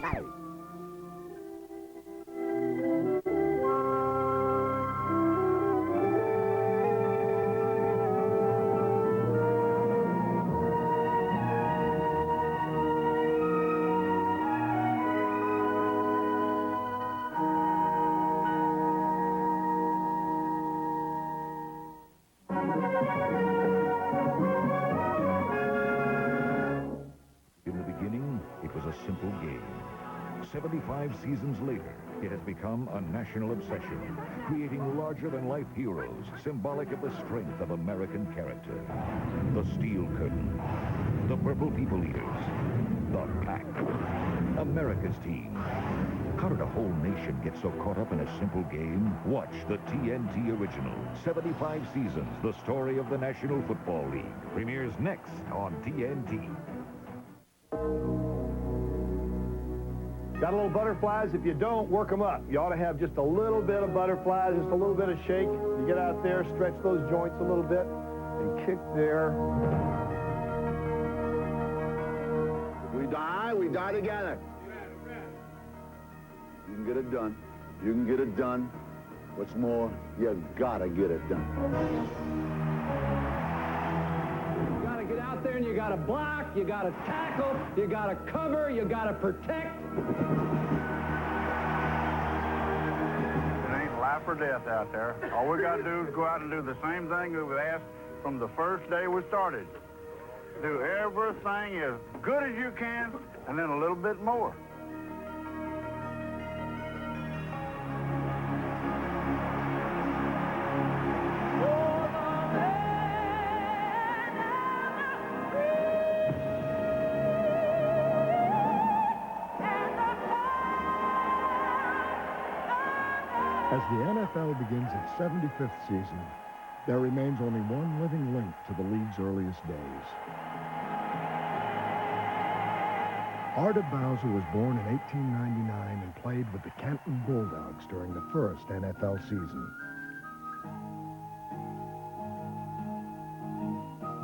In the beginning, it was a simple game. 75 seasons later, it has become a national obsession, creating larger-than-life heroes symbolic of the strength of American character. The Steel Curtain, the Purple People Eaters, the Pack, America's team. How did a whole nation get so caught up in a simple game? Watch the TNT original, 75 seasons, the story of the National Football League. Premieres next on TNT. Got a little butterflies? If you don't, work them up. You ought to have just a little bit of butterflies, just a little bit of shake. You get out there, stretch those joints a little bit, and kick there. If we die together. You can get it done. You can get it done. What's more, you gotta get it done. You gotta get out there and you gotta block, you gotta tackle, you gotta cover, you gotta protect. It ain't life or death out there. All we gotta do is go out and do the same thing we was asked from the first day we started. Do everything as good as you can, and then a little bit more. As the NFL begins its 75th season, there remains only one living link to the league's earliest days. Arda Bowser was born in 1899 and played with the Canton Bulldogs during the first NFL season.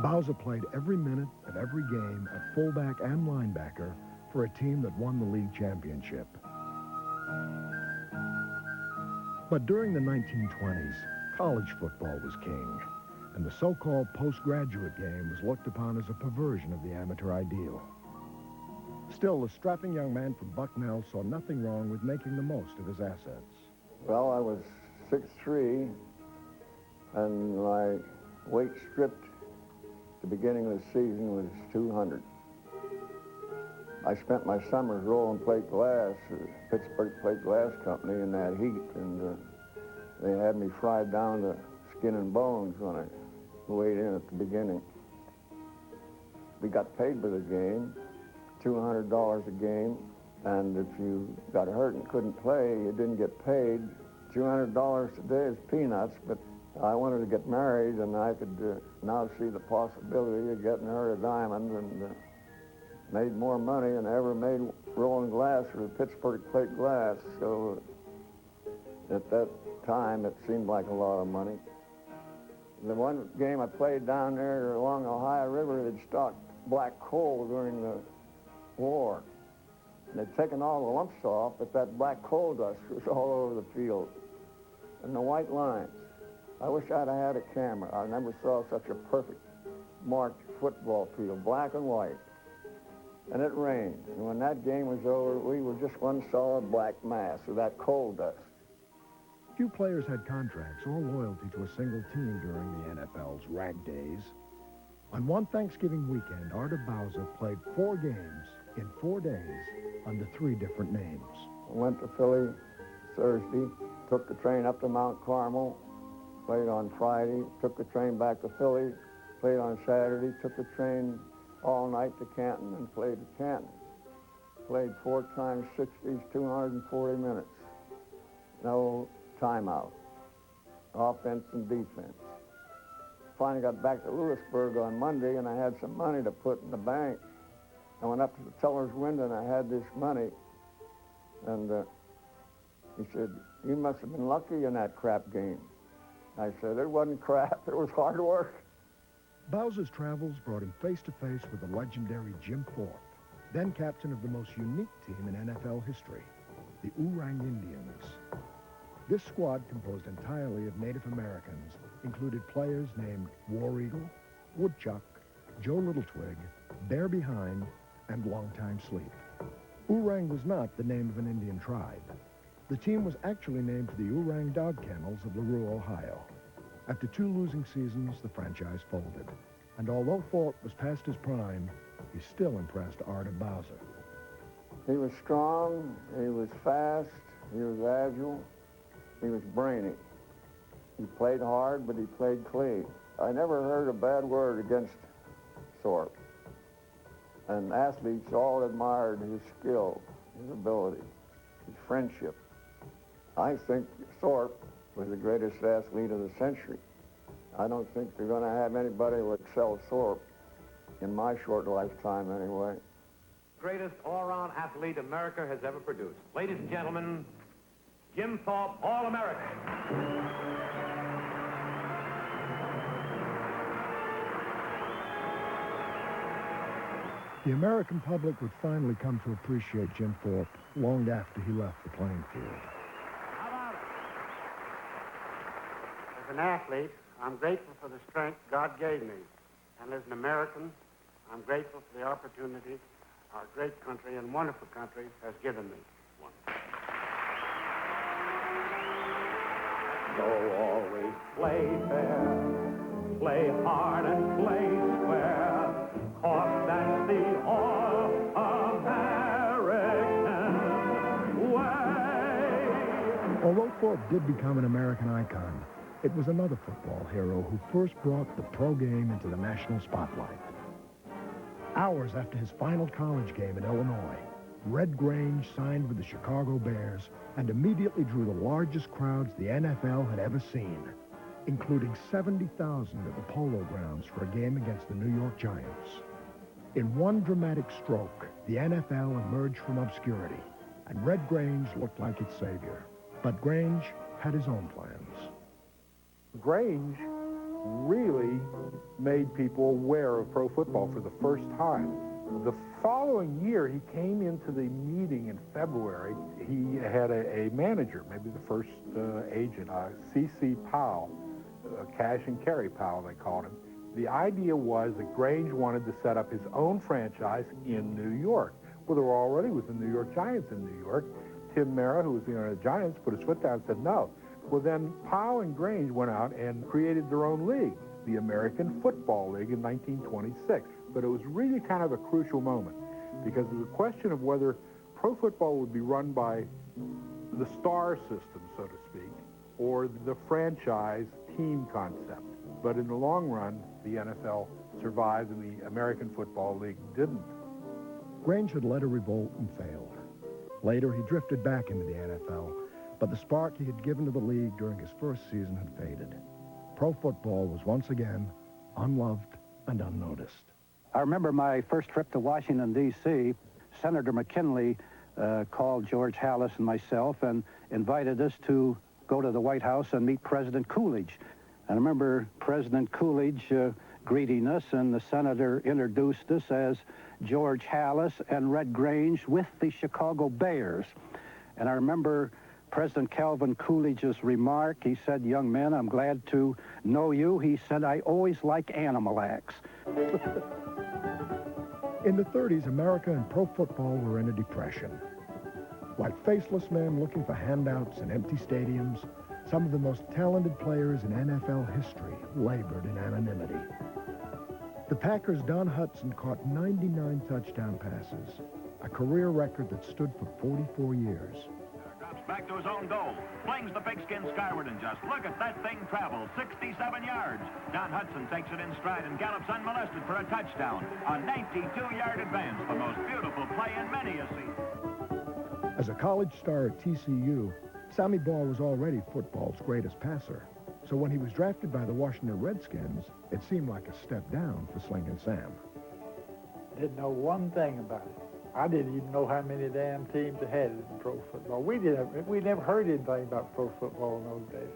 Bowser played every minute of every game at fullback and linebacker for a team that won the league championship. But during the 1920s, college football was king, and the so-called postgraduate game was looked upon as a perversion of the amateur ideal. Still, the strapping young man from Bucknell saw nothing wrong with making the most of his assets. Well, I was 6'3", and my weight stripped at the beginning of the season was 200. I spent my summers rolling plate glass at Pittsburgh Plate Glass Company in that heat, and they had me fried down to skin and bones when I weighed in at the beginning. We got paid by the game, $200 a game, and if you got hurt and couldn't play, you didn't get paid. $200 today is peanuts, but I wanted to get married, and I could now see the possibility of getting her a diamond, and made more money than I ever made rolling glass for Pittsburgh Plate Glass. So at that time, it seemed like a lot of money. The one game I played down there along the Ohio River, they'd stocked black coal during the war. And they'd taken all the lumps off, but that black coal dust was all over the field. And the white lines. I wish I'd have had a camera. I never saw such a perfect marked football field, black and white. And it rained. And when that game was over, we were just one solid black mass of that coal dust. Few players had contracts or loyalty to a single team during the NFL's rag days. On one Thanksgiving weekend, Arda Bowser played 4 games in 4 days under 3 different names. I went to Philly Thursday, took the train up to Mount Carmel, played on Friday, took the train back to Philly, played on Saturday, took the train all night to Canton and played at Canton. Played 4 times 60s, 240 minutes. No timeout, offense and defense. Finally got back to Lewisburg on Monday, and I had some money to put in the bank. I went up to the teller's window, and I had this money. And he said, "You must have been lucky in that crap game." I said, "It wasn't crap. It was hard work." Bowser's travels brought him face-to-face with the legendary Jim Thorpe, then captain of the most unique team in NFL history, the Oorang Indians. This squad, composed entirely of Native Americans, included players named War Eagle, Woodchuck, Joe Littletwig, Bear Behind, and Longtime Sleep. Oorang was not the name of an Indian tribe. The team was actually named for the Oorang Dog Kennels of LaRue, Ohio. After 2 losing seasons, the franchise folded. And although Thorpe was past his prime, he still impressed Art of Bowser. He was strong, he was fast, he was agile, he was brainy. He played hard, but he played clean. I never heard a bad word against Thorpe. And athletes all admired his skill, his ability, his friendship. I think Thorpe was the greatest athlete of the century. I don't think they're going to have anybody who excel Thorpe in my short lifetime anyway. Greatest all-around athlete America has ever produced. Ladies and gentlemen, Jim Thorpe, All-American. The American public would finally come to appreciate Jim Thorpe long after he left the playing field. How about it? As an athlete, I'm grateful for the strength God gave me. And as an American, I'm grateful for the opportunity our great country and wonderful country has given me. So always play fair, play hard and play square, 'cause that's the all-American way. Although Thorpe did become an American icon, it was another football hero who first brought the pro game into the national spotlight. Hours after his final college game in Illinois, Red Grange signed with the Chicago Bears and immediately drew the largest crowds the NFL had ever seen, including 70,000 at the Polo Grounds for a game against the New York Giants. In one dramatic stroke, the NFL emerged from obscurity, and Red Grange looked like its savior. But Grange had his own plans. Grange really made people aware of pro football for the first time. The following year, he came into the meeting in February. He had a manager, maybe the first agent, C.C. Powell, Cash and Carry Powell, they called him. The idea was that Grange wanted to set up his own franchise in New York. Well, there already was the New York Giants in New York. Tim Mara, who was the owner of the Giants, put his foot down and said no. Well, then Powell and Grange went out and created their own league, the American Football League, in 1926. But it was really kind of a crucial moment because it was a question of whether pro football would be run by the star system, so to speak, or the franchise team concept. But in the long run, the NFL survived and the American Football League didn't. Grange had led a revolt and failed. Later, he drifted back into the NFL, but the spark he had given to the league during his first season had faded. Pro football was once again unloved and unnoticed. I remember my first trip to Washington, D.C. Senator McKinley called George Hallis and myself and invited us to go to the White House and meet President Coolidge. And I remember President Coolidge greeting us, and the senator introduced us as George Hallis and Red Grange with the Chicago Bears. And I remember President Calvin Coolidge's remark. He said, "Young men, I'm glad to know you." He said, "I always like animal acts." In the 30s, America and pro football were in a depression. Like faceless men looking for handouts in empty stadiums, some of the most talented players in NFL history labored in anonymity. The Packers' Don Hudson caught 99 touchdown passes, a career record that stood for 44 years. Drops back to his own goal, flings the pigskin skyward, and just look at that thing travel, 67 yards. Don Hudson takes it in stride and gallops unmolested for a touchdown. A 92-yard advance, the most beautiful play in many a season. As a college star at TCU, Sammy Baugh was already football's greatest passer. So when he was drafted by the Washington Redskins, it seemed like a step down for Slingin' Sam. Didn't know one thing about it. I didn't even know how many damn teams they had in pro football. We never heard anything about pro football in those days.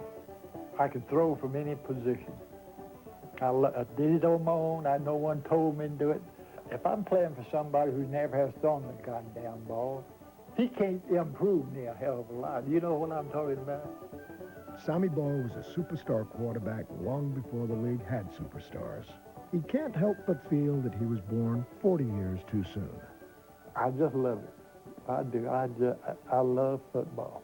I could throw from any position. I did it on my own. No one told me to do it. If I'm playing for somebody who never has thrown the goddamn ball, he can't improve me a hell of a lot. You know what I'm talking about? Sammy Baugh was a superstar quarterback long before the league had superstars. He can't help but feel that he was born 40 years too soon. I just love it. I do. I love football.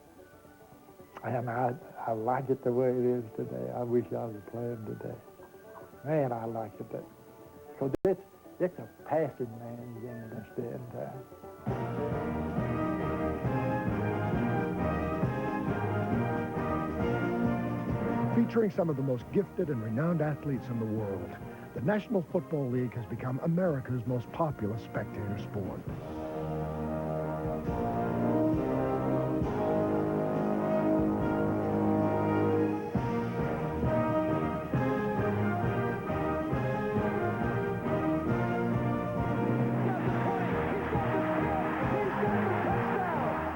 And I like it the way it is today. I wish I was playing today. Man, I like it. So it's a passing man again in this day and time. Featuring some of the most gifted and renowned athletes in the world, the National Football League has become America's most popular spectator sport.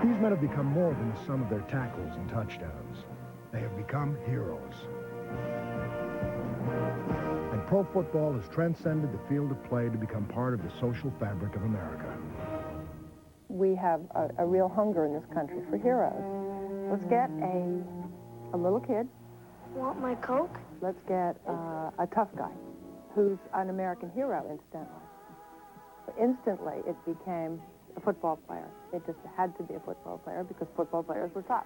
These men have become more than the sum of their tackles and touchdowns. They have become heroes. And pro football has transcended the field of play to become part of the social fabric of America. We have a real hunger in this country for heroes. Let's get a little kid. Want my Coke? Let's get a tough guy who's an American hero, incidentally. Instantly, it became a football player. It just had to be a football player because football players were tough.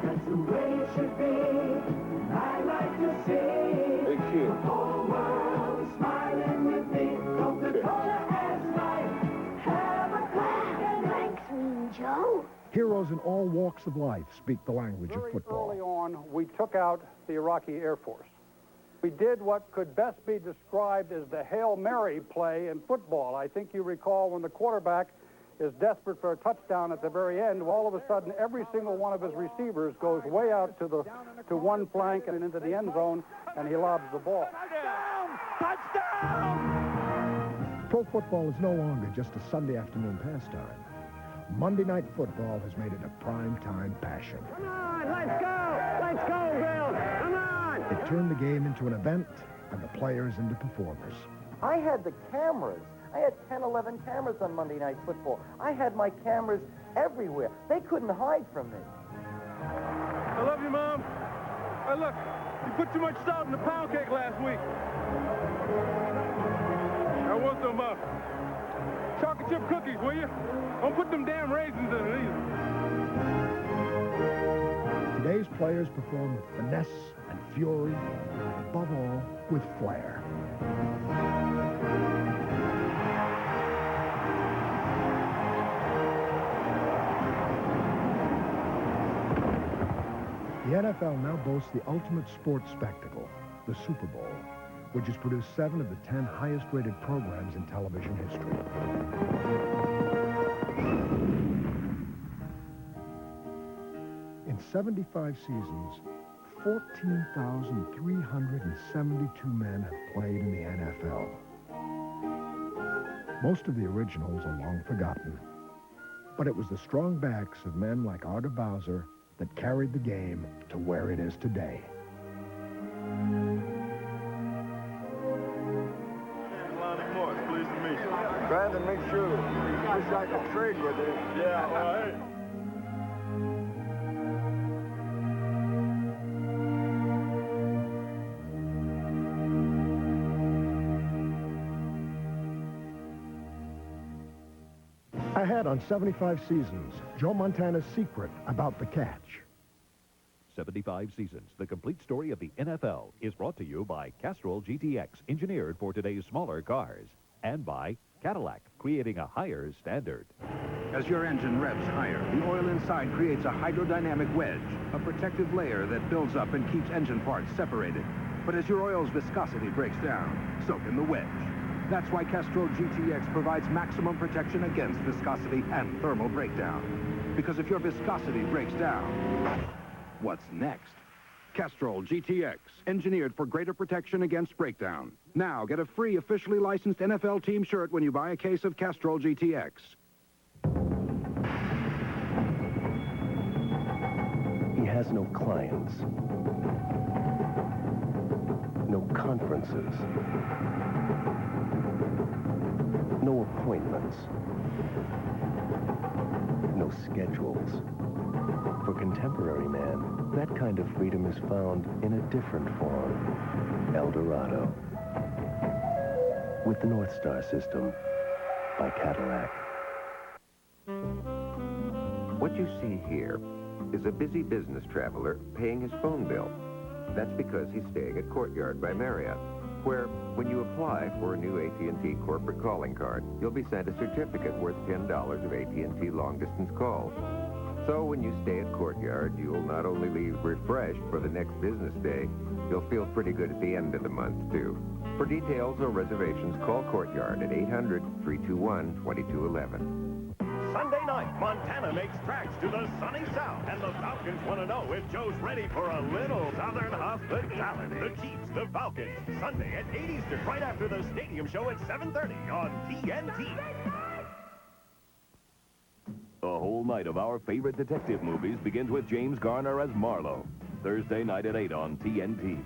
That's the way it should be. I like to see the whole world smiling with me. Coca-Cola and Sprite. Have a Coke and Thanks, Mean Joe. Heroes in all walks of life speak the language of football. Early on, we took out the Iraqi Air Force. We did what could best be described as the Hail Mary play in football. I think you recall when the quarterback is desperate for a touchdown at the very end, all of a sudden every single one of his receivers goes way out to one flank and into the end zone, and he lobs the ball. Touchdown! Pro football is no longer just a Sunday afternoon pastime. Monday Night Football has made it a prime-time passion. Come on, let's go! Let's go, Bill! Come on! It turned the game into an event and the players into performers. I had the cameras. I had 10, 11 cameras on Monday Night Football. I had my cameras everywhere. They couldn't hide from me. I love you, Mom. Hey, look, you put too much salt in the pound cake last week. I want some chocolate chip cookies, will you? Don't put them damn raisins in it either. Today's players perform with finesse and fury, and above all, with flair. The NFL now boasts the ultimate sports spectacle, the Super Bowl, which has produced 7 of the 10 highest-rated programs in television history. In 75 seasons, 14,372 men have played in the NFL. Most of the originals are long forgotten, but it was the strong backs of men like Arthur Bowser that carried the game to where it is today. Lonnie Morris, pleased to meet you. Brandon, make sure. Wish I could trade with you. Yeah, all right. Ahead on 75 seasons, Joe Montana's secret about the catch. 75 seasons, the complete story of the NFL is brought to you by Castrol GTX, engineered for today's smaller cars, and by Cadillac, creating a higher standard. As your engine revs higher, the oil inside creates a hydrodynamic wedge, a protective layer that builds up and keeps engine parts separated. But as your oil's viscosity breaks down, so can the wedge. That's why Castrol GTX provides maximum protection against viscosity and thermal breakdown. Because if your viscosity breaks down, what's next? Castrol GTX, engineered for greater protection against breakdown. Now, get a free officially licensed NFL team shirt when you buy a case of Castrol GTX. He has no clients, no conferences, no appointments, no schedules. For contemporary man, that kind of freedom is found in a different form. El Dorado. With the North Star system by Cadillac. What you see here is a busy business traveler paying his phone bill. That's because he's staying at Courtyard by Marriott, where when you apply for a new AT&T corporate calling card, you'll be sent a certificate worth $10 of AT&T long-distance calls. So when you stay at Courtyard, you'll not only be refreshed for the next business day, you'll feel pretty good at the end of the month, too. For details or reservations, call Courtyard at 800-321-2211. Sunday night, Montana makes tracks to the sunny south, and the Falcons want to know if Joe's ready for a little southern hospitality. The Chiefs, the Falcons, Sunday at 8 Eastern, right after the stadium show at 7:30 on TNT. The whole night of our favorite detective movies begins with James Garner as Marlowe. Thursday night at 8 on TNT.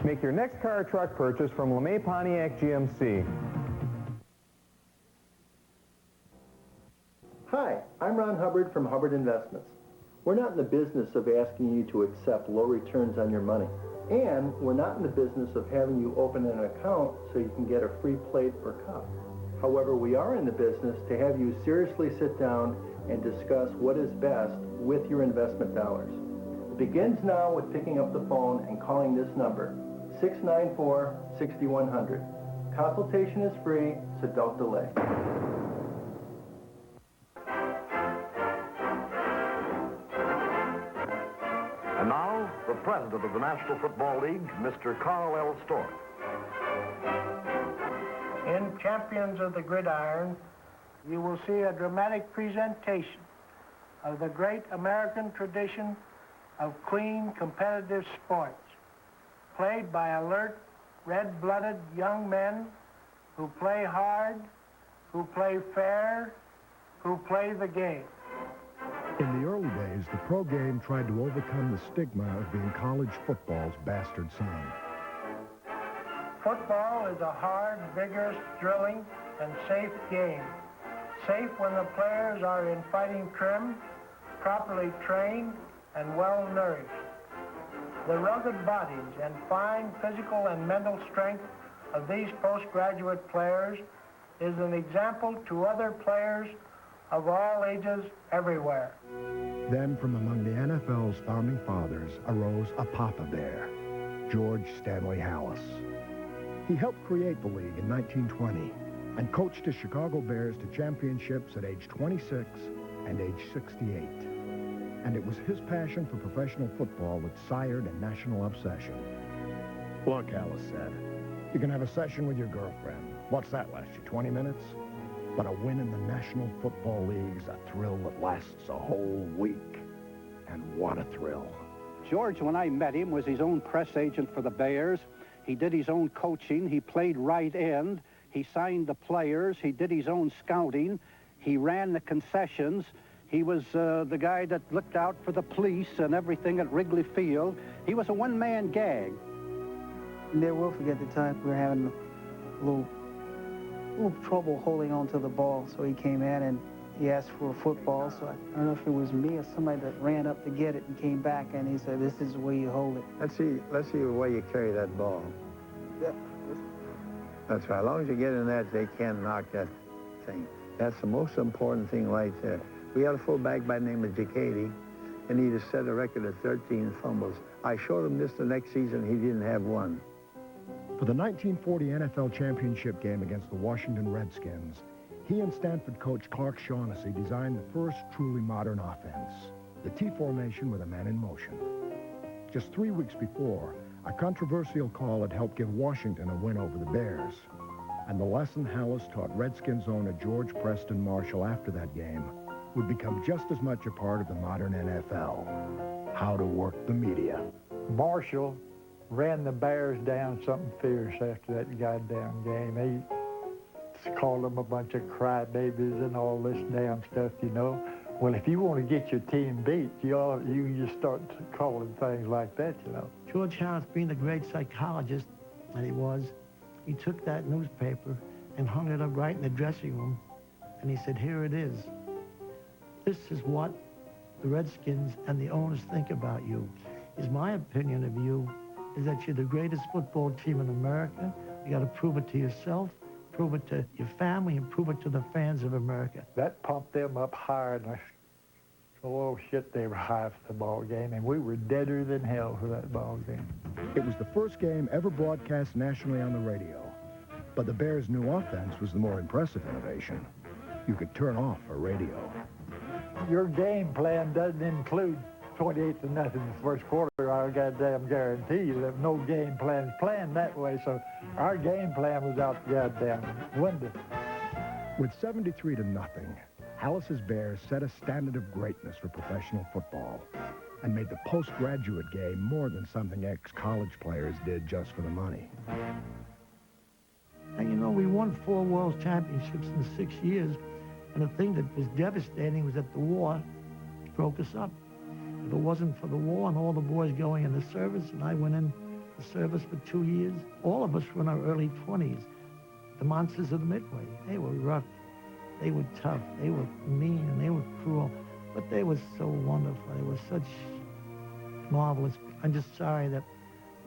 Make your next car or truck purchase from LeMay Pontiac GMC. Hi, I'm Ron Hubbard from Hubbard Investments. We're not in the business of asking you to accept low returns on your money. And we're not in the business of having you open an account so you can get a free plate or cup. However, we are in the business to have you seriously sit down and discuss what is best with your investment dollars. It begins now with picking up the phone and calling this number, 694-6100. Consultation is free, so don't delay. And now, the president of the National Football League, Mr. Carl L. Stork. In Champions of the Gridiron, you will see a dramatic presentation of the great American tradition of clean, competitive sports, played by alert, red-blooded young men who play hard, who play fair, who play the game. In the early days, the pro game tried to overcome the stigma of being college football's bastard son. Football is a hard, vigorous, thrilling, and safe game. Safe when the players are in fighting trim, properly trained, and well-nourished. The rugged bodies and fine physical and mental strength of these postgraduate players is an example to other players of all ages everywhere. Then from among the NFL's founding fathers arose a Papa Bear, George Stanley Hallis. He helped create the league in 1920 and coached his Chicago Bears to championships at age 26 and age 68. And it was his passion for professional football that sired a national obsession. Look, Hallis said, you can have a session with your girlfriend. What's that last you, 20 minutes? But a win in the National Football League's a thrill that lasts a whole week. And what a thrill. George, when I met him, was his own press agent for the Bears. He did his own coaching. He played right end. He signed the players. He did his own scouting. He ran the concessions. He was the guy that looked out for the police and everything at Wrigley Field. He was a one-man gag. Never will forget the time we were having a little trouble holding on to the ball. So he came in and he asked for a football. So I don't know if it was me or somebody that ran up to get it and came back, and he said, this is the way you hold it. Let's see the way you carry that ball. Yeah. That's right. As long as you get in that, they can't knock that thing. That's the most important thing right there. We had a fullback by the name of Decady, and he just set a record of 13 fumbles. I showed him this the next season. He didn't have one. For the 1940 NFL championship game against the Washington Redskins, he and Stanford coach Clark Shaughnessy designed the first truly modern offense, the T formation with a man in motion. Just 3 weeks before, a controversial call had helped give Washington a win over the Bears. And the lesson Hallis taught Redskins owner George Preston Marshall after that game would become just as much a part of the modern NFL. How to work the media. Marshall ran the Bears down something fierce after that goddamn game. He called them a bunch of crybabies and all this damn stuff, you know. Well, if you want to get your team beat, you just start calling things like that, you know. George Harris, being the great psychologist that he was, he took that newspaper and hung it up right in the dressing room, and he said, here it is. This is what the Redskins and the owners think about you. Is my opinion of you is that you're the greatest football team in America. You got to prove it to yourself, prove it to your family, and prove it to the fans of America. That pumped them up higher than oh shit, they were high for the ball game, and we were deader than hell for that ball game. It was the first game ever broadcast nationally on the radio. But the Bears' new offense was the more impressive innovation. You could turn off a radio. Your game plan doesn't include 28-0 in the first quarter. I goddamn guarantee you that no game plan is planned that way, so our game plan was out the goddamn window. With 73-0, Hallis's Bears set a standard of greatness for professional football and made the postgraduate game more than something ex-college players did just for the money. And you know, we won 4 world championships in 6 years, and the thing that was devastating was that the war broke us up. If it wasn't for the war and all the boys going in the service, and I went in the service for 2 years, all of us were in our early 20s. The monsters of the Midway, they were rough, they were tough, they were mean, and they were cruel, but they were so wonderful. They were such marvelous. I'm just sorry that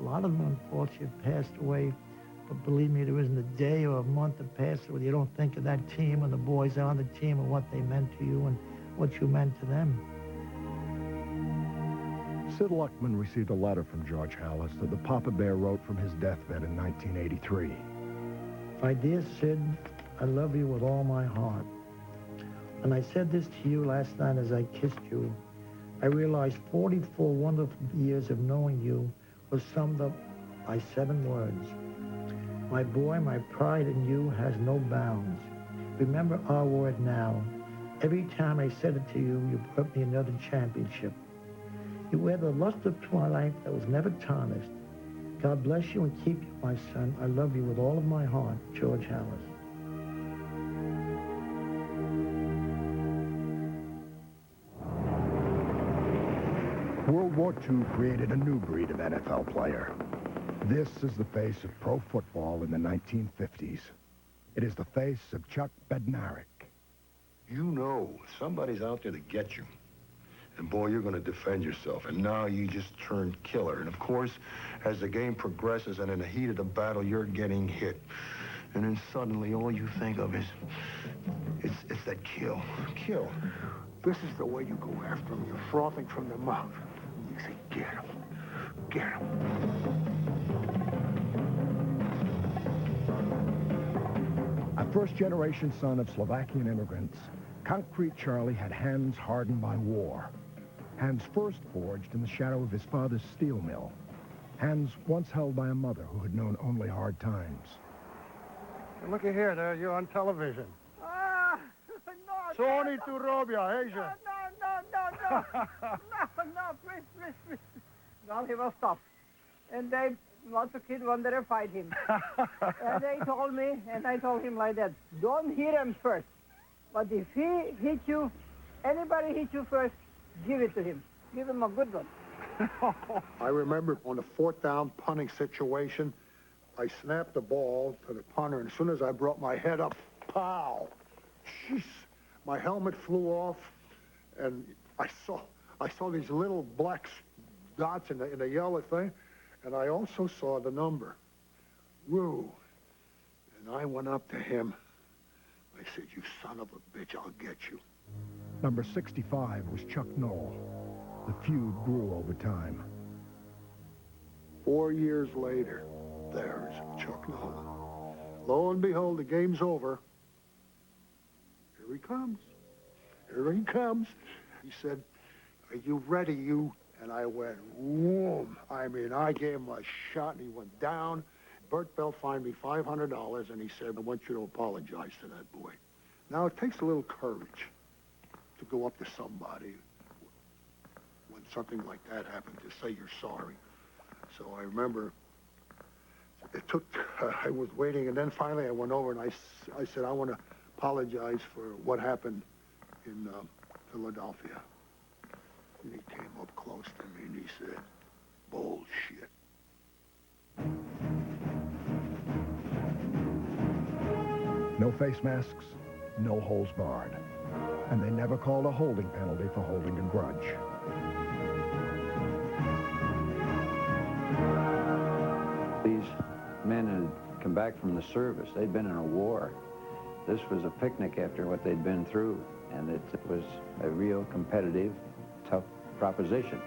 a lot of them, unfortunately, passed away. But believe me, there isn't a day or a month that passes where you don't think of that team and the boys on the team and what they meant to you and what you meant to them. Sid Luckman received a letter from George Halas that the Papa Bear wrote from his deathbed in 1983. My dear Sid, I love you with all my heart. And I said this to you last night as I kissed you. I realized 44 wonderful years of knowing you was summed up by 7 words. My boy, my pride in you has no bounds. Remember our word now. Every time I said it to you, you brought me another championship. You were the luster of my life that was never tarnished. God bless you and keep you, my son. I love you with all of my heart, George Halas. World War II created a new breed of NFL player. This is the face of pro football in the 1950s. It is the face of Chuck Bednarik. You know somebody's out there to get you. And boy, you're going to defend yourself. And now you just turned killer. And of course, as the game progresses and in the heat of the battle, you're getting hit. And then suddenly all you think of is, it's that kill. Kill. This is the way you go after him. You're frothing from the mouth. You say, get him. Get him. A first-generation son of Slovakian immigrants, Concrete Charlie had hands hardened by war. Hands first forged in the shadow of his father's steel mill. Hands once held by a mother who had known only hard times. Looky here, there. You're on television. Ah, no. Sony to Robia, Asia. No, please. Well, he will stop. And they, lots of kids wanted to fight him. And they told me, and I told him like that, don't hit him first. But if he hit you, anybody hit you first, give it to him. Give him a good one. I remember on the 4th down punting situation, I snapped the ball to the punter, and as soon as I brought my head up, pow! Jeez, my helmet flew off, and I saw these little black dots in the yellow thing, and I also saw the number, Roo. And I went up to him. I said, you son of a bitch, I'll get you. Number 65 was Chuck Noll. The feud grew over time. 4 years later, there's Chuck Noll. Lo and behold, the game's over. Here he comes. Here he comes. He said, are you ready, you? And I went, whoom. I mean, I gave him a shot, and he went down. Bert Bell fined me $500, and he said, I want you to apologize to that boy. Now, it takes a little courage to go up to somebody when something like that happened, to say you're sorry. So I remember it took, I was waiting, and then finally I went over and I said, I want to apologize for what happened in Philadelphia. And he came up close to me and he said, bullshit. No face masks, no holds barred. And they never called a holding penalty for holding a grudge. These men had come back from the service. They'd been in a war. This was a picnic after what they'd been through, and it was a real competitive, tough proposition.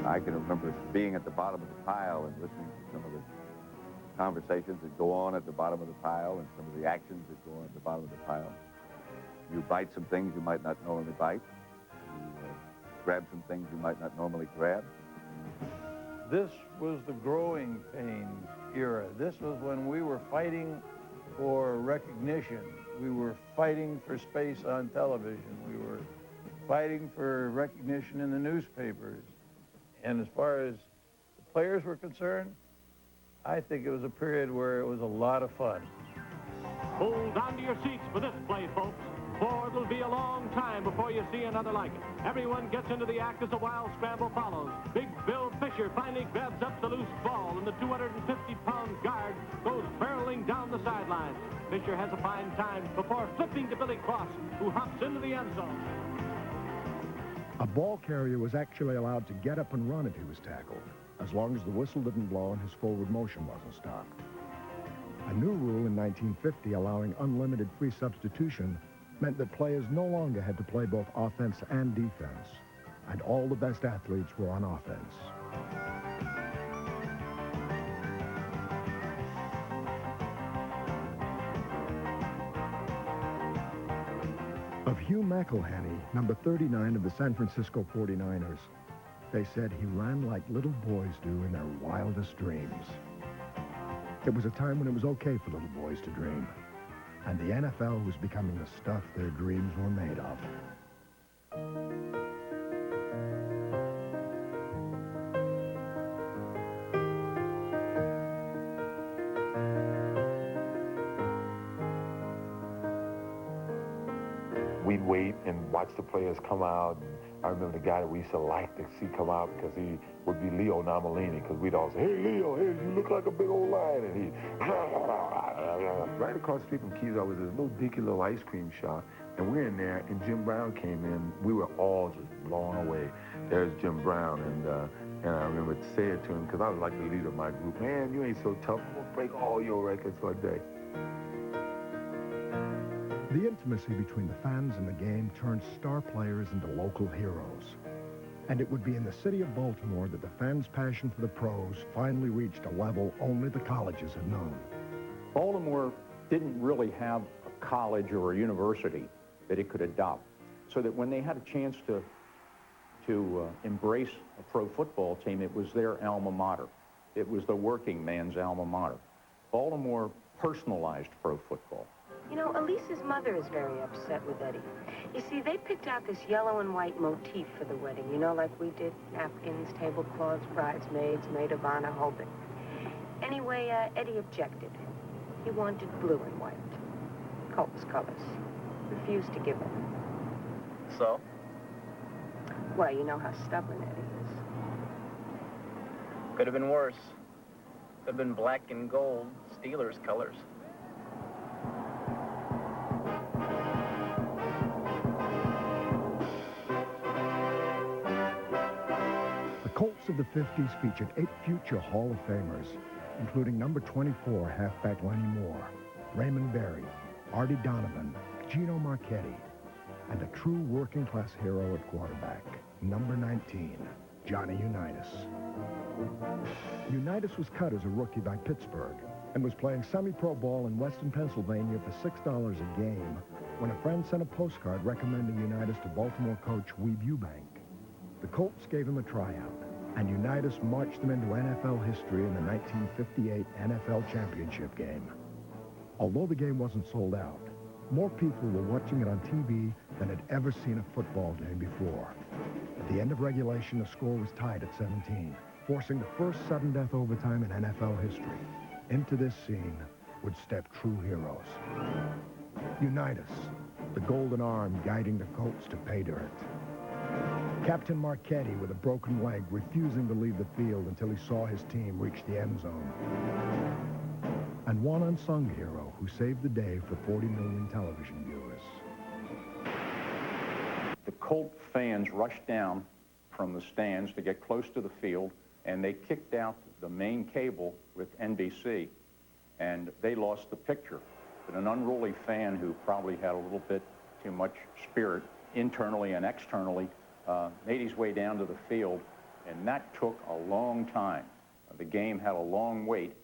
I can remember being at the bottom of the pile and listening to some of the conversations that go on at the bottom of the pile and some of the actions that go on at the bottom of the pile. You bite some things you might not normally bite. You grab some things you might not normally grab. This was the growing pains era. This was when we were fighting for recognition. We were fighting for space on television. We were fighting for recognition in the newspapers. And as far as the players were concerned, I think it was a period where it was a lot of fun. Hold on to your seats for this play, folks, for it'll be a long time before you see another like it. Everyone gets into the act as a wild scramble follows. Big Bill Fisher finally grabs up the loose ball, and the 250-pound guard goes barreling down the sideline. Fisher has a fine time before flipping to Billy Cross, who hops into the end zone. A ball carrier was actually allowed to get up and run if he was tackled, as long as the whistle didn't blow and his forward motion wasn't stopped. A new rule in 1950 allowing unlimited free substitution meant that players no longer had to play both offense and defense, and all the best athletes were on offense. Of Hugh McElhenney, number 39 of the San Francisco 49ers, they said he ran like little boys do in their wildest dreams. It was a time when it was okay for little boys to dream, and the NFL was becoming the stuff their dreams were made of. We'd wait and watch the players come out. And I remember the guy that we used to like to see come out because he would be Leo Namalini, because we'd all say, hey, Leo, hey, you look like a big old lion. And he, right across the street from Keys, was this little dinky little ice cream shop. And we're in there, and Jim Brown came in. We were all just blown away. There's Jim Brown, and I remember saying to him, because I was like the leader of my group, man, you ain't so tough. I'm going to break all your records one day. The intimacy between the fans and the game turned star players into local heroes. And it would be in the city of Baltimore that the fans' passion for the pros finally reached a level only the colleges had known. Baltimore didn't really have a college or a university that it could adopt, so that when they had a chance to embrace a pro football team, it was their alma mater. It was the working man's alma mater. Baltimore personalized pro football. You know, Elise's mother is very upset with Eddie. You see, they picked out this yellow and white motif for the wedding, you know, like we did. Napkins, tablecloths, bridesmaids, maid of honor, whole bit. Anyway, Eddie objected. He wanted blue and white. Colt's colors. Refused to give it. So? Well, you know how stubborn Eddie is. Could have been worse. Could have been black and gold, Steelers colors. The Colts of the 50s featured 8 future Hall of Famers, including number 24 halfback Lenny Moore, Raymond Berry, Artie Donovan, Gino Marchetti, and a true working-class hero at quarterback, number 19, Johnny Unitas. Unitas was cut as a rookie by Pittsburgh and was playing semi-pro ball in Western Pennsylvania for $6 a game when a friend sent a postcard recommending Unitas to Baltimore coach Weeb Eubank. The Colts gave him a tryout, and Unitas marched them into NFL history in the 1958 NFL Championship game. Although the game wasn't sold out, more people were watching it on TV than had ever seen a football game before. At the end of regulation, the score was tied at 17, forcing the first sudden death overtime in NFL history. Into this scene would step true heroes. Unitas, the golden arm guiding the Colts to pay dirt. Captain Marchetti with a broken leg, refusing to leave the field until he saw his team reach the end zone. And one unsung hero who saved the day for 40 million television viewers. The Colt fans rushed down from the stands to get close to the field, and they kicked out the main cable with NBC, and they lost the picture. But an unruly fan who probably had a little bit too much spirit internally and externally made his way down to the field, and that took a long time. The game had a long wait,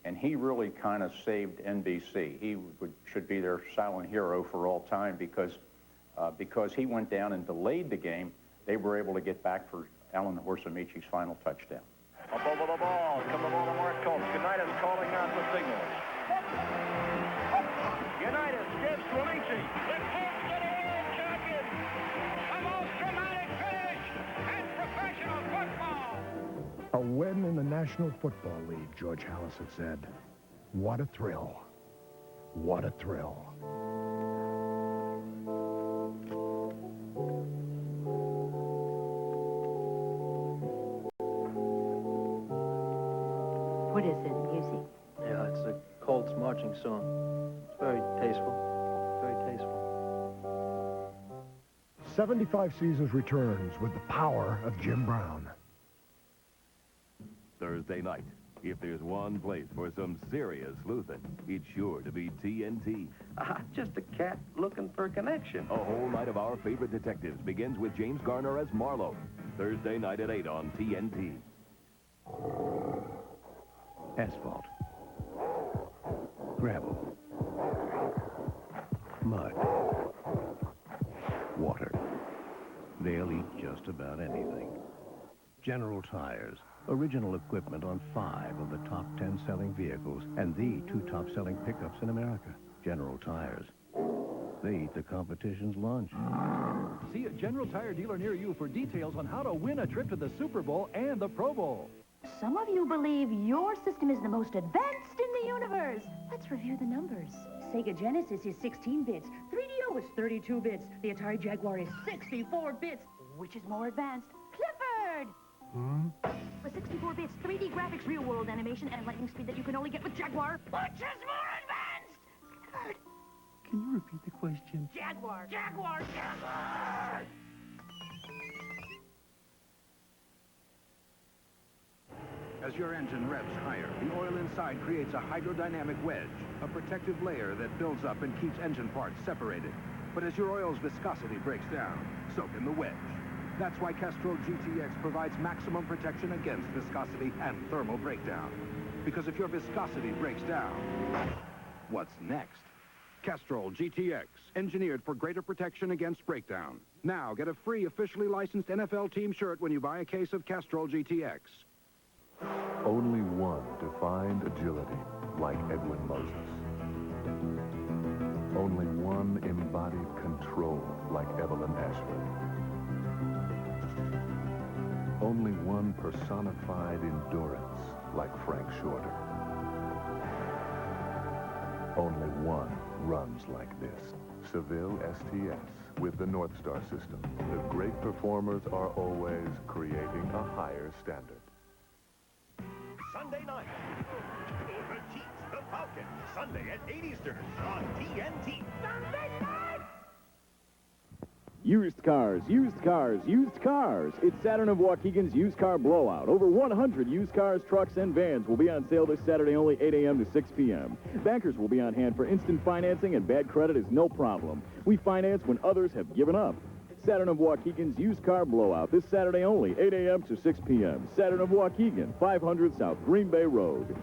and he really kind of saved NBC. He should be their silent hero for all time because he went down and delayed the game. They were able to get back for Alan Horsamici's final touchdown. Up over the ball. Come the Baltimore Colts. Unitas calling out the signals. Unitas gives to Amici. The Colts are the world champions. The most dramatic finish in professional football. A win in the National Football League, George Halas had said. What a thrill. What a thrill. What is it, music? Yeah, it's the Colts marching song. It's very tasteful. Very tasteful. 75 Seasons returns with the power of Jim Brown. Thursday night, if there's one place for some serious sleuthing, it's sure to be TNT. Just a cat looking for a connection. A whole night of our favorite detectives begins with James Garner as Marlowe. Thursday night at 8 on TNT. Asphalt. Gravel. Mud. Water. They'll eat just about anything. General Tires. Original equipment on 5 of the top 10 selling vehicles and the 2 top selling pickups in America. General Tires. They eat the competition's lunch. See a General Tire dealer near you for details on how to win a trip to the Super Bowl and the Pro Bowl. Some of you believe your system is the most advanced in the universe. Let's review the numbers. Sega Genesis is 16 bits. 3DO is 32 bits. The Atari Jaguar is 64 bits. Which is more advanced? Clifford! With 64 bits, 3D graphics, real-world animation, and lightning speed that you can only get with Jaguar. Which is more advanced? Clifford! Can you repeat the question? Jaguar! Jaguar! Jaguar! As your engine revs higher, the oil inside creates a hydrodynamic wedge, a protective layer that builds up and keeps engine parts separated. But as your oil's viscosity breaks down, so can the wedge. That's why Castrol GTX provides maximum protection against viscosity and thermal breakdown. Because if your viscosity breaks down, what's next? Castrol GTX, engineered for greater protection against breakdown. Now get a free officially licensed NFL team shirt when you buy a case of Castrol GTX. Only one defined agility like Edwin Moses. Only one embodied control like Evelyn Ashford. Only one personified endurance like Frank Shorter. Only one runs like this. Seville STS with the North Star system. The great performers are always creating a higher standard. Sunday night. Over Chiefs, the Falcons. Sunday at 8 Eastern on TNT. Sunday night! Used cars, used cars, used cars. It's Saturn of Waukegan's Used Car Blowout. Over 100 used cars, trucks, and vans will be on sale this Saturday only 8 a.m. to 6 p.m. Bankers will be on hand for instant financing, and bad credit is no problem. We finance when others have given up. Saturn of Waukegan's Used Car Blowout this Saturday only, 8 a.m. to 6 p.m. Saturn of Waukegan, 500 South Green Bay Road.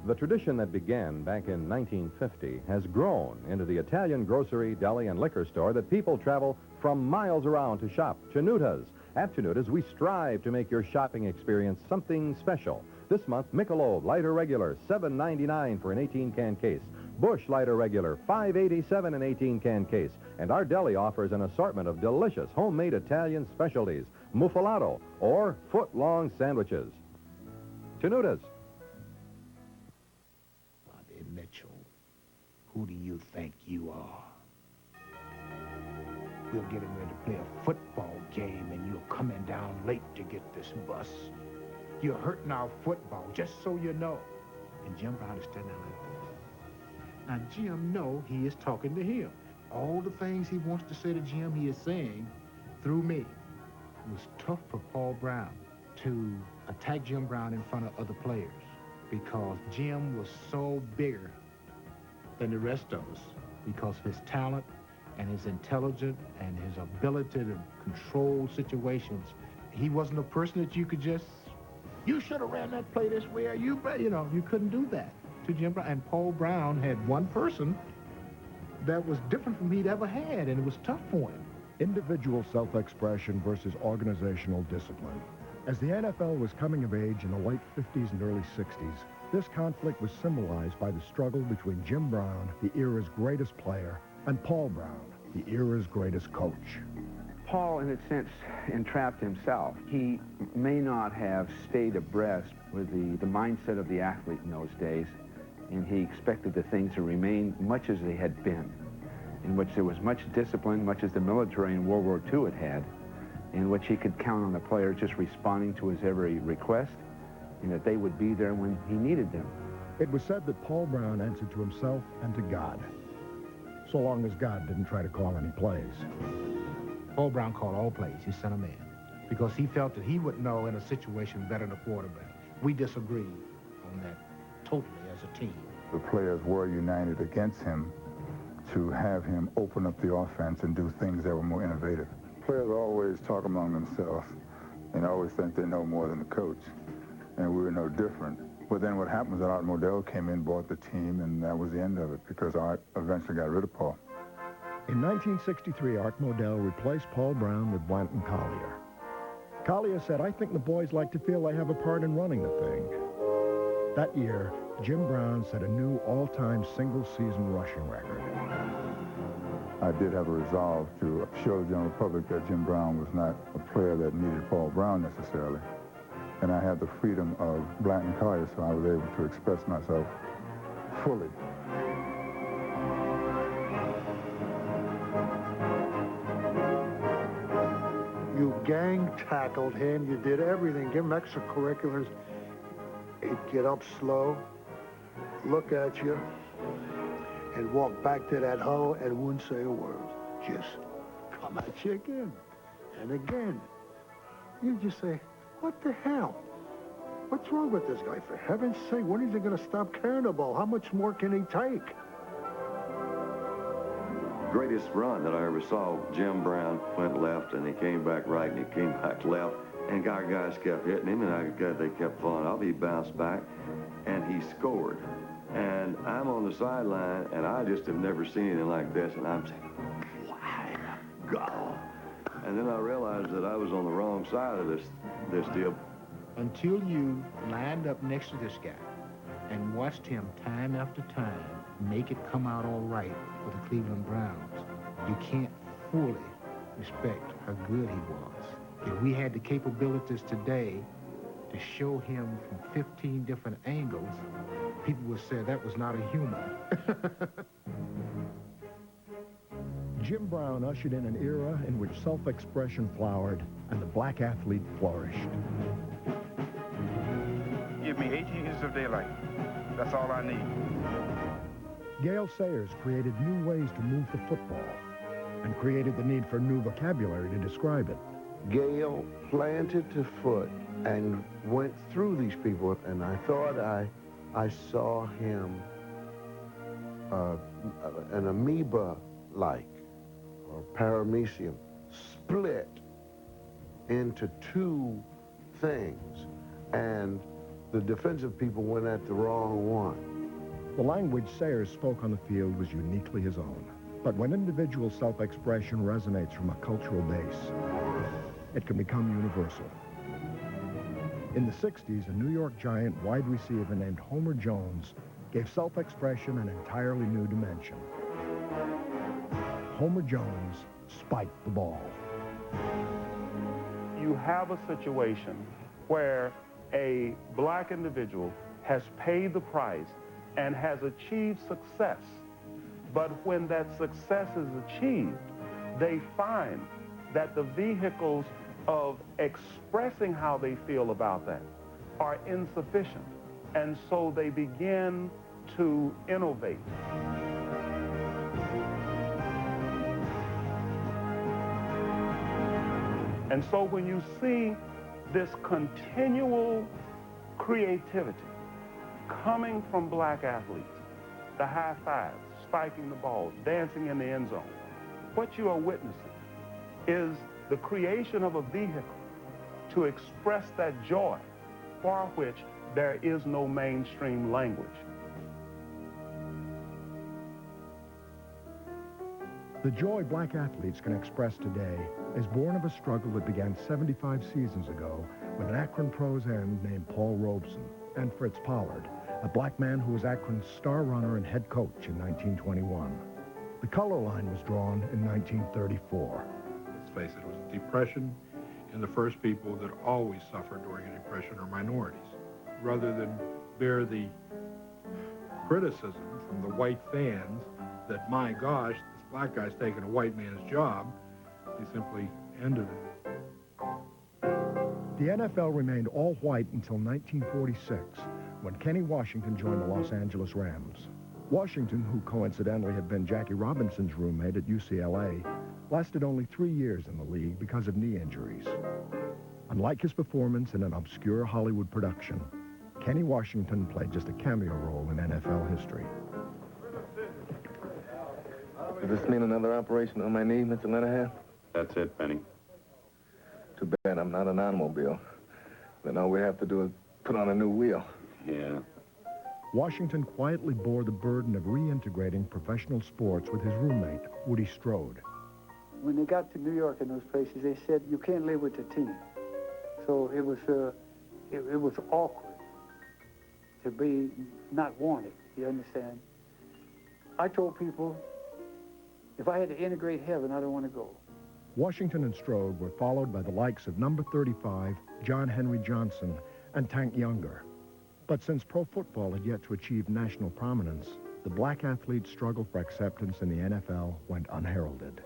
The tradition that began back in 1950 has grown into the Italian grocery, deli, and liquor store that people travel from miles around to shop, Chinuta's. At Chinuta's, we strive to make your shopping experience something special. This month, Michelob Light or Regular, $7.99 for an 18-can case. Busch Light or Regular, $5.87 an 18-can case. And our deli offers an assortment of delicious homemade Italian specialties, muffalato, or foot-long sandwiches. Chinuta's. Bobby Mitchell, who do you think you are? We're getting ready to play a football game, and you're coming down late to get this bus. You're hurting our football, just so you know. And Jim Brown is standing there like this. Now, Jim know he is talking to him. All the things he wants to say to Jim, he is saying through me. It was tough for Paul Brown to attack Jim Brown in front of other players because Jim was so bigger than the rest of us because of his talent and his intelligence and his ability to control situations. He wasn't a person that you could just, you should have ran that play this way, or you couldn't do that to Jim Brown. And Paul Brown had one person that was different from he'd ever had, and it was tough for him. Individual self-expression versus organizational discipline. As the NFL was coming of age in the late 50s and early 60s, this conflict was symbolized by the struggle between Jim Brown, the era's greatest player, and Paul Brown, the era's greatest coach. Paul, in a sense, entrapped himself. He may not have stayed abreast with the mindset of the athlete in those days, and he expected the things to remain much as they had been, in which there was much discipline, much as the military in World War II had, in which he could count on the players just responding to his every request, and that they would be there when he needed them. It was said that Paul Brown answered to himself and to God, so long as God didn't try to call any plays. Paul Brown called all plays. He sent them in because he felt that he would know in a situation better than a quarterback. We disagreed on that totally as a team. The players were united against him to have him open up the offense and do things that were more innovative. Players always talk among themselves and always think they know more than the coach, and we were no different. But then what happened was that Art Modell came in, bought the team, and that was the end of it because Art eventually got rid of Paul. In 1963, Art Modell replaced Paul Brown with Blanton Collier. Collier said, "I think the boys like to feel they have a part in running the thing." That year, Jim Brown set a new all-time single-season rushing record. I did have a resolve to show the general public that Jim Brown was not a player that needed Paul Brown necessarily. And I had the freedom of Blanton Collier, so I was able to express myself fully. You gang tackled him, you did everything, give him extracurriculars. He'd get up slow, look at you, and walk back to that huddle and wouldn't say a word. Just come at you again and again. You just say, what the hell? What's wrong with this guy? For heaven's sake, when is he going to stop carrying the ball? How much more can he take? Greatest run that I ever saw, Jim Brown went left and he came back right and he came back left, and our guys kept hitting him and they kept falling off. He bounced back and he scored. And I'm on the sideline and I just have never seen anything like this, and I'm saying, wow, God. And then I realized that I was on the wrong side of this deal. Until you lined up next to this guy and watched him time after time make it come out all right for the Cleveland Browns, you can't fully respect how good he was. If we had the capabilities today to show him from 15 different angles, people would say that was not a human. Jim Brown ushered in an era in which self-expression flowered and the black athlete flourished. Give me 18 inches of daylight. That's all I need. Gale Sayers created new ways to move the football and created the need for new vocabulary to describe it. Gale planted the foot and went through these people, and I thought I saw him an amoeba-like, or paramecium, split into two things, and The defensive people went at the wrong one. The language Sayers spoke on the field was uniquely his own. But when individual self-expression resonates from a cultural base, it can become universal. In the 60s, a New York Giant wide receiver named Homer Jones gave self-expression an entirely new dimension. Homer Jones spiked the ball. You have a situation where a black individual has paid the price and has achieved success. But when that success is achieved, they find that the vehicles of expressing how they feel about that are insufficient. And so they begin to innovate. And so when you see this continual creativity coming from black athletes, the high fives, spiking the balls, dancing in the end zone, what you are witnessing is the creation of a vehicle to express that joy for which there is no mainstream language. The joy black athletes can express today is born of a struggle that began 75 seasons ago with an Akron pros end named Paul Robeson and Fritz Pollard, a black man who was Akron's star runner and head coach in 1921. The color line was drawn in 1934. Let's face it, it was depression, and the first people that always suffer during a depression are minorities. Rather than bear the criticism from the white fans that, my gosh, this black guy's taking a white man's job, they simply ended it. The NFL remained all white until 1946, when Kenny Washington joined the Los Angeles Rams. Washington, who coincidentally had been Jackie Robinson's roommate at UCLA, lasted only 3 years in the league because of knee injuries. Unlike his performance in an obscure Hollywood production, Kenny Washington played just a cameo role in NFL history. Does this mean another operation on my knee, Mr. Lenahan? That's it, Benny. Too bad I'm not an automobile. Then all we have to do is put on a new wheel. Yeah. Washington quietly bore the burden of reintegrating professional sports with his roommate, Woody Strode. When they got to New York and those places, they said, you can't live with the team. So it was awkward to be not wanted, you understand? I told people, if I had to integrate heaven, I don't want to go. Washington and Strode were followed by the likes of number 35, John Henry Johnson, and Tank Younger. But since pro football had yet to achieve national prominence, the black athlete's struggle for acceptance in the NFL went unheralded.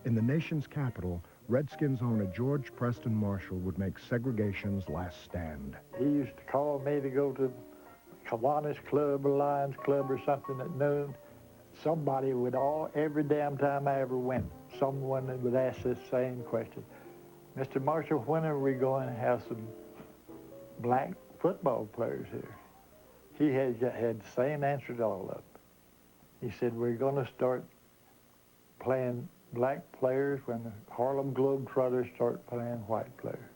In the nation's capital, Redskins owner George Preston Marshall would make segregation's last stand. He used to call me to go to Kiwanis Club or Lions Club or something at noon. Somebody would every damn time I ever went, someone would ask this same question. Mr. Marshall, when are we going to have some black football players here? He had the same answer to all of them. He said, we're going to start playing black players when the Harlem Globetrotters start playing white players.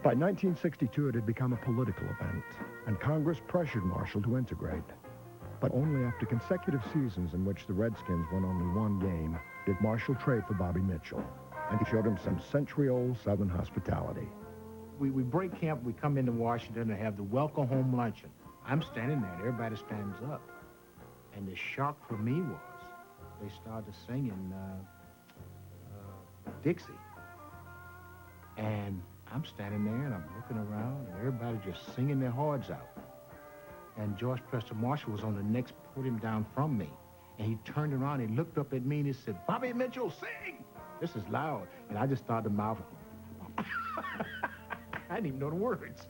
By 1962, it had become a political event, and Congress pressured Marshall to integrate. But only after consecutive seasons in which the Redskins won only one game did Marshall trade for Bobby Mitchell, and he showed him some century-old Southern hospitality. We break camp, we come into Washington and have the welcome home luncheon. I'm standing there, and everybody stands up. And the shock for me was they started singing Dixie. And I'm standing there, and I'm looking around, and everybody just singing their hearts out. And George Preston Marshall was on the next podium down from me. And he turned around, he looked up at me, and he said, Bobby Mitchell, sing! This is loud. And I just started to mouth. I didn't even know the words.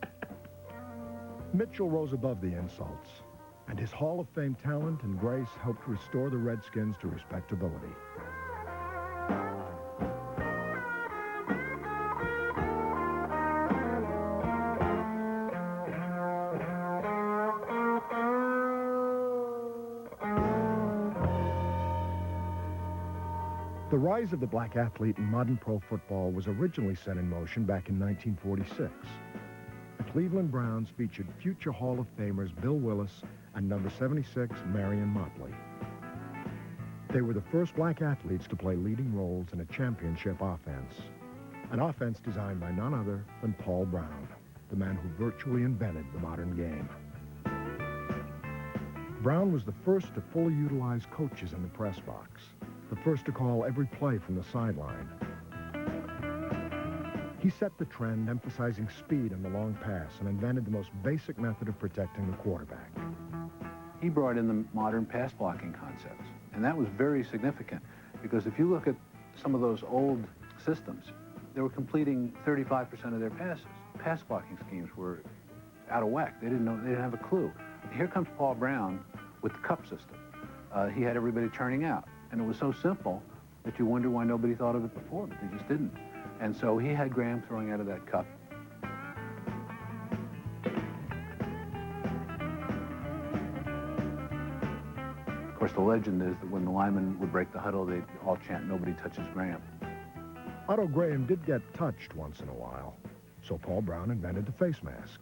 Mitchell rose above the insults, and his Hall of Fame talent and grace helped restore the Redskins to respectability. The rise of the black athlete in modern pro football was originally set in motion back in 1946. The Cleveland Browns featured future Hall of Famers Bill Willis and number 76 Marion Motley. They were the first black athletes to play leading roles in a championship offense, an offense designed by none other than Paul Brown, the man who virtually invented the modern game. Brown was the first to fully utilize coaches in the press box, the first to call every play from the sideline. He set the trend, emphasizing speed in the long pass, and invented the most basic method of protecting the quarterback. He brought in the modern pass blocking concepts, and that was very significant, because if you look at some of those old systems, they were completing 35% of their passes. Pass blocking schemes were out of whack. They didn't have a clue. Here comes Paul Brown with the cup system. He had everybody turning out, and it was so simple that you wonder why nobody thought of it before, but they just didn't. And so he had Graham throwing out of that cup. Of course, the legend is that when the linemen would break the huddle, they'd all chant, "Nobody touches Graham." Otto Graham did get touched once in a while, so Paul Brown invented the face mask.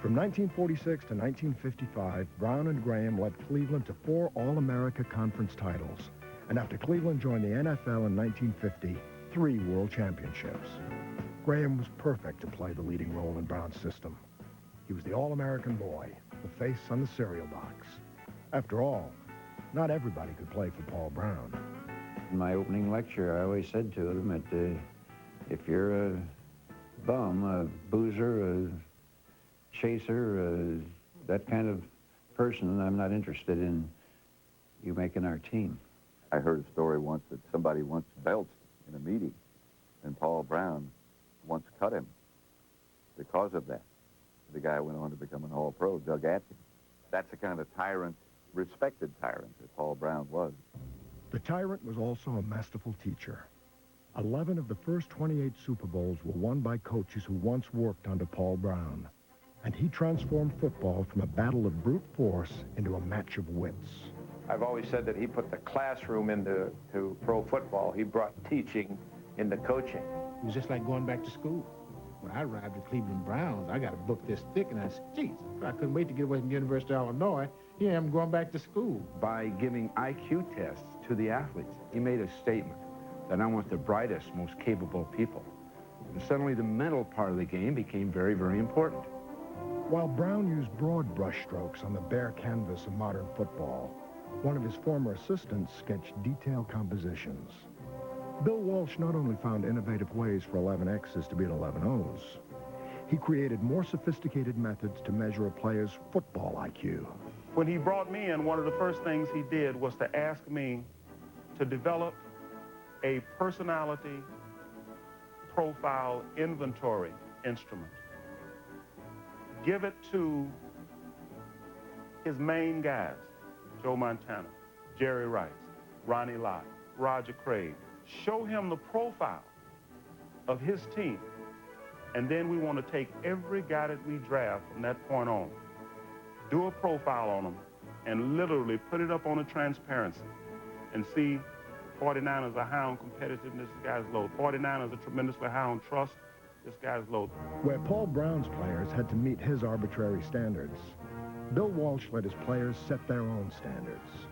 From 1946 to 1955, Brown and Graham led Cleveland to 4 All-America Conference titles, and after Cleveland joined the NFL in 1950, 3 World Championships. Graham was perfect to play the leading role in Brown's system. He was the All-American boy, the face on the cereal box. After all, not everybody could play for Paul Brown. In my opening lecture, I always said to them that if you're a bum, a boozer, a chaser, that kind of person, I'm not interested in you making our team. I heard a story once that somebody once belched in a meeting, and Paul Brown once cut him because of that. The guy went on to become an All-Pro, Doug Atkins. That's the kind of tyrant, respected tyrant that Paul Brown was. The tyrant was also a masterful teacher. 11 of the first 28 Super Bowls were won by coaches who once worked under Paul Brown. And he transformed football from a battle of brute force into a match of wits. I've always said that he put the classroom into pro football. He brought teaching into coaching. It was just like going back to school. When I arrived at Cleveland Browns, I got a book this thick, and I said, Jesus, I couldn't wait to get away from the University of Illinois. Here I am going back to school. By giving IQ tests to the athletes, he made a statement that I want the brightest, most capable people. And suddenly the mental part of the game became very, very important. While Brown used broad brushstrokes on the bare canvas of modern football, one of his former assistants sketched detailed compositions. Bill Walsh not only found innovative ways for 11 X's to beat 11 O's, he created more sophisticated methods to measure a player's football IQ. When he brought me in, one of the first things he did was to ask me to develop a personality profile inventory instrument. Give it to his main guys, Joe Montana, Jerry Rice, Ronnie Lott, Roger Craig. Show him the profile of his team. And then we want to take every guy that we draft from that point on, do a profile on them, and literally put it up on a transparency and see 49ers are high on competitiveness, this guy's low. 49ers are tremendously high on trust, this guy's low. Where Paul Brown's players had to meet his arbitrary standards, Bill Walsh let his players set their own standards.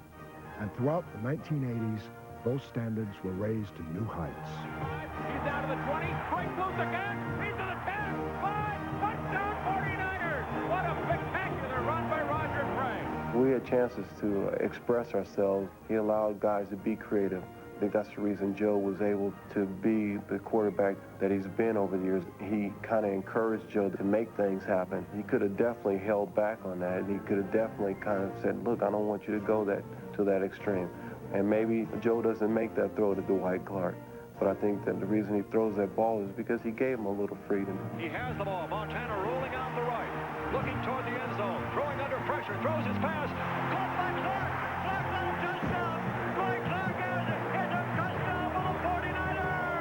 And throughout the 1980s, those standards were raised to new heights. He's out of the 20, breaks loose again, he's to the 10, 5, touchdown 49ers! What a spectacular run by Roger Craig! We had chances to express ourselves. He allowed guys to be creative. I think that's the reason Joe was able to be the quarterback that he's been over the years. He kind of encouraged Joe to make things happen. He could have definitely held back on that. He could have definitely kind of said, look, I don't want you to go to that extreme. And maybe Joe doesn't make that throw to Dwight Clark. But I think that the reason he throws that ball is because he gave him a little freedom. He has the ball. Montana rolling out the right, looking toward the end zone, throwing under pressure, throws his pass. Caught by Clark. Clark got a touchdown. Dwight Clark has it. It's a touchdown for the 49ers.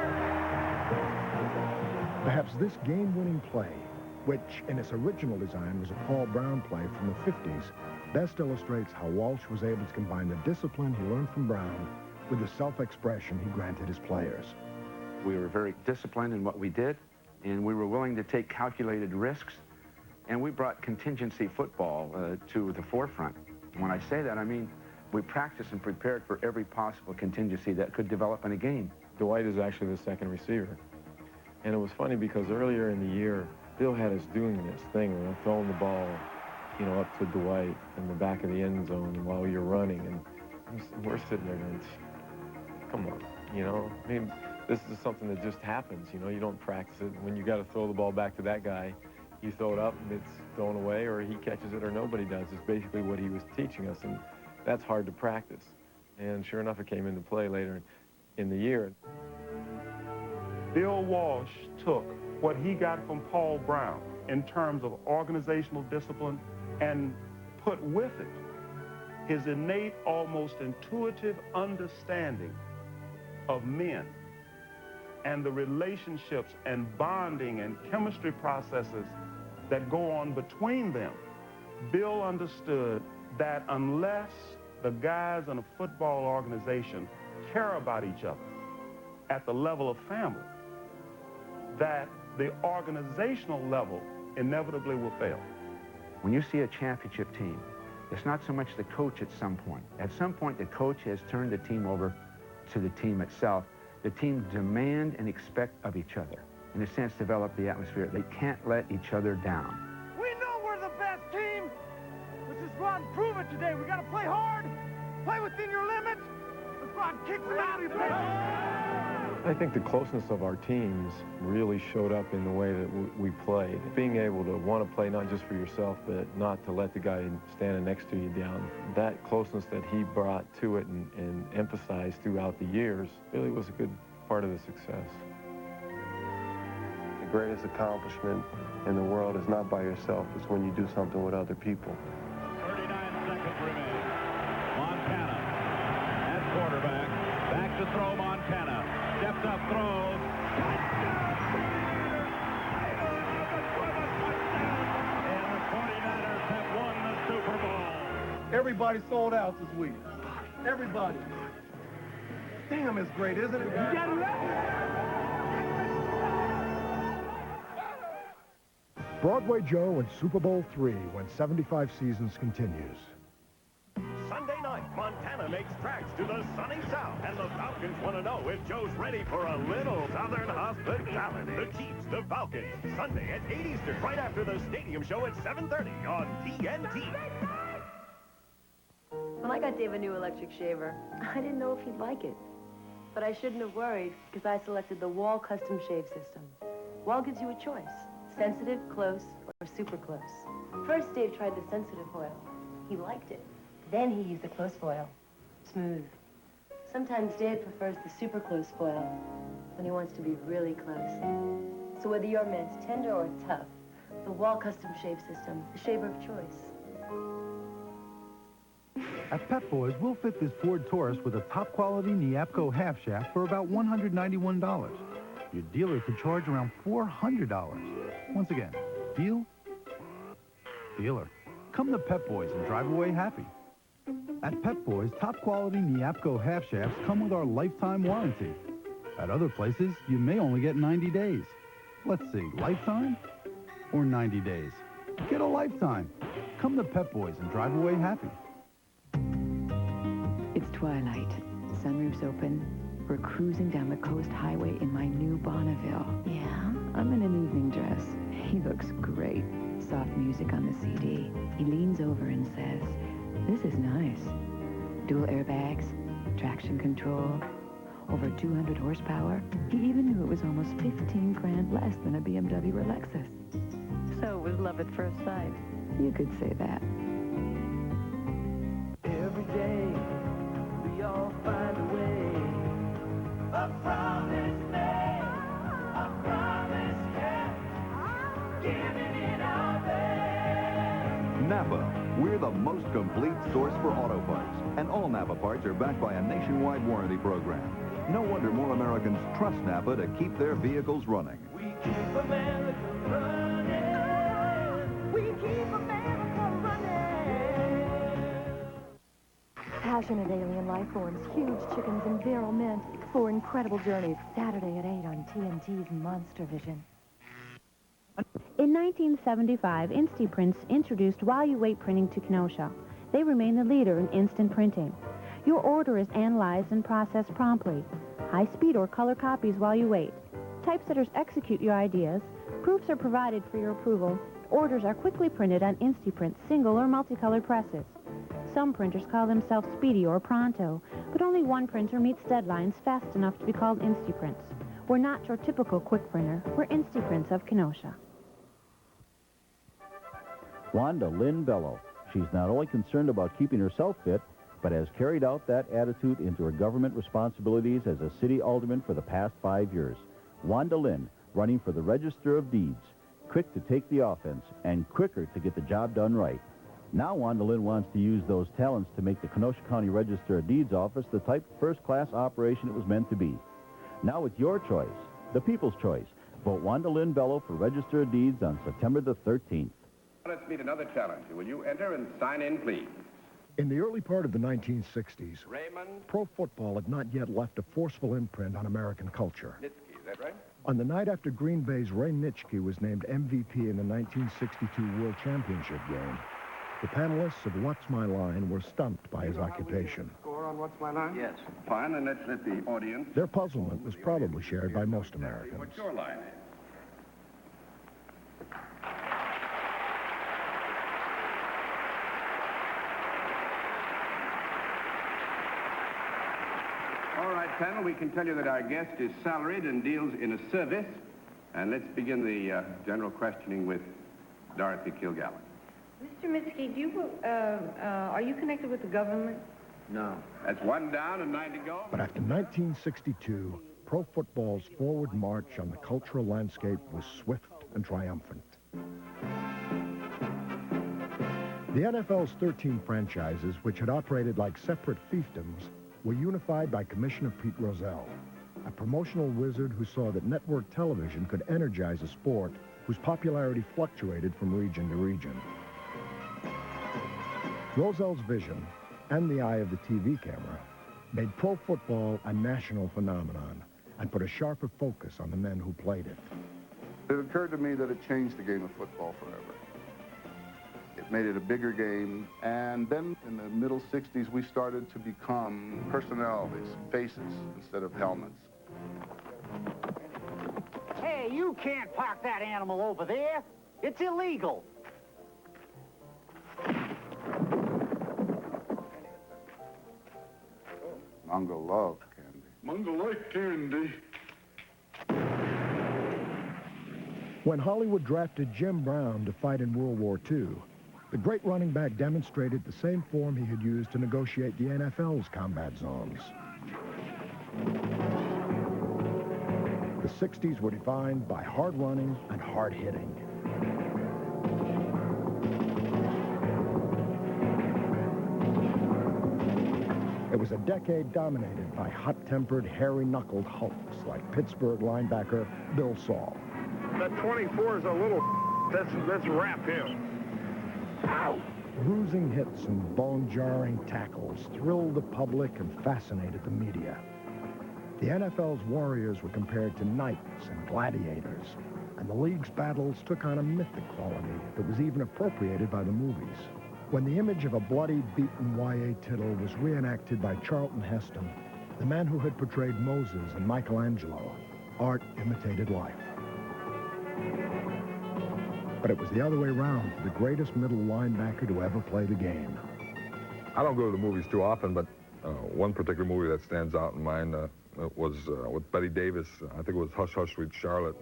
Perhaps this game-winning play, which in its original design was a Paul Brown play from the 50s, best illustrates how Walsh was able to combine the discipline he learned from Brown with the self-expression he granted his players. We were very disciplined in what we did, and we were willing to take calculated risks, and we brought contingency football to the forefront. When I say that, I mean we practiced and prepared for every possible contingency that could develop in a game. Dwight is actually the second receiver. And it was funny because earlier in the year, Bill had us doing this thing where we're throwing the ball, you know, up to Dwight in the back of the end zone while you're running. And we're sitting there going, come on, you know? I mean, this is something that just happens, you know? You don't practice it. When you got to throw the ball back to that guy, you throw it up and it's thrown away, or he catches it or nobody does. It's basically what he was teaching us, and that's hard to practice. And sure enough, it came into play later in the year. Bill Walsh took what he got from Paul Brown in terms of organizational discipline and put with it his innate, almost intuitive understanding of men and the relationships and bonding and chemistry processes that go on between them. Bill understood that unless the guys in a football organization care about each other at the level of family, that the organizational level inevitably will fail. When you see a championship team, it's not so much the coach at some point. At some point, the coach has turned the team over to the team itself. The team demand and expect of each other. In a sense, develop the atmosphere. They can't let each other down. We know we're the best team. Let's just go out and prove it today. We got to play hard, play within your limits. Let's go out and kick some out. I think the closeness of our teams really showed up in the way that we played. Being able to want to play not just for yourself, but not to let the guy standing next to you down. That closeness that he brought to it and emphasized throughout the years really was a good part of the success. The greatest accomplishment in the world is not by yourself. It's when you do something with other people. 39 seconds remain. Montana at quarterback. Back to throw Montana. Steps up, throws. And the 49ers have won the Super Bowl. Everybody sold out this week. Everybody. Damn, it's great, isn't it? Broadway Joe and Super Bowl III, when 75 seasons continues. Sunday night, Montana makes tracks to the sunny south, and the Falcons want to know if Joe's ready for a little southern hospitality. The Chiefs, the Falcons, Sunday at 8 Eastern, right after the stadium show at 7:30 on TNT. When I got Dave a new electric shaver, I didn't know if he'd like it. But I shouldn't have worried, because I selected the Wall Custom Shave System. Wall gives you a choice: sensitive, close, or super close. First, Dave tried the sensitive foil. He liked it. Then he used the close foil. Smooth. Sometimes Dave prefers the super close foil when he wants to be really close. So whether your man's tender or tough, the Wall Custom Shave System, the shaver of choice. At Pep Boys, we'll fit this Ford Taurus with a top-quality Niapco half shaft for about $191. Your dealer could charge around $400. Once again, deal? Dealer. Come to Pep Boys and drive away happy. At Pep Boys, top-quality Niapco half shafts come with our lifetime warranty. At other places, you may only get 90 days. Let's see, lifetime or 90 days? Get a lifetime. Come to Pep Boys and drive away happy. It's twilight. Sunroof's open. We're cruising down the coast highway in my new Bonneville. Yeah, I'm in an evening dress. He looks great. Soft music on the CD. He leans over and says, "This is nice. Dual airbags, traction control, over 200 horsepower. He even knew it was almost 15 grand less than a BMW or Lexus. So it was love at first sight. You could say that. Every day, we all find a way. A promise made, a promise kept, giving it our best. Napa, we're the most complete source for auto parts. And all Napa parts are backed by a nationwide warranty program. No wonder more Americans trust Napa to keep their vehicles running. We keep America running. We keep America running. passionate alien life forms, huge chickens, and virile men. 4 incredible journeys, Saturday at 8 on TNT's Monster Vision. In 1975, InstiPrints introduced While You Wait printing to Kenosha. They remain the leader in instant printing. Your order is analyzed and processed promptly. High-speed or color copies while you wait. Typesetters execute your ideas. Proofs are provided for your approval. Orders are quickly printed on InstiPrint single or multicolored presses. Some printers call themselves Speedy or Pronto, but only one printer meets deadlines fast enough to be called InstiPrints. We're not your typical quick printer. We're InstiPrints of Kenosha. Wanda Lynn Bello. She's not only concerned about keeping herself fit, but has carried out that attitude into her government responsibilities as a city alderman for the past 5 years. Wanda Lynn, running for the Register of Deeds, quick to take the offense and quicker to get the job done right. Now Wanda Lynn wants to use those talents to make the Kenosha County Register of Deeds office the type of first-class operation it was meant to be. Now it's your choice, the people's choice. Vote Wanda Lynn Bello for Register of Deeds on September the 13th. Let's meet another challenger. Will you enter and sign in, please? In the early part of the 1960s, pro football had not yet left a forceful imprint on American culture. Nitsky, is that right? On the night after Green Bay's Ray Nitschke was named MVP in the 1962 World Championship game, the panelists of What's My Line were stumped by his occupation. Score on What's My Line? Yes. Fine, and let's let the audience... Their puzzlement was probably shared by most Americans. What's your line? All right, panel, we can tell you that our guest is salaried and deals in a service. And let's begin the general questioning with Dorothy Kilgallen. Mr. Mitski, are you connected with the government? No. That's 1 down and 9 to go. But after 1962, pro football's forward march on the cultural landscape was swift and triumphant. The NFL's 13 franchises, which had operated like separate fiefdoms, were unified by Commissioner Pete Rozelle, a promotional wizard who saw that network television could energize a sport whose popularity fluctuated from region to region. Rozelle's vision, and the eye of the TV camera, made pro football a national phenomenon and put a sharper focus on the men who played it. It occurred to me that it changed the game of football forever. It made it a bigger game, and then in the middle 60s, we started to become personalities, faces, instead of helmets. Hey, you can't park that animal over there. It's illegal. Mongo love candy. Mongo like candy. When Hollywood drafted Jim Brown to fight in World War II, the great running back demonstrated the same form he had used to negotiate the NFL's combat zones. The 60s were defined by hard running and hard hitting. It was a decade dominated by hot-tempered, hairy-knuckled hulks like Pittsburgh linebacker Bill Saul. That 24 is a little... Let's wrap him. Ow! Bruising hits and bone-jarring tackles thrilled the public and fascinated the media. The NFL's warriors were compared to knights and gladiators, and the league's battles took on a mythic quality that was even appropriated by the movies. When the image of a bloody, beaten Y.A. Tittle was reenacted by Charlton Heston, the man who had portrayed Moses and Michelangelo, art imitated life. But it was the other way around for the greatest middle linebacker to ever play the game. I don't go to the movies too often, but one particular movie that stands out in mind was with Betty Davis. I think it was Hush Hush Sweet Charlotte.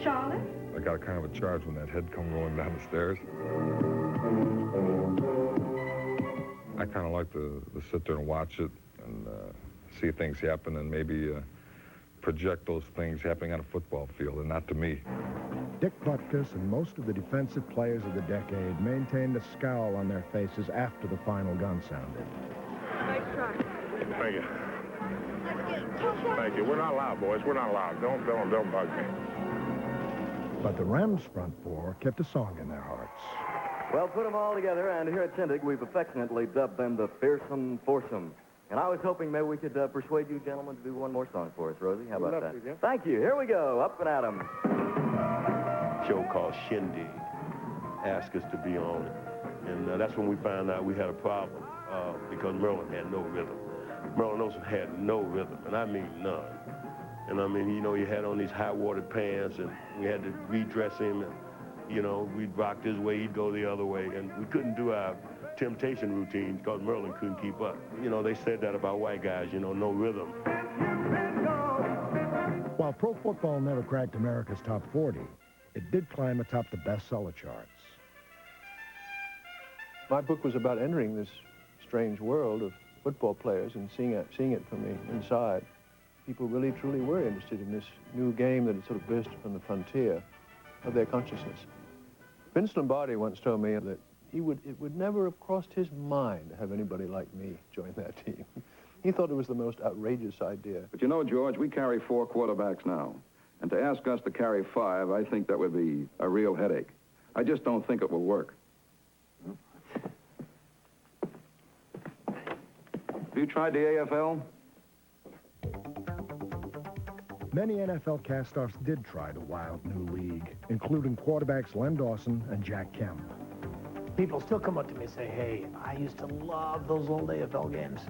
Charlotte? I got a kind of a charge when that head come rolling down the stairs. I kind of like to sit there and watch it and see things happen and maybe project those things happening on a football field and not to me. Dick Butkus and most of the defensive players of the decade maintained a scowl on their faces after the final gun sounded. Nice try. Thank you. Thank you. We're not allowed, boys. We're not allowed. Don't bug me. But the Rams' front four kept a song in their hearts. Well, put them all together, and here at Cintiq, we've affectionately dubbed them the Fearsome Foursome. And I was hoping maybe we could persuade you gentlemen to do one more song for us, Rosie. How about that? Thank you. Here we go. Up and at 'em. Show called Shindig asked us to be on it. And that's when we found out we had a problem because Merlin had no rhythm. Merlin Olsen had no rhythm, and I mean none. And I mean, you know, he had on these high-watered pants, and we had to redress him, and, you know, we'd rock this way, he'd go the other way, and we couldn't do our temptation routines because Merlin couldn't keep up. You know, they said that about white guys, you know, no rhythm. While pro football never cracked America's top 40, it did climb atop the bestseller charts. My book was about entering this strange world of football players and seeing it from the inside. People really, truly were interested in this new game that had sort of burst from the frontier of their consciousness. Vince Lombardi once told me that it would never have crossed his mind to have anybody like me join that team. He thought it was the most outrageous idea. But you know, George, we carry 4 quarterbacks now. And to ask us to carry 5, I think that would be a real headache. I just don't think it will work. Have you tried the AFL? Many NFL castoffs did try the wild new league, including quarterbacks Len Dawson and Jack Kemp. People still come up to me and say, hey, I used to love those old AFL games.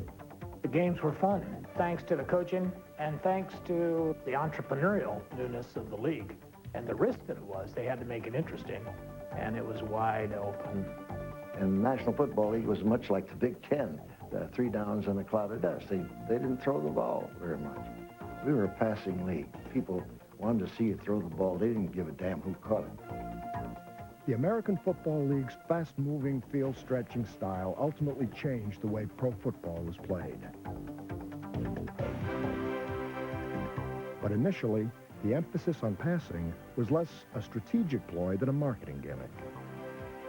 The games were fun, thanks to the coaching and thanks to the entrepreneurial newness of the league. And the risk that it was, they had to make it interesting, and it was wide open. And the National Football League was much like the Big Ten, 3 downs and a cloud of dust. They didn't throw the ball very much. We were a passing league. People wanted to see you throw the ball. They didn't give a damn who caught it. The American Football League's fast-moving, field-stretching style ultimately changed the way pro football was played. But initially, the emphasis on passing was less a strategic ploy than a marketing gimmick.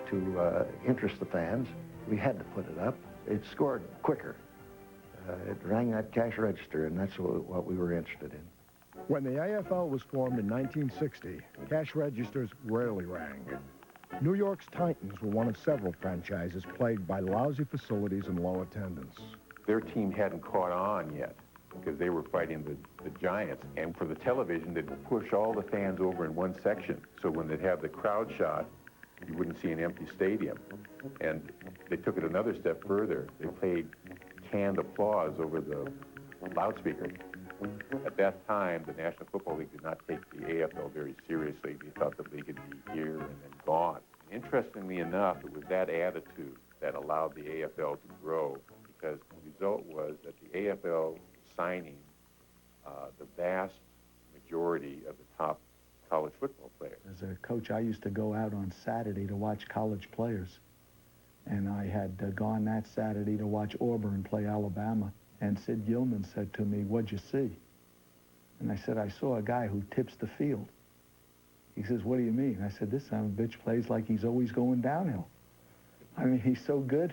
To interest the fans, we had to put it up. It scored quicker. It rang that cash register, and that's what we were interested in. When the AFL was formed in 1960, cash registers rarely rang. New York's Titans were one of several franchises plagued by lousy facilities and low attendance. Their team hadn't caught on yet because they were fighting the Giants. And for the television, they'd push all the fans over in one section. So when they'd have the crowd shot, you wouldn't see an empty stadium. And they took it another step further. They played canned applause over the loudspeaker. At that time, the National Football League did not take the AFL very seriously. They thought the league would be here and then gone. Interestingly enough, it was that attitude that allowed the AFL to grow, because the result was that the AFL was signing the vast majority of the top college football players. As a coach, I used to go out on Saturday to watch college players. And I had gone that Saturday to watch Auburn play Alabama. And Sid Gilman said to me, what'd you see? And I said, I saw a guy who tips the field. He says, what do you mean? I said, this son of a bitch plays like he's always going downhill. I mean, he's so good.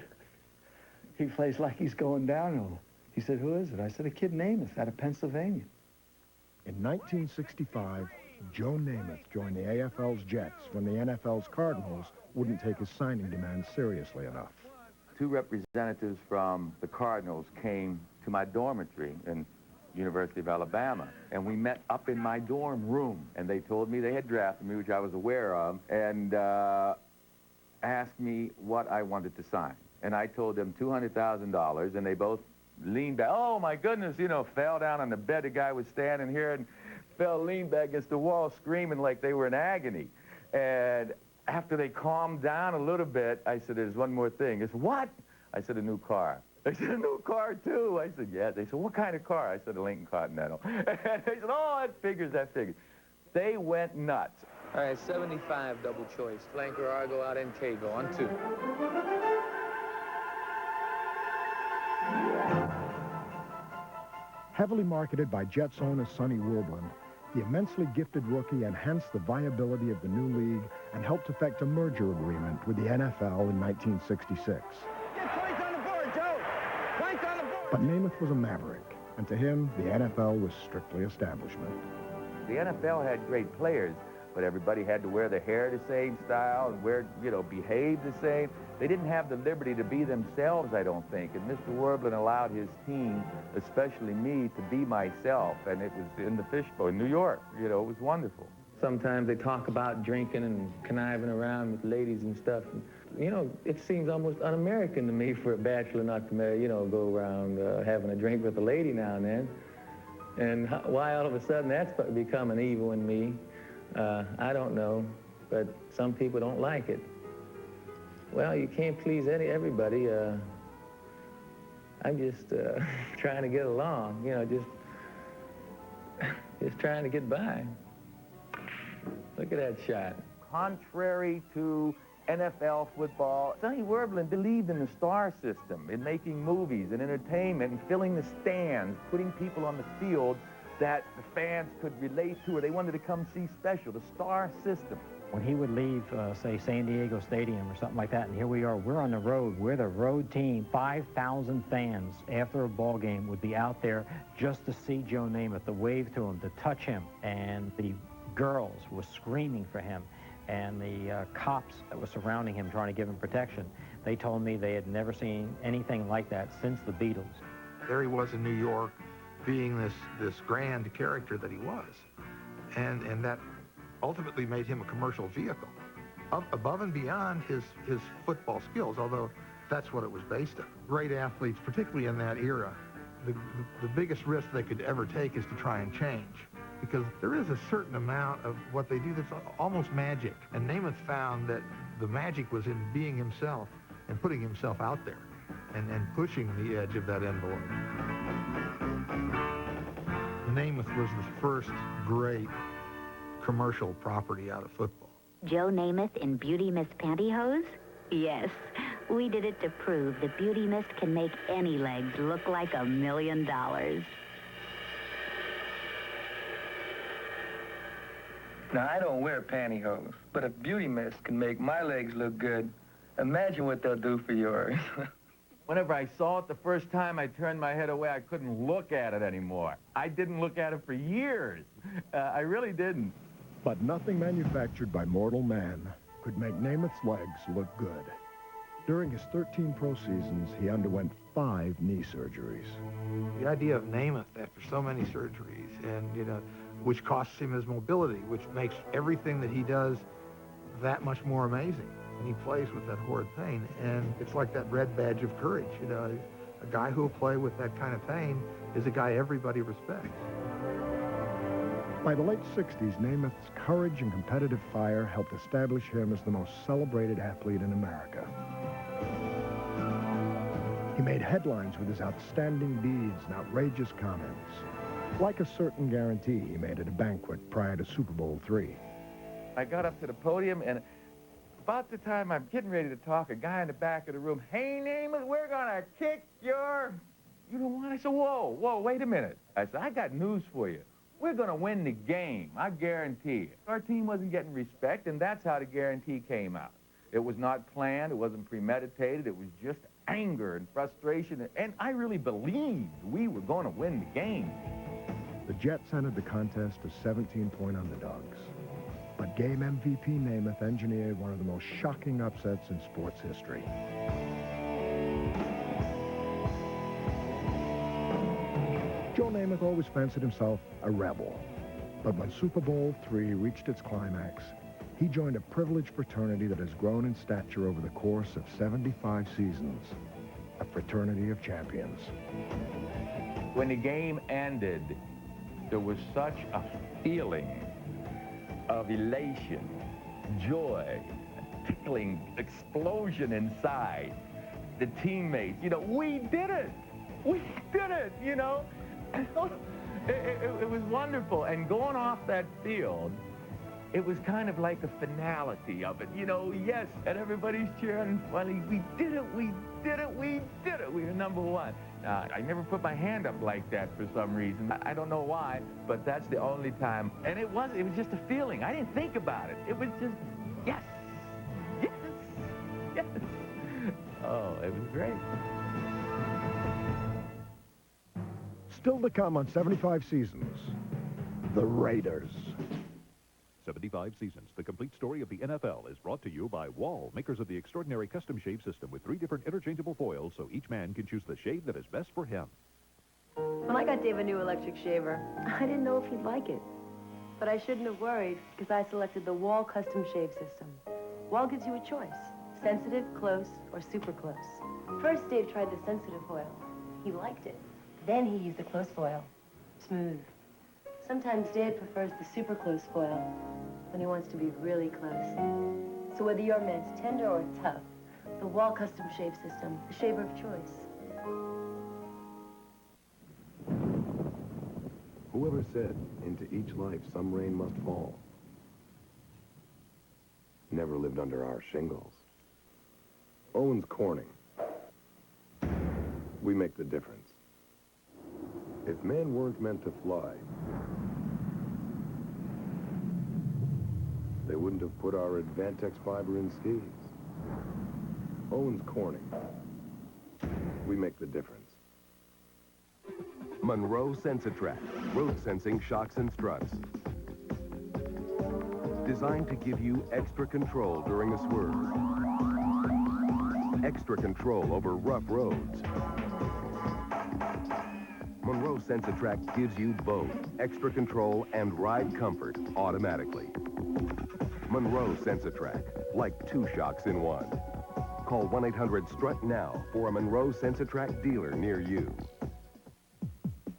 He plays like he's going downhill. He said, who is it? I said, a kid Namath out of Pennsylvania. In 1965, Joe Namath joined the AFL's Jets when the NFL's Cardinals wouldn't take his signing demands seriously enough. 2 representatives from the Cardinals came to my dormitory in University of Alabama, and we met up in my dorm room, and they told me they had drafted me, which I was aware of, and asked me what I wanted to sign. And I told them $200,000, and they both leaned back. Oh, my goodness, you know, fell down on the bed. The guy was standing here and leaned back against the wall screaming like they were in agony. And after they calmed down a little bit, I said, there's one more thing. They said, what? I said, a new car. They said, a new car, too. I said, yeah. They said, what kind of car? I said, a Lincoln Continental. And they said, oh, that figures, that figures. They went nuts. All right, 75 double choice. Flanker, Argo, out, and K-go on 2. Heavily marketed by Jets owner Sonny Wilblin, the immensely gifted rookie enhanced the viability of the new league and helped effect a merger agreement with the NFL in 1966. Get points on the board, Joe! Points on the board! But Namath was a maverick, and to him, the NFL was strictly establishment. The NFL had great players, but everybody had to wear their hair the same style and wear, you know, behave the same. They didn't have the liberty to be themselves, I don't think. And Mr. Werblin allowed his team, especially me, to be myself. And it was in the Fishbowl in New York. You know, it was wonderful. Sometimes they talk about drinking and conniving around with ladies and stuff. And, you know, it seems almost un-American to me for a bachelor not to marry, you know, go around having a drink with a lady now and then. And why all of a sudden that's become an evil in me, I don't know. But some people don't like it. Well, you can't please everybody. I'm just trying to get along, you know, just trying to get by. Look at that shot. Contrary to NFL football, Sonny Werblin believed in the star system, in making movies and entertainment and filling the stands, putting people on the field that the fans could relate to or they wanted to come see special, the star system. When he would leave, say, San Diego Stadium or something like that, and here we are, we're on the road, we're the road team, 5,000 fans after a ball game would be out there just to see Joe Namath, to wave to him, to touch him, and the girls were screaming for him, and the cops that were surrounding him trying to give him protection, they told me they had never seen anything like that since the Beatles. There he was in New York, being this grand character that he was, and that ultimately made him a commercial vehicle, above and beyond his football skills, although that's what it was based on. Great athletes, particularly in that era, the biggest risk they could ever take is to try and change, because there is a certain amount of what they do that's almost magic. And Namath found that the magic was in being himself and putting himself out there and pushing the edge of that envelope. Namath was the first great commercial property out of football. Joe Namath in Beauty Mist pantyhose? Yes, we did it to prove that Beauty Mist can make any legs look like $1 million. Now, I don't wear pantyhose, but if Beauty Mist can make my legs look good, imagine what they'll do for yours. Whenever I saw it the first time, I turned my head away. I couldn't look at it anymore. I didn't look at it for years. I really didn't. But nothing manufactured by mortal man could make Namath's legs look good. During his 13 pro seasons, he underwent 5 knee surgeries. The idea of Namath after so many surgeries, and, you know, which costs him his mobility, which makes everything that he does that much more amazing. And he plays with that horrid pain, and it's like that red badge of courage. You know, a guy who will play with that kind of pain is a guy everybody respects. By the late 60s, Namath's courage and competitive fire helped establish him as the most celebrated athlete in America. He made headlines with his outstanding deeds and outrageous comments, like a certain guarantee he made at a banquet prior to Super Bowl III. I got up to the podium, and about the time I'm getting ready to talk, a guy in the back of the room, "Hey, Namath, we're gonna kick your..." You know what? I said, whoa, wait a minute. I said, I got news for you. We're going to win the game, I guarantee it. Our team wasn't getting respect, and that's how the guarantee came out. It was not planned, it wasn't premeditated, it was just anger and frustration, and I really believed we were going to win the game. The Jets entered the contest as 17-point underdogs, but game MVP Namath engineered one of the most shocking upsets in sports history. Joe Namath always fancied himself a rebel, but when Super Bowl III reached its climax, he joined a privileged fraternity that has grown in stature over the course of 75 seasons, a fraternity of champions. When the game ended, there was such a feeling of elation, joy, a tickling explosion inside. The teammates, you know, we did it! We did it, you know? It was wonderful, and going off that field, it was kind of like a finality of it, you know, yes, and everybody's cheering, and finally, we did it, we did it, we did it, we were #1. I never put my hand up like that for some reason. I don't know why, but that's the only time, and it was just a feeling. I didn't think about it. It was just, yes, yes, yes. Oh, it was great. Still to come on 75 seasons, the Raiders. 75 seasons. The complete story of the NFL is brought to you by Wall, makers of the extraordinary custom shave system with 3 different interchangeable foils so each man can choose the shave that is best for him. When I got Dave a new electric shaver, I didn't know if he'd like it. But I shouldn't have worried because I selected the Wall custom shave system. Wall gives you a choice, sensitive, close, or super close. First, Dave tried the sensitive foil. He liked it. Then he used the close foil. Smooth. Sometimes Dave prefers the super close foil when he wants to be really close. So whether your man's tender or tough, the Wall custom shave system, the shaver of choice. Whoever said, into each life some rain must fall, never lived under our shingles. Owens Corning. We make the difference. If men weren't meant to fly, they wouldn't have put our Advantex fiber in skis. Owens Corning. We make the difference. Monroe Sensitrack, road sensing shocks and struts. Designed to give you extra control during a swerve. Extra control over rough roads. Monroe Sensitrack gives you both extra control and ride comfort automatically. Monroe Sensitrack, like 2 shocks in 1. Call 1-800-STRUT now for a Monroe Sensitrack dealer near you.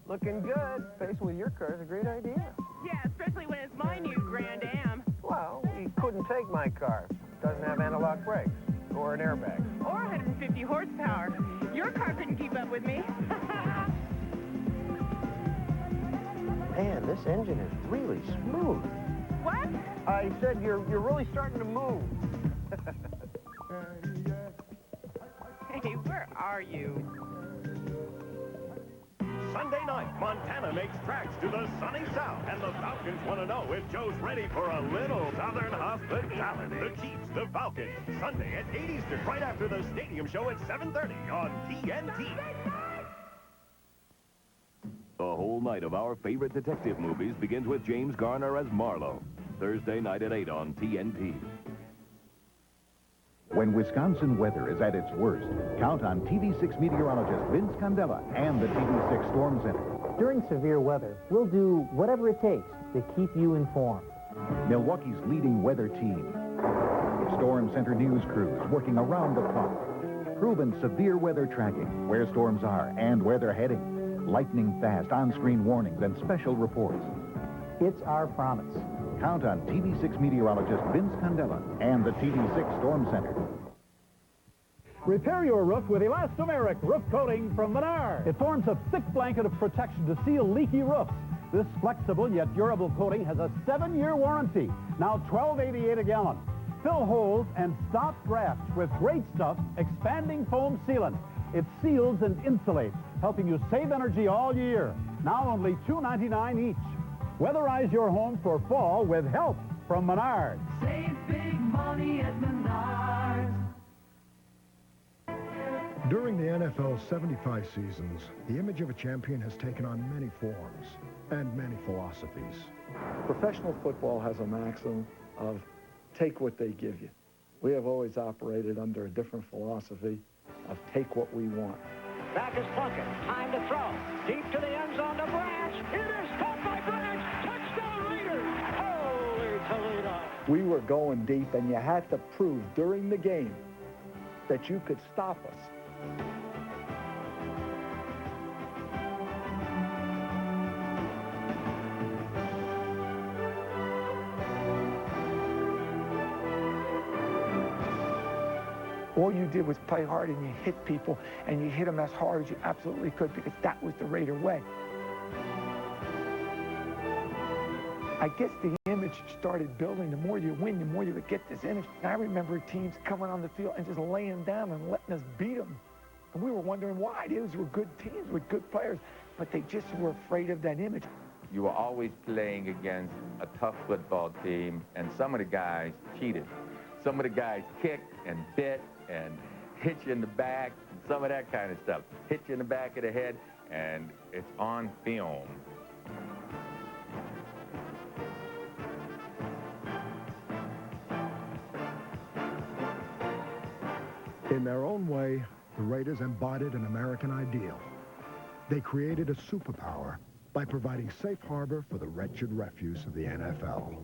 Looking good. Faced with your car is a great idea. Yeah, especially when it's my new Grand Am. Well, you couldn't take my car. Doesn't have analog brakes or an airbag. Or 150 horsepower. Your car couldn't keep up with me. Man, this engine is really smooth. What? I said you're really starting to move. Hey, where are you? Sunday night, Montana makes tracks to the sunny south, and the Falcons want to know if Joe's ready for a little southern hospitality. The Chiefs, the Falcons, Sunday at 8 Eastern, right after the stadium show at 7:30 on TNT. The whole night of our favorite detective movies begins with James Garner as Marlowe. Thursday night at 8 on TNT. When Wisconsin weather is at its worst, count on TV6 meteorologist Vince Candela and the TV6 Storm Center. During severe weather, we'll do whatever it takes to keep you informed. Milwaukee's leading weather team. Storm Center news crews working around the clock. Proven severe weather tracking, where storms are and where they're heading. Lightning fast on-screen warnings and special reports. It's our promise. Count on TV6 meteorologist Vince Candela and the TV6 Storm Center. Repair your roof with Elastomeric roof coating from Menards. It forms a thick blanket of protection to seal leaky roofs. This flexible yet durable coating has a 7-year warranty, now $12.88 a gallon. Fill holes and stop drafts with great stuff, expanding foam sealant. It seals and insulates, helping you save energy all year. Now only $2.99 each. Weatherize your home for fall with help from Menards. Save big money at Menards. During the NFL's 75 seasons, the image of a champion has taken on many forms and many philosophies. Professional football has a maxim of take what they give you. We have always operated under a different philosophy of take what we want. Back is Plunkett. Time to throw. Deep to the end zone to Branch. It is caught by Branch. Touchdown Raiders. Holy Toledo. We were going deep, and you had to prove during the game that you could stop us. All you did was play hard, and you hit people, and you hit them as hard as you absolutely could, because that was the Raider way. I guess the image started building. The more you win, the more you would get this image. And I remember teams coming on the field and just laying down and letting us beat them. And we were wondering why. Those were good teams with good players, but they just were afraid of that image. You were always playing against a tough football team, and some of the guys cheated. Some of the guys kicked and bit and hit you in the back, and some of that kind of stuff. Hit you in the back of the head, and it's on film. In their own way, the Raiders embodied an American ideal. They created a superpower by providing safe harbor for the wretched refuse of the NFL.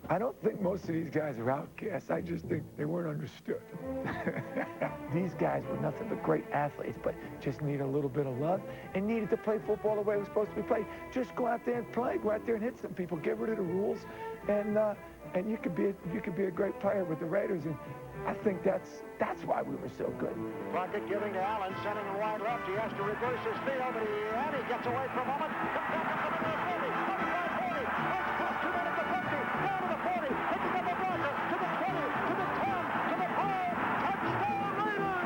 I don't think most of these guys are outcasts. I just think they weren't understood. These guys were nothing but great athletes, but just need a little bit of love and needed to play football the way it was supposed to be played. Just go out there and play. Go out there and hit some people. Get rid of the rules, and you could be a great player with the Raiders. And I think that's why we were so good. Crockett giving to Allen, sending him wide left. He has to reverse his field, but he gets away for a moment. Comes back up to the 40, 45, 40. Cross 2 men at the 50, down to the 40, picking up a blocker, to the 20, to the 10, to the 5. Touchdown Raiders!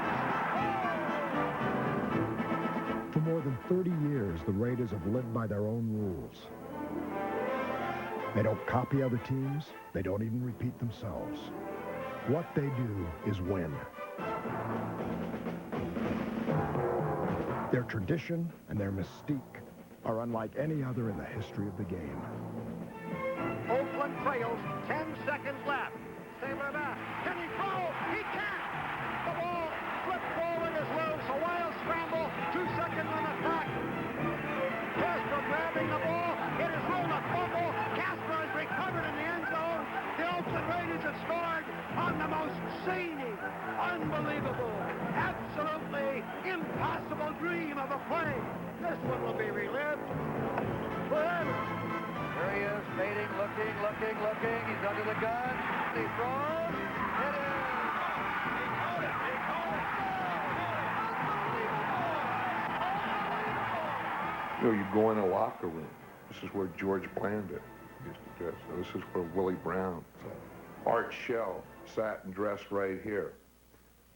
For more than 30 years, the Raiders have lived by their own rules. They don't copy other teams. They don't even repeat themselves. What they do is win. Their tradition and their mystique are unlike any other in the history of the game. Oakland trails, 10 seconds left. Stabler back. Can he throw? He can't. The ball flipped forward is loose. A wild scramble. 2 seconds on the clock. Casper grabbing the ball. It is ruled a fumble. Casper has recovered in the end zone. The Oakland Raiders have scored on the most zany, unbelievable, absolutely impossible dream of a play. This one will be relived forever. There he is, fading, looking. He's under the gun. He throws. It is. He caught it. You know, you go in a locker room. This is where George Blanda used to dress. This is where Willie Brown. Art Shell sat and dressed right here.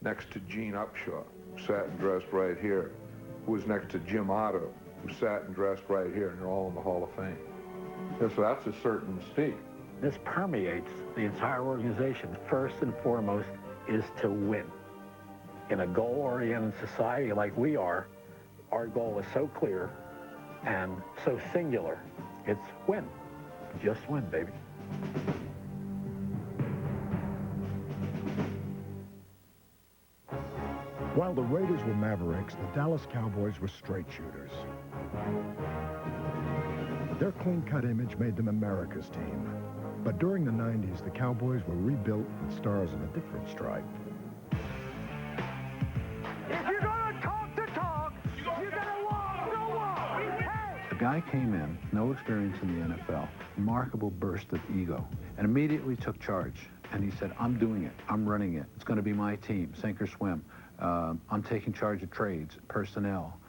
Next to Gene Upshaw, sat and dressed right here. Who was next to Jim Otto, who sat and dressed right here, and they're all in the Hall of Fame. Yeah, so that's a certain mystique. This permeates the entire organization. First and foremost is to win. In a goal-oriented society like we are, our goal is so clear and so singular. It's win. Just win, baby. While the Raiders were mavericks, the Dallas Cowboys were straight shooters. Their clean-cut image made them America's team. But during the 90s, the Cowboys were rebuilt with stars of a different stripe. If you're going to talk the talk, you got to walk the walk. Hey! The guy came in, no experience in the NFL, remarkable burst of ego, and immediately took charge. And he said, I'm doing it. I'm running it. It's going to be my team, sink or swim. I'm taking charge of trades, personnel.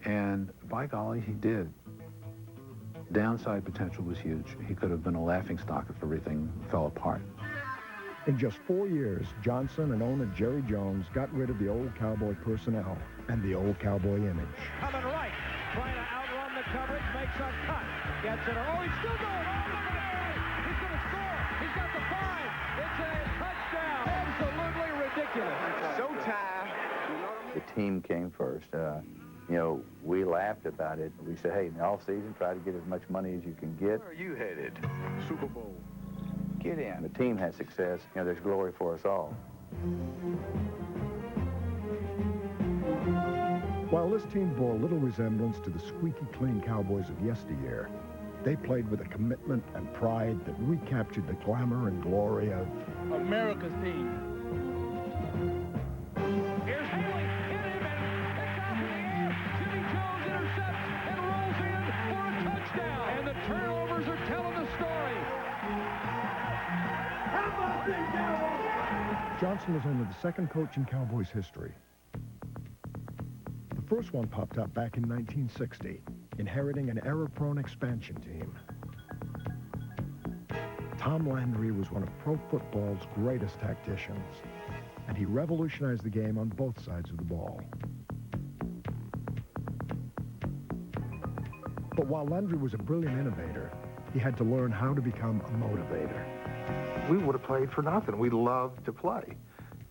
And by golly, he did. Downside potential was huge. He could have been a laughingstock if everything fell apart. In just 4 years, Johnson and owner Jerry Jones got rid of the old Cowboy personnel and the old Cowboy image. Coming right, trying to outrun the coverage, makes a cut, gets it. Oh, he's still going. Oh, look at that. He's going to score. He's got the 5. It's a touchdown. Absolutely ridiculous. Showtime. The team came first. You know, we laughed about it. We said, hey, in the off-season, try to get as much money as you can get. Where are you headed? Super Bowl. Get in. The team has success. You know, there's glory for us all. While this team bore little resemblance to the squeaky clean Cowboys of yesteryear, they played with a commitment and pride that recaptured the glamour and glory of America's team. Here's Haley. Hit him and it's out in the air. Jimmy Jones intercepts and rolls in for a touchdown. And the turnovers are telling the story. How about this, Cowboys? Johnson was only the second coach in Cowboys history. The first one popped up back in 1960, inheriting an error-prone expansion team. Tom Landry was one of pro football's greatest tacticians, and he revolutionized the game on both sides of the ball. But while Landry was a brilliant innovator, he had to learn how to become a motivator. We would have played for nothing. We loved to play.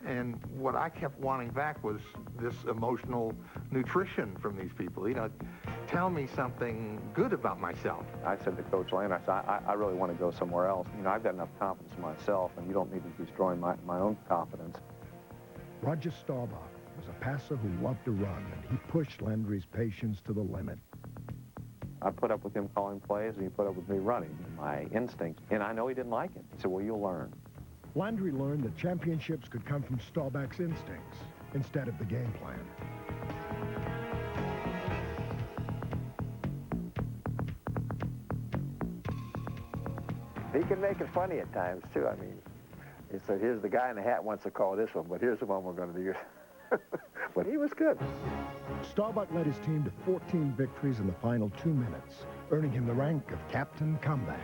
And what I kept wanting back was this emotional nutrition from these people. You know, tell me something good about myself. I said to Coach Landry, I said, I really want to go somewhere else. You know, I've got enough confidence in myself, and you don't need to be destroying my own confidence. Roger Staubach was a passer who loved to run, and he pushed Landry's patience to the limit. I put up with him calling plays, and he put up with me running, my instinct. And I know he didn't like it. He said, well, you'll learn. Landry learned that championships could come from Staubach's instincts instead of the game plan. He can make it funny at times, too. I mean, he said, here's the guy in the hat wants to call this one, but here's the one we're going to do. But he was good. Staubach led his team to 14 victories in the final 2 minutes, earning him the rank of Captain Comeback.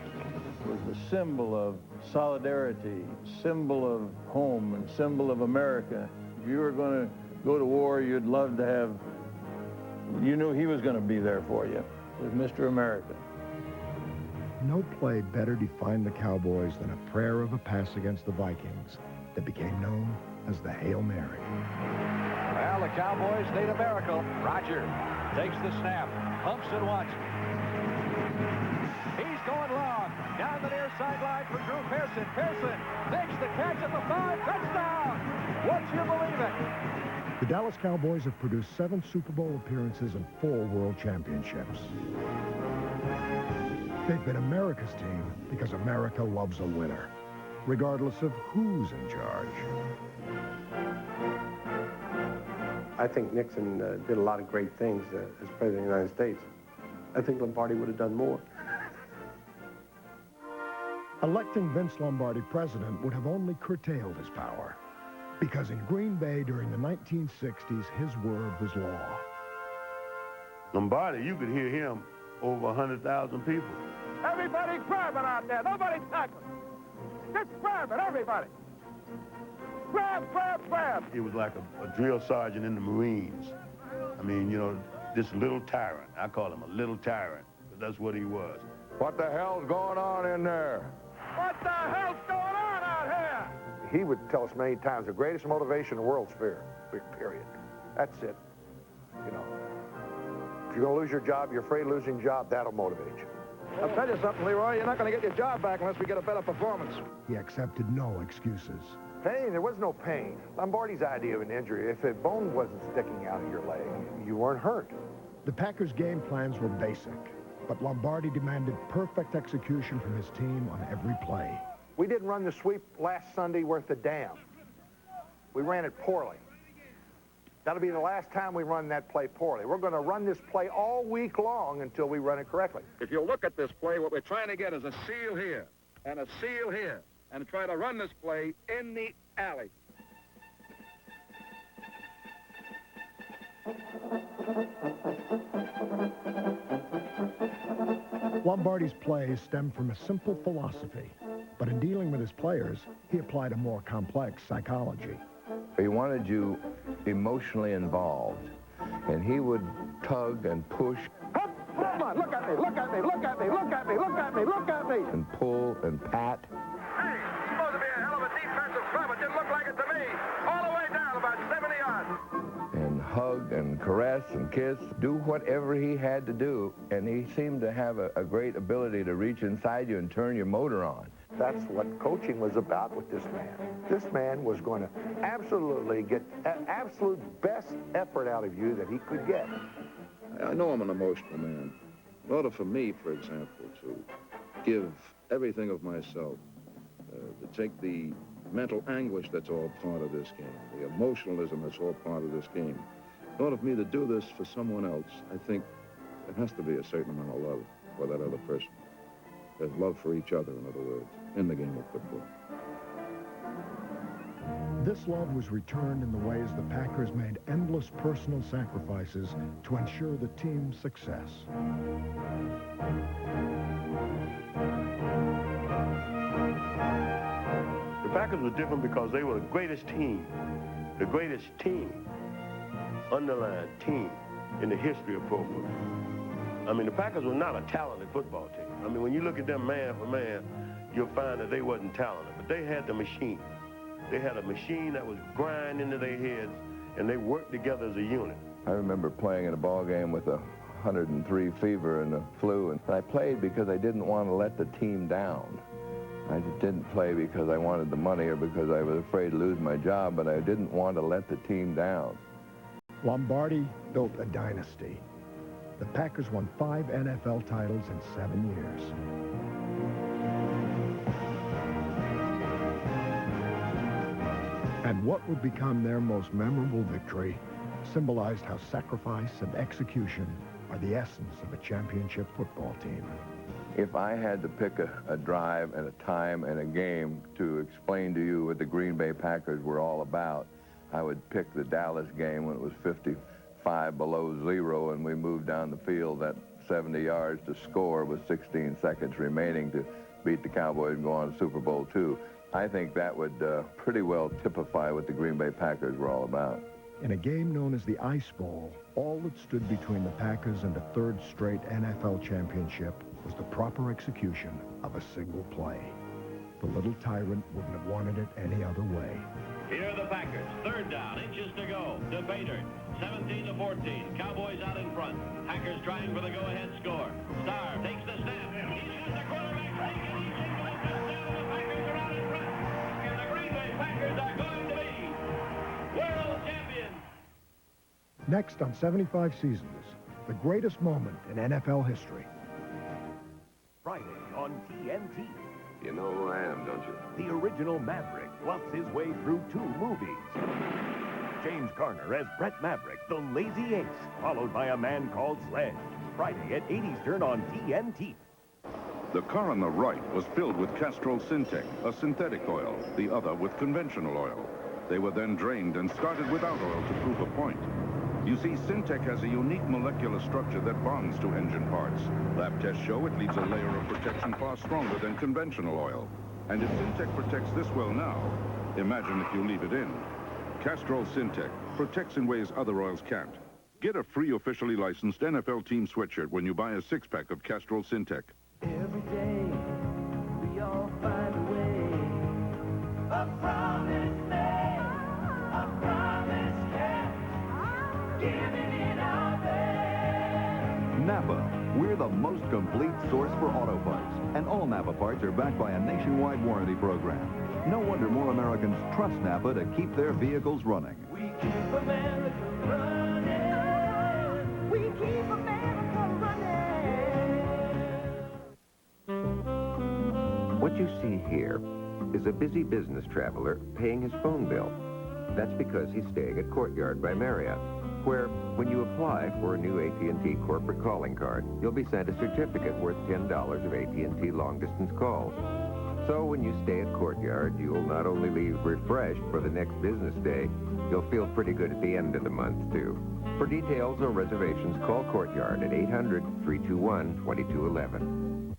It was the symbol of solidarity, symbol of home, and symbol of America. If you were going to go to war, you'd love to have, you knew he was going to be there for you, with Mr. America. No play better defined the Cowboys than a prayer of a pass against the Vikings that became known as the Hail Mary. Well, the Cowboys need a miracle. Roger takes the snap, pumps it once. He's going long. Down the near sideline for Drew Pearson. Pearson makes the catch at the 5. Touchdown! Would you believe it? The Dallas Cowboys have produced 7 Super Bowl appearances and 4 World Championships. They've been America's team because America loves a winner, regardless of who's in charge. I think Nixon did a lot of great things as President of the United States. I think Lombardi would have done more. Electing Vince Lombardi president would have only curtailed his power, because in Green Bay during the 1960s, his word was law. Lombardi, you could hear him over 100,000 people. Everybody grab it out there. Nobody tackling. Just grab it, everybody. Grab, grab, grab. He was like a drill sergeant in the Marines. I mean, you know, this little tyrant. I call him a little tyrant, because that's what he was. What the hell's going on in there? What the hell's going on out here? He would tell us many times, the greatest motivation in the world's fear, period. That's it. You know, if you're going to lose your job, you're afraid of losing your job, that'll motivate you. I'll tell you something, Leroy, you're not going to get your job back unless we get a better performance. He accepted no excuses. Pain, there was no pain. Lombardi's idea of an injury, if a bone wasn't sticking out of your leg, you weren't hurt. The Packers' game plans were basic, but Lombardi demanded perfect execution from his team on every play. We didn't run the sweep last Sunday worth a damn. We ran it poorly. That'll be the last time we run that play poorly. We're going to run this play all week long until we run it correctly. If you look at this play, what we're trying to get is a seal here and a seal here, and try to run this play in the alley. Lombardi's plays stemmed from a simple philosophy, but in dealing with his players, he applied a more complex psychology. He wanted you emotionally involved, and he would tug and push. Come on, look at me, look at me, look at me, look at me, look at me, look at me. And pull and pat. Hey, it's supposed to be a hell of a defensive club. It didn't look like it to me. All the way down, about 70 yards. And hug and caress and kiss, do whatever he had to do, and he seemed to have a great ability to reach inside you and turn your motor on. That's what coaching was about with this man. This man was going to absolutely get an absolute best effort out of you that he could get. I know I'm an emotional man. In order for me, for example, to give everything of myself, to take the mental anguish that's all part of this game, the emotionalism that's all part of this game, in order for me to do this for someone else, I think there has to be a certain amount of love for that other person. There's love for each other, in other words, in the game of football. This love was returned in the ways the Packers made endless personal sacrifices to ensure the team's success. The Packers were different because they were the greatest team, underlined team in the history of pro football. I mean, the Packers were not a talented football team. I mean, when you look at them man for man, you'll find that they wasn't talented, but they had the machine. They had a machine that was grinding into their heads, and they worked together as a unit. I remember playing in a ball game with a 103 fever and the flu, and I played because I didn't want to let the team down. I didn't play because I wanted the money or because I was afraid to lose my job, but I didn't want to let the team down. Lombardi built a dynasty. The Packers won 5 NFL titles in 7 years. And what would become their most memorable victory symbolized how sacrifice and execution are the essence of a championship football team. If I had to pick a drive and a time and a game to explain to you what the Green Bay Packers were all about, I would pick the Dallas game when it was 55 below zero and we moved down the field at 70 yards to score with 16 seconds remaining to beat the Cowboys and go on to Super Bowl II. I think that would pretty well typify what the Green Bay Packers were all about. In a game known as the Ice Bowl, all that stood between the Packers and a third straight NFL championship was the proper execution of a single play. The little tyrant wouldn't have wanted it any other way. Here are the Packers. 3rd down, inches to go. To Bader. 17-14. Cowboys out in front. Packers trying for the go-ahead score. Starr takes the snap. He's got the quarterback taken. He's in for the touchdown. The Packers are out in front. And the Green Bay Packers are going to be world champions. Next on 75 Seasons, the greatest moment in NFL history. Friday on TNT. You know who I am, don't you? The original Maverick plots his way through 2 movies. James Garner as Brett Maverick, the lazy ace, followed by a man called Sledge. Friday at 8 Eastern on TNT. The car on the right was filled with Castrol Syntec, a synthetic oil, the other with conventional oil. They were then drained and started without oil to prove a point. You see, Syntec has a unique molecular structure that bonds to engine parts. Lab tests show it leaves a layer of protection far stronger than conventional oil. And if Syntec protects this well now, imagine if you leave it in. Castrol Syntec protects in ways other oils can't. Get a free officially licensed NFL team sweatshirt when you buy a 6-pack of Castrol Syntec. Every day, we all find a way. A promise made, a promise kept, giving it out there. Napa, we're the most complete source for auto parts. And all Napa parts are backed by a nationwide warranty program. No wonder more Americans trust Napa to keep their vehicles running. We keep America running. We keep America running. What you see here is a busy business traveler paying his phone bill. That's because he's staying at Courtyard by Marriott, where, when you apply for a new AT&T corporate calling card, you'll be sent a certificate worth $10 of AT&T long-distance calls. So when you stay at Courtyard, you'll not only leave refreshed for the next business day, you'll feel pretty good at the end of the month, too. For details or reservations, call Courtyard at 800-321-2211.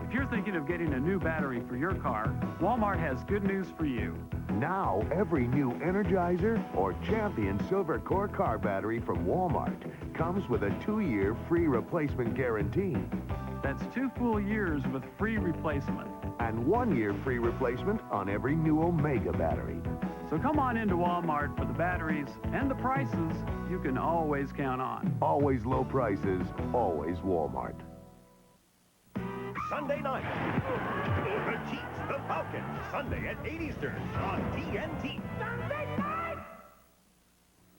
If you're thinking of getting a new battery for your car, Walmart has good news for you. Now, every new Energizer or Champion Silver Core car battery from Walmart comes with a 2-year free replacement guarantee. That's 2 full years with free replacement. And 1-year free replacement on every new Omega battery. So come on into Walmart for the batteries and the prices you can always count on. Always low prices, always Walmart. Sunday night. The Chiefs, the Falcons. Sunday at 8 Eastern on TNT. Sunday night!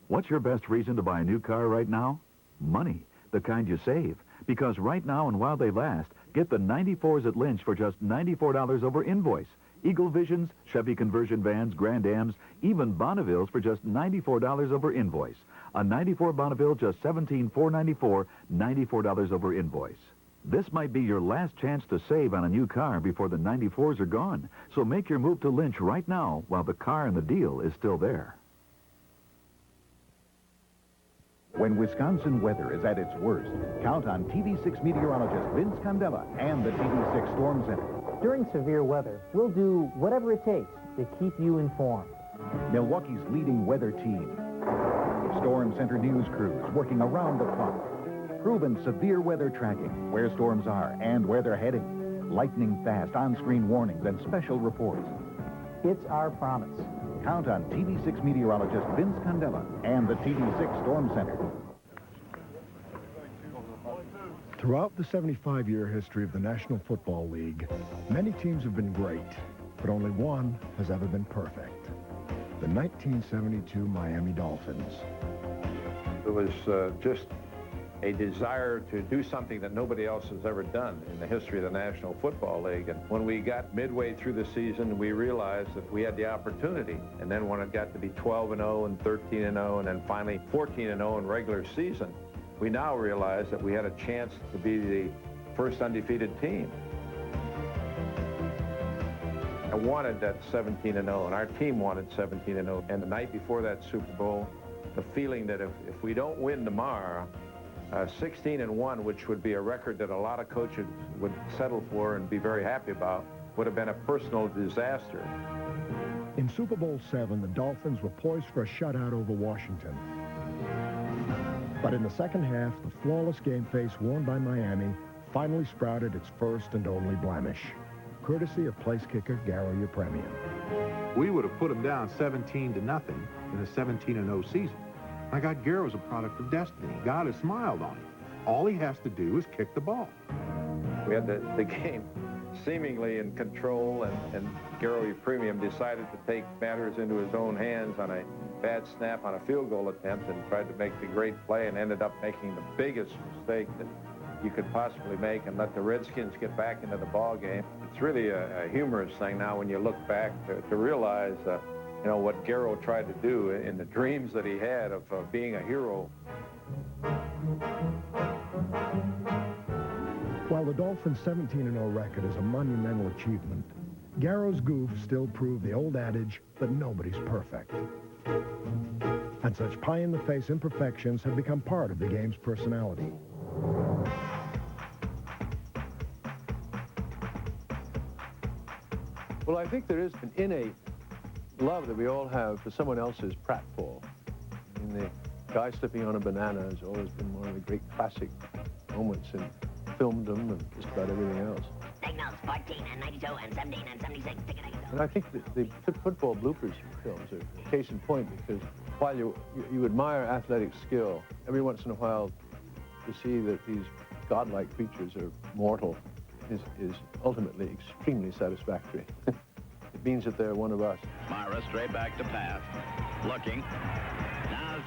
What's your best reason to buy a new car right now? Money, the kind you save. Because right now and while they last, get the 94s at Lynch for just $94 over invoice. Eagle Visions, Chevy conversion vans, Grand Ams, even Bonnevilles for just $94 over invoice. A 94 Bonneville, just $17,494, $94 over invoice. This might be your last chance to save on a new car before the 94s are gone. So make your move to Lynch right now while the car and the deal is still there. When Wisconsin weather is at its worst, count on TV6 meteorologist Vince Candela and the TV6 Storm Center. During severe weather, we'll do whatever it takes to keep you informed. Milwaukee's leading weather team. Storm Center news crews working around the clock. Proven severe weather tracking, where storms are and where they're heading. Lightning fast on-screen warnings and special reports. It's our promise. Count on TV6 meteorologist Vince Candela and the TV6 Storm Center. Throughout the 75-year history of the National Football League, many teams have been great, but only one has ever been perfect. The 1972 Miami Dolphins. It was just a desire to do something that nobody else has ever done in the history of the National Football League. And when we got midway through the season, we realized that we had the opportunity. And then when it got to be 12-0 and 13-0 and then finally 14-0 in regular season, we now realize that we had a chance to be the first undefeated team. I wanted that 17-0, and our team wanted 17-0. And the night before that Super Bowl, the feeling that if we don't win tomorrow, 16-1, which would be a record that a lot of coaches would settle for and be very happy about, would have been a personal disaster. In Super Bowl VII, the Dolphins were poised for a shutout over Washington. But in the second half, the flawless game face worn by Miami finally sprouted its first and only blemish, courtesy of place kicker Garo Yepremian. We would have put them down 17-0 in a 17-0 season. My God, Garo's a product of destiny. God has smiled on him. All he has to do is kick the ball. We had the game seemingly in control, and Garo Yepremian decided to take matters into his own hands on a bad snap on a field goal attempt and tried to make the great play and ended up making the biggest mistake that you could possibly make and let the Redskins get back into the ball game. It's really a humorous thing now when you look back to realize you know, what Garo tried to do in the dreams that he had of being a hero. While the Dolphins' 17-0 record is a monumental achievement, Garo's goof still proved the old adage that nobody's perfect. And such pie-in-the-face imperfections have become part of the game's personality. Well, I think there is an innate love that we all have for someone else's pratfall. I mean, the guy slipping on a banana has always been one of the great classic moments in filmdom and just about everything else. Signals 14 and 92 and 17 and 76. And I think that the football bloopers films are a case in point, because while you admire athletic skill, every once in a while to see that these godlike creatures are mortal is ultimately extremely satisfactory. It means that they're one of us. Myra straight back to pass. Looking. Now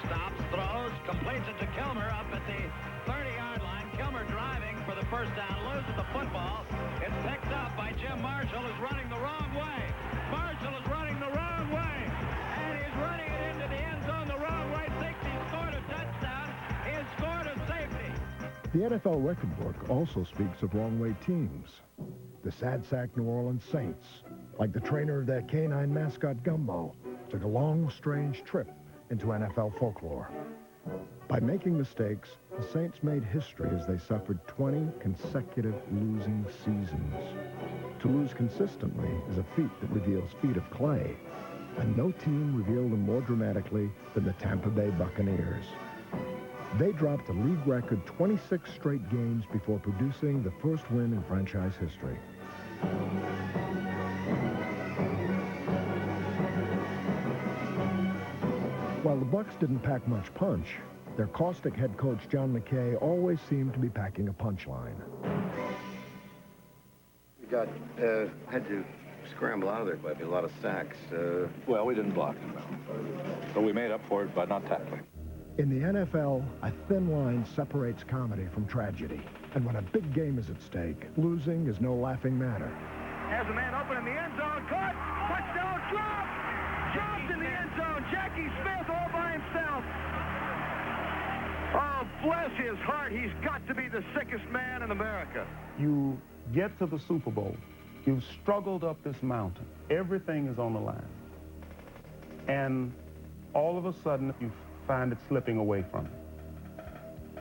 stops, throws, completes it to Kilmer up at the 30-yard line. Kilmer driving for the first down, loses the football. It's picked up by Jim Marshall, who's running the wrong way. Marshall is running the wrong way. And he's running it into the end zone the wrong way. Thinks he scored a touchdown. He has scored a safety. The NFL record book also speaks of wrong-way teams. The sad sack New Orleans Saints, like the trainer of their canine mascot Gumbo, took a long, strange trip into NFL folklore. By making mistakes, the Saints made history as they suffered 20 consecutive losing seasons. To lose consistently is a feat that reveals feet of clay, and no team revealed them more dramatically than the Tampa Bay Buccaneers. They dropped a league record 26 straight games before producing the first win in franchise history. While the Bucs didn't pack much punch, their caustic head coach John McKay always seemed to be packing a punchline. We had to scramble out of there by a lot of sacks. Well, we didn't block them, so we made up for it by not tackling. In the NFL, a thin line separates comedy from tragedy. And when a big game is at stake, losing is no laughing matter. Has a man open in the end zone, caught, touchdown, dropped in the end zone. Jackie Smith all by himself. Oh, bless his heart, he's got to be the sickest man in America. You get to the Super Bowl, you've struggled up this mountain, everything is on the line. And all of a sudden, you find it slipping away from you.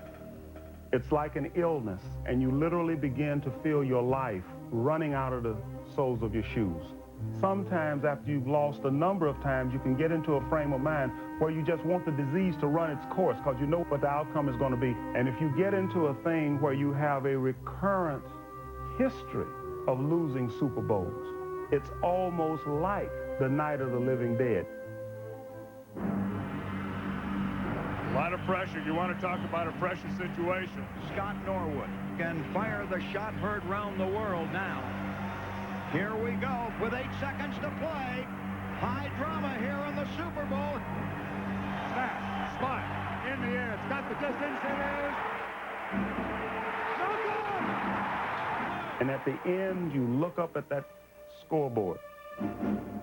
It's like an illness, and you literally begin to feel your life running out of the soles of your shoes. Sometimes after you've lost a number of times, you can get into a frame of mind where you just want the disease to run its course because you know what the outcome is going to be. And if you get into a thing where you have a recurrent history of losing Super Bowls, it's almost like the night of the living dead. lot of pressure. You want to talk about a pressure situation. Scott Norwood can fire the shot heard round the world now. Here we go with 8 seconds to play. High drama here in the Super Bowl. Snap, spot, in the air. It's got the distance. It is. No good! And at the end, you look up at that scoreboard,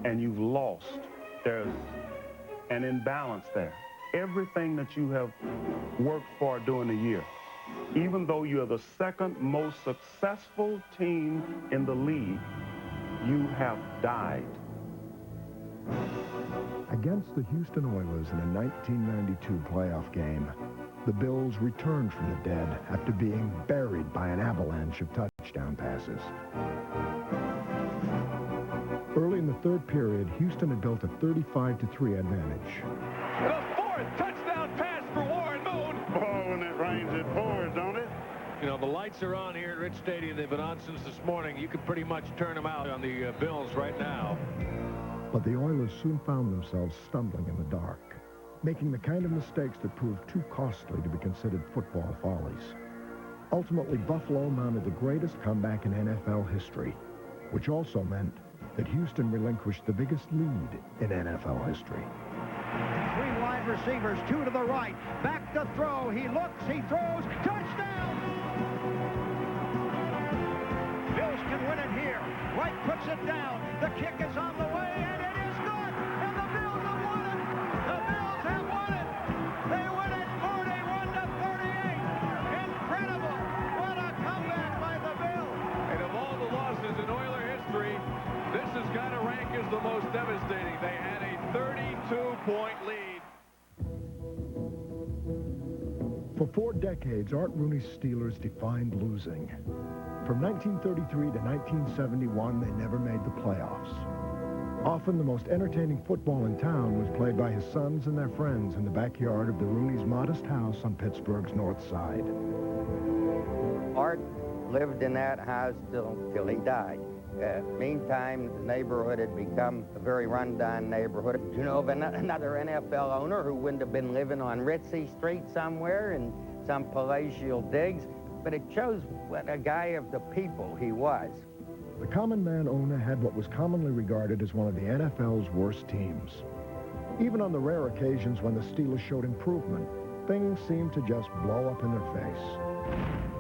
and you've lost. There's an imbalance there. Everything that you have worked for during the year, even though you're the second most successful team in the league, you have died. Against the Houston Oilers in a 1992 playoff game, the Bills returned from the dead after being buried by an avalanche of touchdown passes. Early in the third period, Houston had built a 35-3 advantage. The 4th touchdown pass for Warren Moon. Oh, when it rains, it pours, don't it? You know, the lights are on here at Rich Stadium. They've been on since this morning. You can pretty much turn them out on the Bills right now. But the Oilers soon found themselves stumbling in the dark, making the kind of mistakes that proved too costly to be considered football follies. Ultimately, Buffalo mounted the greatest comeback in NFL history, which also meant that Houston relinquished the biggest lead in NFL history. 3 wide receivers, 2 to the right. Back to throw. He looks, he throws. Touchdown! Bills can win it here. Wright puts it down. The kick is on the way, and it is good. And the Bills have won it. The Bills have won it. They win it 41-38. Incredible. What a comeback by the Bills. And of all the losses in Oiler history, this has got to rank as the most devastating. They had a 32-point lead. For 4 decades, Art Rooney's Steelers defined losing. From 1933 to 1971, they never made the playoffs. Often, the most entertaining football in town was played by his sons and their friends in the backyard of the Rooney's modest house on Pittsburgh's north side. Art lived in that house till he died. Meantime, the neighborhood had become a very run-down neighborhood. Do you know of another NFL owner who wouldn't have been living on Ritzy Street somewhere in some palatial digs? But it shows what a guy of the people he was. The common man owner had what was commonly regarded as one of the NFL's worst teams. Even on the rare occasions when the Steelers showed improvement, things seemed to just blow up in their face.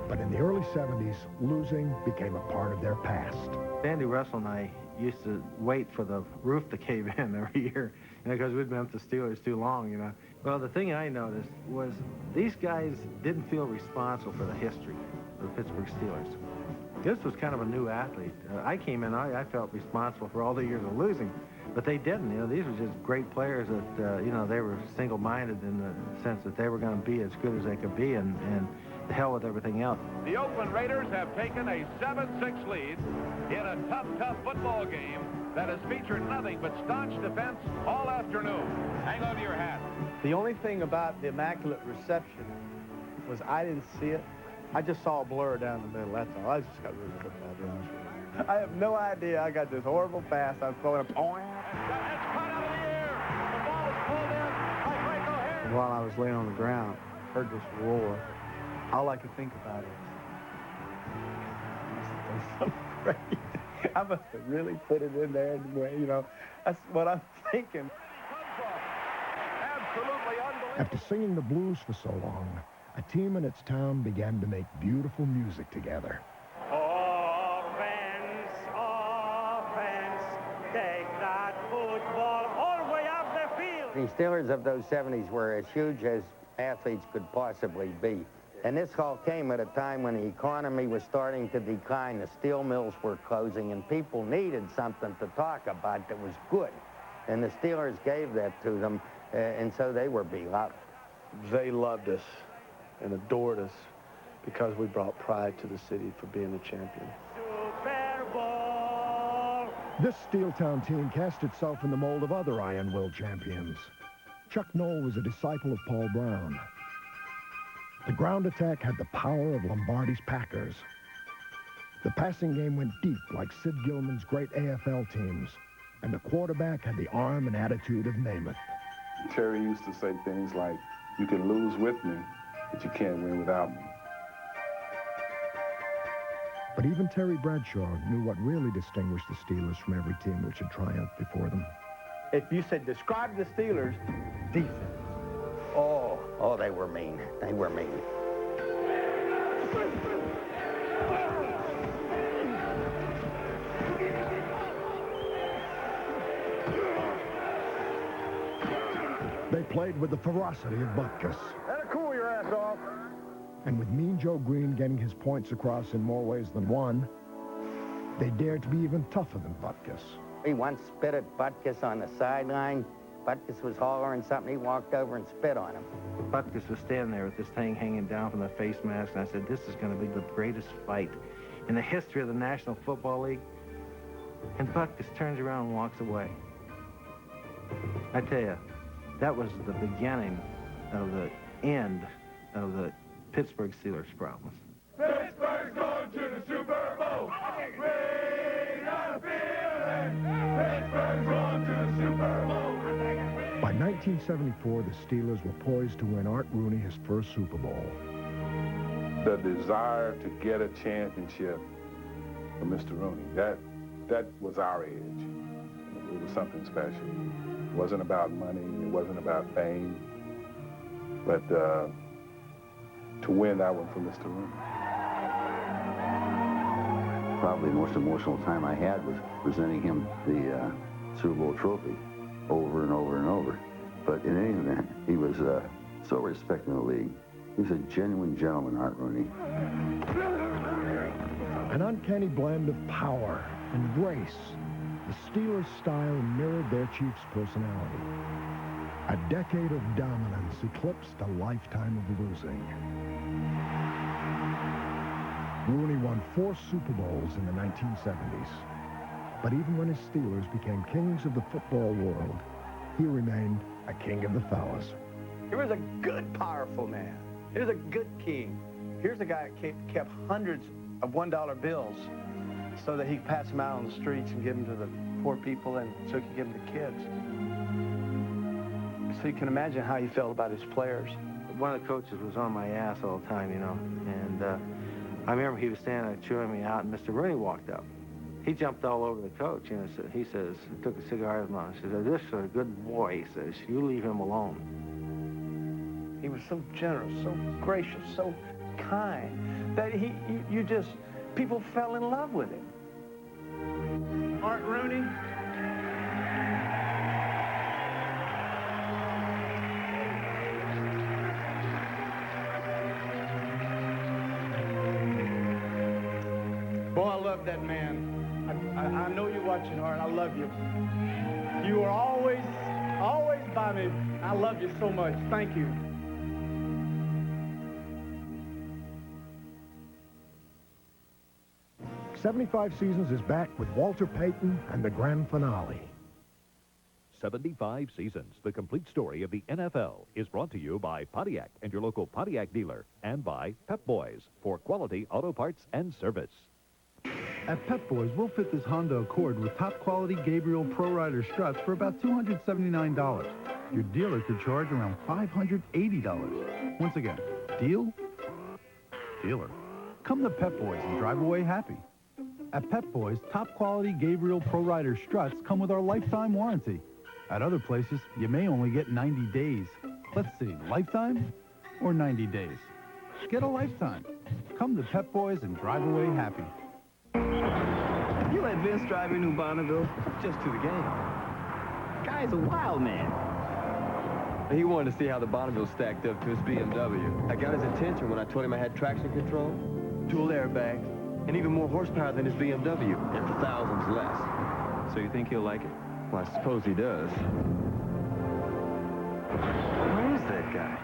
But in the early 70s, losing became a part of their past. Andy Russell and I used to wait for the roof to cave in every year, because we'd been up the Steelers too long, you know. Well, the thing I noticed was these guys didn't feel responsible for the history of the Pittsburgh Steelers. This was kind of a new athlete. I came in, I felt responsible for all the years of losing, but they didn't. You know, these were just great players that, you know, they were single-minded in the sense that they were going to be as good as they could be, and the hell with everything else. The Oakland Raiders have taken a 7-6 lead in a tough football game that has featured nothing but staunch defense all afternoon. Hang on to your hat. The only thing about the immaculate reception was I didn't see it. I just saw a blur down the middle, that's all. I just got really put that, to be honest with you. I have no idea. I got this horrible pass. I'm throwing a point. It's caught out of the air. The ball is pulled in by Frank O'Hare. While I was laying on the ground, I heard this roar. All I could think about is, something great. I must have really put it in there anyway, you know. That's what I'm thinking. Absolutely unbelievable. After singing the blues for so long, a team in its town began to make beautiful music together. Offense, take that football all the way up the field. The Steelers of those 70s were as huge as athletes could possibly be. And this all came at a time when the economy was starting to decline, the steel mills were closing, and people needed something to talk about that was good. And the Steelers gave that to them, and so they were beloved. They loved us and adored us because we brought pride to the city for being a champion. Super Bowl. This Steeltown team cast itself in the mold of other iron-willed champions. Chuck Noll was a disciple of Paul Brown. The ground attack had the power of Lombardi's Packers. The passing game went deep like Sid Gilman's great AFL teams. And the quarterback had the arm and attitude of Namath. Terry used to say things like, You can lose with me, but you can't win without me. But even Terry Bradshaw knew what really distinguished the Steelers from every team which had triumphed before them. If you said, describe the Steelers, defense. Oh, they were mean. They were mean. They played with the ferocity of Butkus. That'll cool your ass off. And with Mean Joe Green getting his points across in more ways than one, they dared to be even tougher than Butkus. He once spit at Butkus on the sideline. Butkus was hollering something. He walked over and spit on him. Butkus was standing there with this thing hanging down from the face mask, and I said, this is going to be the greatest fight in the history of the National Football League. And Butkus turns around and walks away. I tell you, that was the beginning of the end of the Pittsburgh Steelers' problems. Pittsburgh's going to the Super Bowl. Ring the feeling. Pittsburgh's going to the Super Bowl. By 1974, the Steelers were poised to win Art Rooney his first Super Bowl. The desire to get a championship for Mr. Rooney, that was our edge. It was something special. It wasn't about money, it wasn't about fame, but to win that one for Mr. Rooney. Probably the most emotional time I had was presenting him the Super Bowl trophy over and over and over. But in any event, he was so respected in the league. He was a genuine gentleman, Art Rooney. An uncanny blend of power and grace. The Steelers' style mirrored their chief's personality. A decade of dominance eclipsed a lifetime of losing. Rooney won 4 Super Bowls in the 1970s. But even when his Steelers became kings of the football world, he remained a king of the fellas. He was a good, powerful man. He was a good king. Here's a guy that kept hundreds of $1 bills so that he could pass them out on the streets and give them to the poor people, and so he could give them to kids. So you can imagine how he felt about his players. One of the coaches was on my ass all the time, you know, and I remember he was standing there chewing me out, and Mr. Rooney walked up. He jumped all over the coach, you know, he says, took a cigar out of his mouth. He says, this is a good boy, he says, you leave him alone. He was so generous, so gracious, so kind, that people fell in love with him. Art Rooney. Boy, I love that man. I know you're watching, Art. I love you. You are always by me. I love you so much. Thank you. '75 Seasons is back with Walter Payton and the grand finale. 75 Seasons, the complete story of the NFL, is brought to you by Pontiac and your local Pontiac dealer, and by Pep Boys for quality auto parts and service. At Pep Boys, we'll fit this Honda Accord with top-quality Gabriel Pro Rider struts for about $279. Your dealer could charge around $580. Once again, deal? Dealer. Come to Pep Boys and drive away happy. At Pep Boys, top-quality Gabriel Pro Rider struts come with our lifetime warranty. At other places, you may only get 90 days. Let's see, lifetime or 90 days? Get a lifetime. Come to Pep Boys and drive away happy. You let Vince drive your new Bonneville just to the game. Guy's a wild man. He wanted to see how the Bonneville stacked up to his BMW. I got his attention when I told him I had traction control, dual airbags, and even more horsepower than his BMW, and for thousands less. So you think he'll like it? Well, I suppose he does. Where is that guy?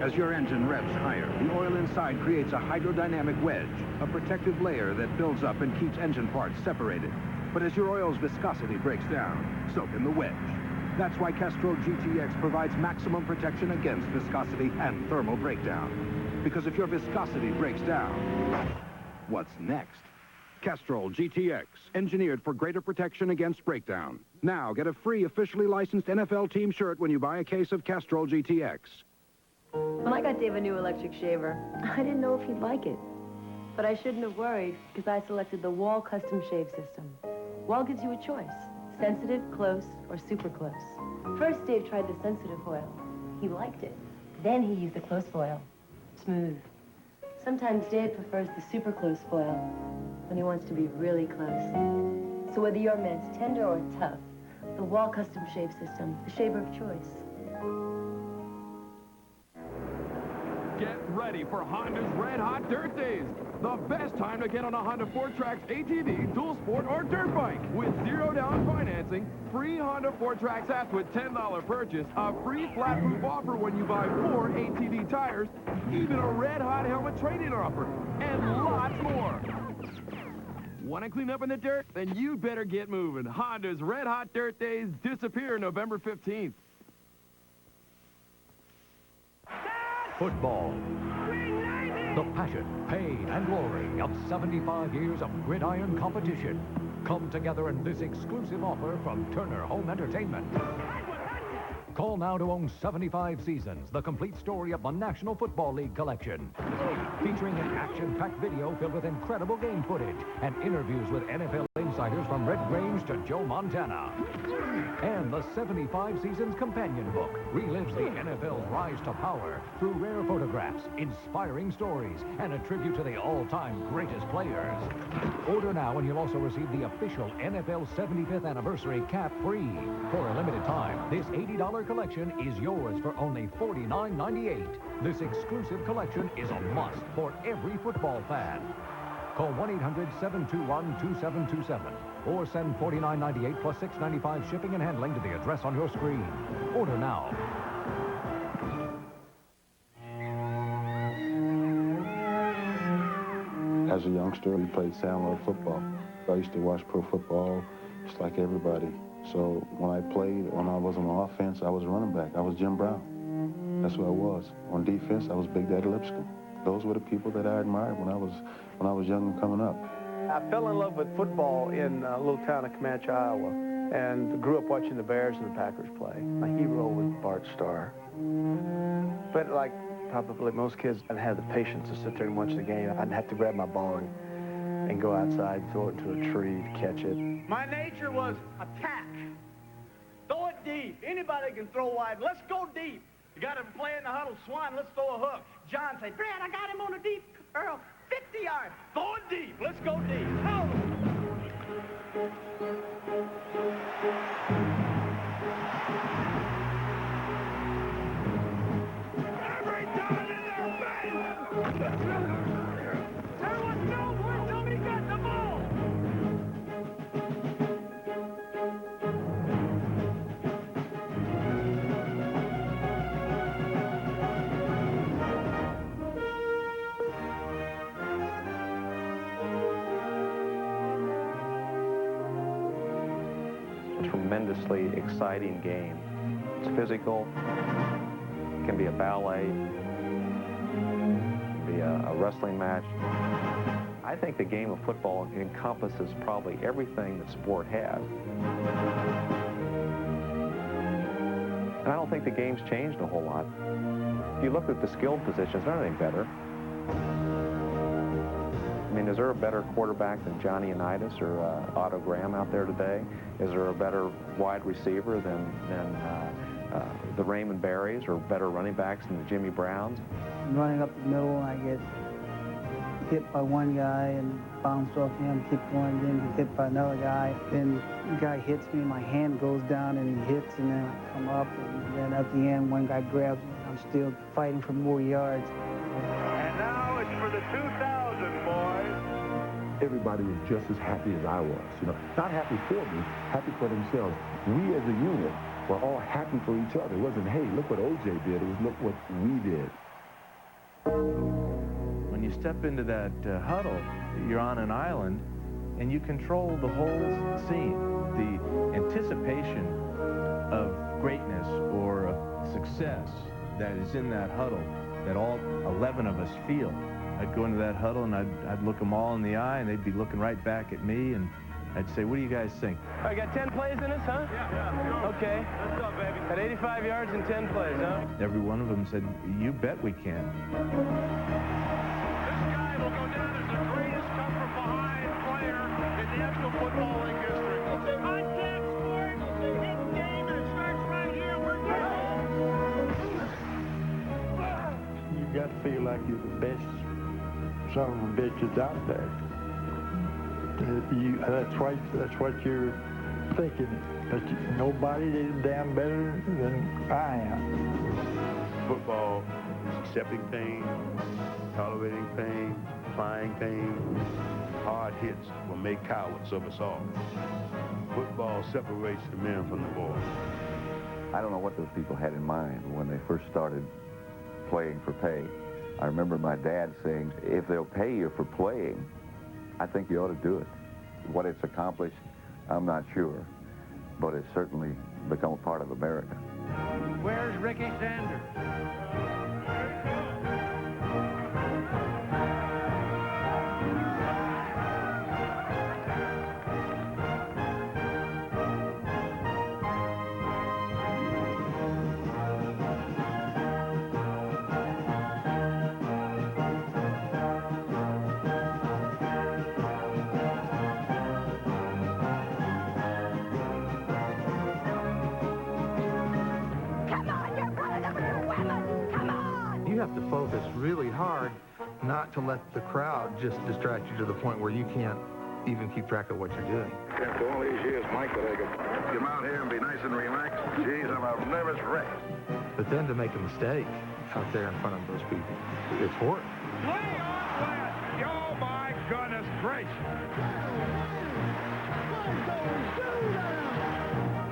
As your engine revs higher, the oil inside creates a hydrodynamic wedge, a protective layer that builds up and keeps engine parts separated. But as your oil's viscosity breaks down, so can the wedge. That's why Castrol GTX provides maximum protection against viscosity and thermal breakdown. Because if your viscosity breaks down, what's next? Castrol GTX, engineered for greater protection against breakdown. Now get a free officially licensed NFL team shirt when you buy a case of Castrol GTX. When I got Dave a new electric shaver, I didn't know if he'd like it. But I shouldn't have worried, because I selected the Wall Custom Shave System. Wall gives you a choice, sensitive, close, or super close. First, Dave tried the sensitive foil. He liked it. Then he used the close foil. Smooth. Sometimes Dave prefers the super close foil when he wants to be really close. So whether your man's tender or tough, the Wall Custom Shave System, the shaver of choice. Get ready for Honda's Red Hot Dirt Days. The best time to get on a Honda 4Trax ATV, dual sport, or dirt bike. With zero down financing, free Honda 4Trax apps with $10 purchase, a free flat roof offer when you buy 4 ATV tires, even a red hot helmet trade-in offer, and lots more. Want to clean up in the dirt? Then you better get moving. Honda's Red Hot Dirt Days disappear November 15th. Football. The passion, pain, and glory of 75 years of gridiron competition come together in this exclusive offer from Turner Home Entertainment. Call now to own 75 seasons, the complete story of the National Football League collection. Featuring an action-packed video filled with incredible game footage and interviews with NFL insiders from Red Grange to Joe Montana. And the 75 Seasons Companion Book relives the NFL's rise to power through rare photographs, inspiring stories, and a tribute to the all-time greatest players. Order now and you'll also receive the official NFL 75th Anniversary cap free. For a limited time, this $80 collection is yours for only $49.98. This exclusive collection is a must for every football fan. Call 1-800-721-2727 or send $49.98 plus $6.95 shipping and handling to the address on your screen. Order now. As a youngster, we played sound football. I used to watch pro football just like everybody. So when I was on offense, I was running back. I was Jim Brown. That's who I was. On defense, I was Big Daddy Lipscomb. Those were the people that I admired when I was young and coming up. I fell in love with football in a little town of Comanche, Iowa, and grew up watching the Bears and the Packers play. My hero was Bart Starr. But like probably most kids, I didn't have the patience to sit there and watch the game. I'd have to grab my ball and go outside and throw it into a tree to catch it. My nature was attack. Throw it deep. Anybody can throw wide. Let's go deep. You got him playing the huddle. Swan, let's throw a hook. John said, Brad, I got him on a deep curl. 50 yards. Throw it deep. Let's go deep. Oh. Every time in their face. Everyone knows where somebody got the ball. Tremendously exciting game. It's physical, it can be a ballet, it can be a wrestling match. I think the game of football encompasses probably everything that sport has. And I don't think the game's changed a whole lot. If you look at the skilled positions, they're not any better. I mean, is there a better quarterback than Johnny Unitas or Otto Graham out there today? Is there a better wide receiver than the Raymond Berries, or better running backs than the Jimmy Browns? I'm running up the middle and I get hit by one guy and bounce off him, keep going, then get hit by another guy. Then the guy hits me, my hand goes down and he hits, and then I come up, and then at the end one guy grabs me. I'm still fighting for more yards. And now it's for the 2,000, boys. Everybody was just as happy as I was, Not happy for me, happy for themselves. We as a unit were all happy for each other. It wasn't, hey, look what OJ did. It was, look what we did. When you step into that huddle, you're on an island, and you control the whole scene. The anticipation of greatness or of success that is in that huddle, that all 11 of us feel, I'd go into that huddle and I'd look them all in the eye, and they'd be looking right back at me, and I'd say, what do you guys think? I got 10 plays in us, huh? Yeah. Okay. Let's go, baby. At 85 yards and 10 plays, huh? Every one of them said, you bet we can. This guy will go down as the greatest come-from-behind player in National Football League history. Contact scoring, hidden game, and it starts right here. We're good. You got to feel like you're the best son of a bitches out there. That's what you're thinking. That nobody is damn better than I am. Football is accepting pain, tolerating pain, applying pain. Hard hits will make cowards of us all. Football separates the men from the boys. I don't know what those people had in mind when they first started playing for pay. I remember my dad saying, if they'll pay you for playing, I think you ought to do it. What it's accomplished, I'm not sure, but it's certainly become a part of America. Where's Ricky Sanders? You have to focus really hard not to let the crowd just distract you to the point where you can't even keep track of what you're doing. After all these years, Mike, that I could come out here and be nice and relaxed. Geez, I'm a nervous wreck. But then to make a mistake out there in front of those people, it's horrible. Play on West! Oh, my goodness gracious!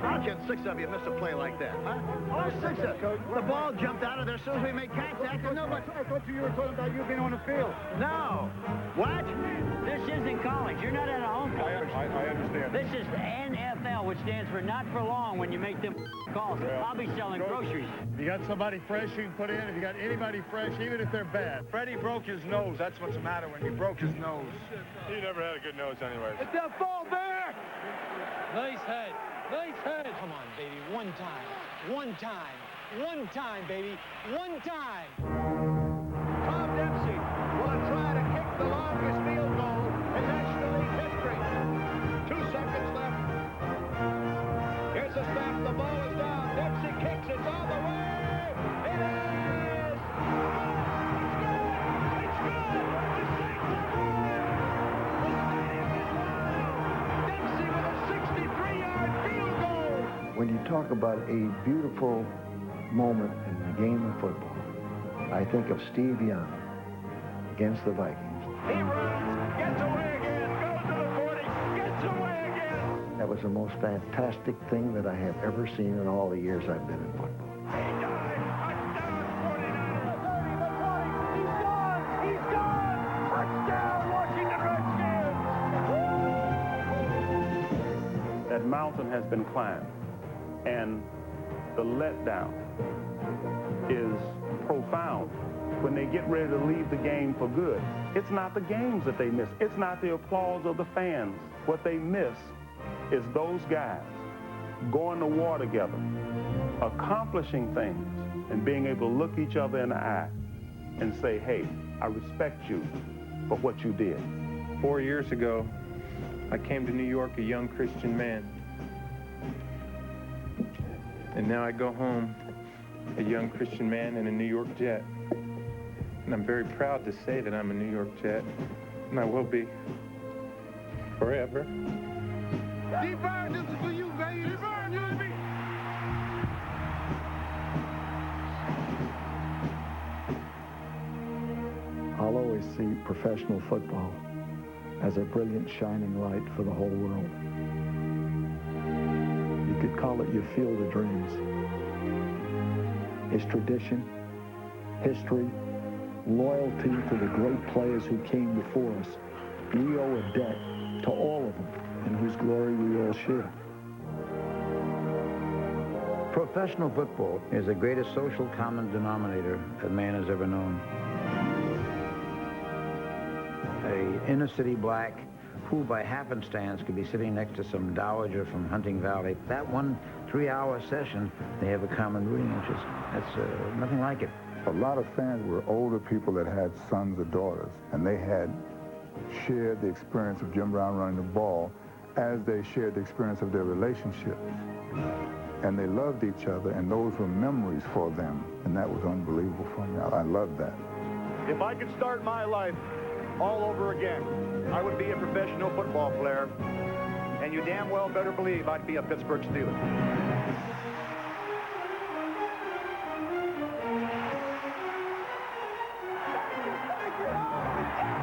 How can 6 of you miss a play like that, huh? All 6 of you. The ball jumped out of there as soon as we made contact, and nobody... I thought you were talking about you being on the field. No. What? This isn't college. You're not at a home course. I understand. This is NFL, which stands for not for long when you make them calls. Yeah. I'll be selling groceries. You got somebody fresh you can put in. If you got anybody fresh, even if they're bad. Freddie broke his nose. That's what's the matter when he broke his nose. He never had a good nose anyway. It's that ball back! Nice head. Nice head. Come on, baby. One time. One time. One time, baby. One time. Tom Dempsey will try to kick the longest field goal in National League history. 2 seconds left. Here's the snap. The ball is down. Dempsey kicks. It's all the way. It is. It's good. It's good. The Saints have won. The stadium is loud. Dempsey with a 63-yard field goal. When you talk about a beautiful moment in the game of football, I think of Steve Young against the Vikings. He runs, gets away again, goes to the 40, gets away again. That was the most fantastic thing that I have ever seen in all the years I've been in football. That mountain has been climbed, and the letdown is profound. When they get ready to leave the game for good, it's not the games that they miss. It's not the applause of the fans. What they miss is those guys going to war together, accomplishing things, and being able to look each other in the eye and say, hey, I respect you for what you did. 4 years ago, I came to New York a young Christian man. And now I go home a young Christian man in a New York jet. And I'm very proud to say that I'm a New York Jet, and I will be forever. D-Bird, this is for you, baby. D-Bird, you and me. I'll always see professional football as a brilliant shining light for the whole world. You could call it your field of dreams. It's tradition, history, loyalty to the great players who came before us. We owe a debt to all of them, in whose glory we all share. Professional football is the greatest social common denominator that man has ever known. a inner-city black who by happenstance could be sitting next to some dowager from Hunting Valley. That 1 3-hour session, they have a common rooting interest. That's nothing like it. A lot of fans were older people that had sons or daughters, and they had shared the experience of Jim Brown running the ball as they shared the experience of their relationships. And they loved each other, and those were memories for them, and that was unbelievable for me. I loved that. If I could start my life all over again, I would be a professional football player, and you damn well better believe I'd be a Pittsburgh Steeler.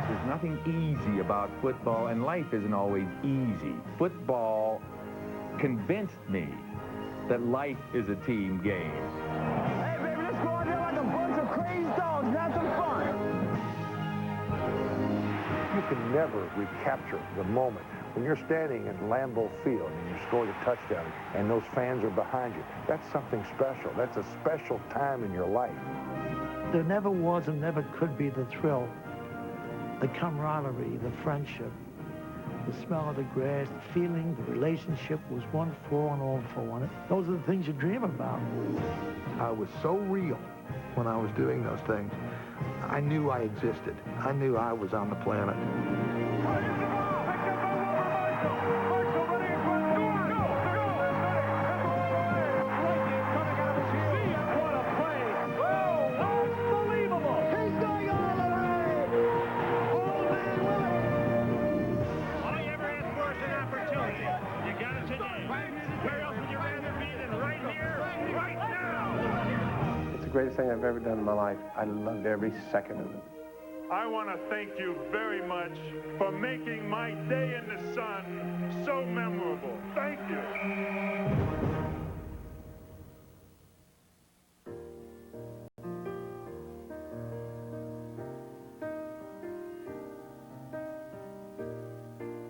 There's nothing easy about football, and life isn't always easy. Football convinced me that life is a team game. Hey, baby, let's go out there like a bunch of crazy dogs and have some fun. You can never recapture the moment when you're standing in Lambeau Field and you scored a touchdown and those fans are behind you. That's something special. That's a special time in your life. There never was and never could be the thrill, the camaraderie, the friendship, the smell of the grass, the feeling, the relationship was one for and all for one. Those are the things you dream about. I was so real when I was doing those things. I knew I existed. I knew I was on the planet. Greatest thing I've ever done in my life. I loved every second of it. I want to thank you very much for making my day in the sun so memorable. Thank you.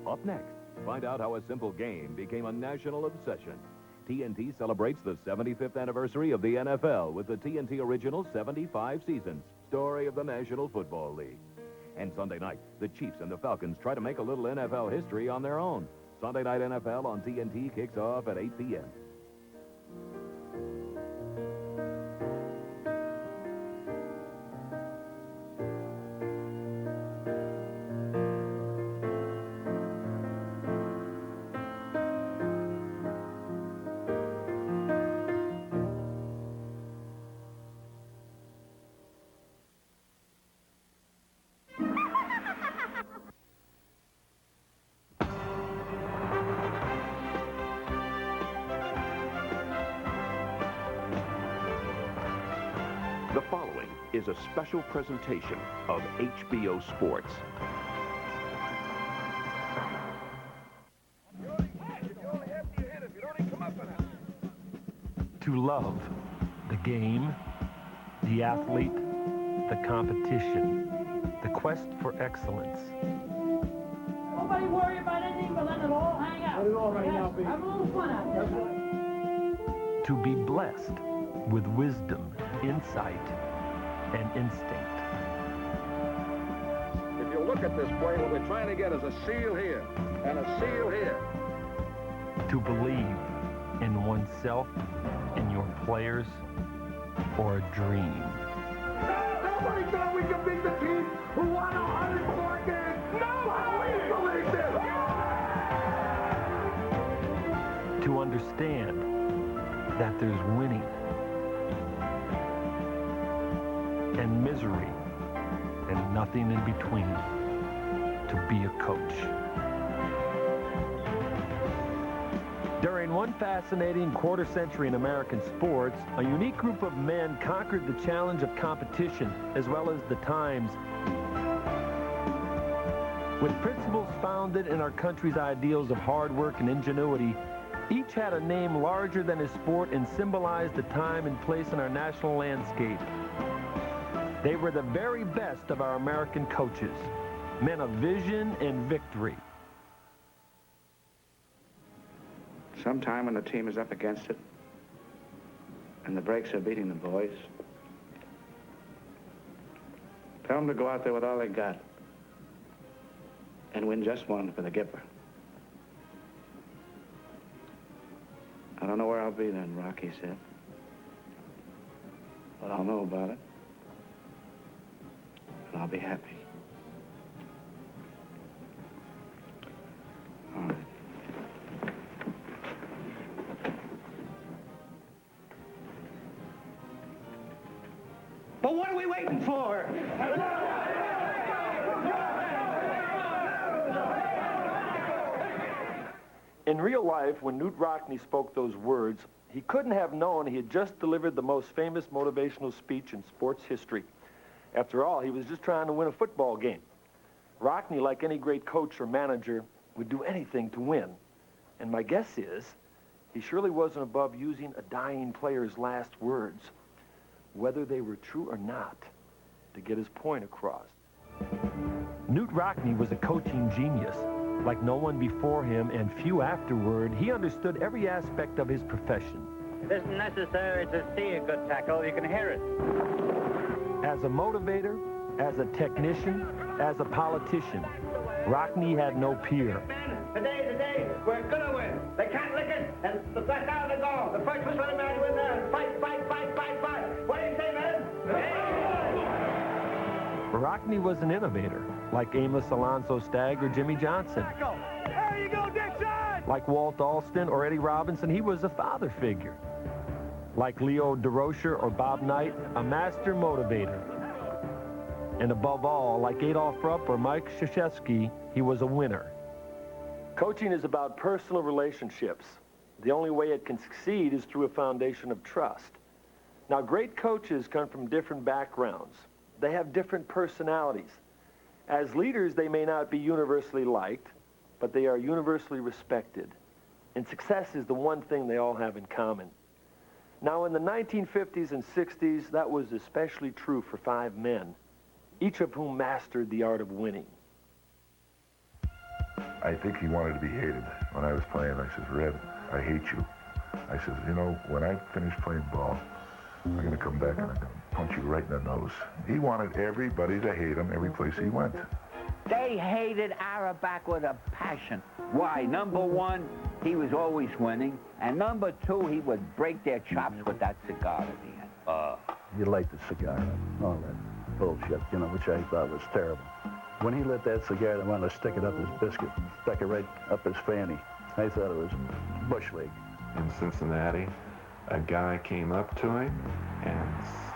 Up next, find out how a simple game became a national obsession. TNT celebrates the 75th anniversary of the NFL with the TNT Original 75 Seasons, story of the National Football League. And Sunday night, the Chiefs and the Falcons try to make a little NFL history on their own. Sunday Night NFL on TNT kicks off at 8 p.m. The following is a special presentation of HBO Sports. To love the game, the athlete, the competition, the quest for excellence. Nobody worry about anything but let it all hang out. Let it all hang out, baby. Have a little fun out there. To be blessed with wisdom, insight, and instinct. If you look at this play, what we're trying to get is a seal here and a seal here. To believe in oneself, in your players, or a dream. Nobody thought we could beat the team who won 104 games. Nobody believed it. To understand that there's winning and misery and nothing in between. To be a coach. During one fascinating quarter century in American sports, a unique group of men conquered the challenge of competition as well as the times. With principles founded in our country's ideals of hard work and ingenuity, each had a name larger than his sport and symbolized the time and place in our national landscape. They were the very best of our American coaches, men of vision and victory. Sometime when the team is up against it, and the breaks are beating the boys, tell them to go out there with all they got. and win just one for the Gipper. I don't know where I'll be then, Rocky said. But I'll know about it. And I'll be happy. All right. But what are we waiting for? In real life, when Knute Rockne spoke those words, he couldn't have known he had just delivered the most famous motivational speech in sports history. After all, he was just trying to win a football game. Rockne, like any great coach or manager, would do anything to win. And my guess is, he surely wasn't above using a dying player's last words, whether they were true or not, to get his point across. Knute Rockne was a coaching genius. Like no one before him and few afterward, he understood every aspect of his profession. It isn't necessary to see a good tackle, you can hear it. As a motivator, as a technician, as a politician, Rockne had no peer. Today, we're gonna win. They can't lick it, and the best out of the goal. The first whistle man to win there. Fight, fight, fight, fight, fight. What do you say, man? Rockne was an innovator, like Amos Alonzo Stagg or Jimmy Johnson. There you go, Dixon! Like Walt Alston or Eddie Robinson, he was a father figure. Like Leo DeRocher or Bob Knight, a master motivator. And above all, like Adolph Rupp or Mike Krzyzewski, he was a winner. Coaching is about personal relationships. The only way it can succeed is through a foundation of trust. Now, great coaches come from different backgrounds. They have different personalities. As leaders, they may not be universally liked, but they are universally respected. And success is the one thing they all have in common. Now, in the 1950s and 60s, that was especially true for 5 men, each of whom mastered the art of winning. I think he wanted to be hated. When I was playing, I said, Red, I hate you. I said, you know, when I finish playing ball, I'm going to come back and I'm going to punch you right in the nose. He wanted everybody to hate him every place he went. They hated Auerbach with a passion. Why? Number one, he was always winning. And number two, he would break their chops with that cigar at the end. He light the cigar up, all that bullshit, you know, which I thought was terrible. When he lit that cigar, I wanted to stick it up his biscuit, stuck it right up his fanny. I thought it was bush league. In Cincinnati, a guy came up to him and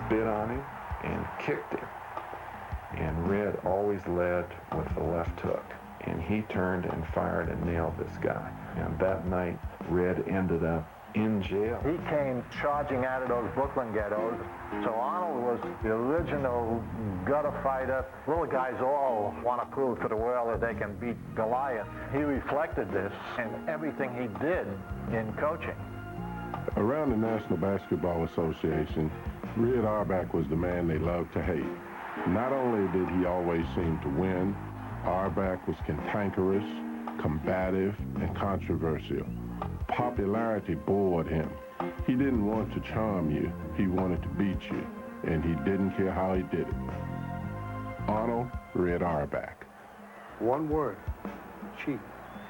spit on him and kicked him. And Red always led with the left hook. And he turned and fired and nailed this guy. And that night, Red ended up in jail. He came charging out of those Brooklyn ghettos. So Arnold was the original gutter fighter. Little guys all want to prove to the world that they can beat Goliath. He reflected this in everything he did in coaching. Around the National Basketball Association, Red Auerbach was the man they loved to hate. Not only did he always seem to win, Auerbach was cantankerous, combative, and controversial. Popularity bored him. He didn't want to charm you, he wanted to beat you, and he didn't care how he did it. Arnold Red Auerbach. One word, cheap.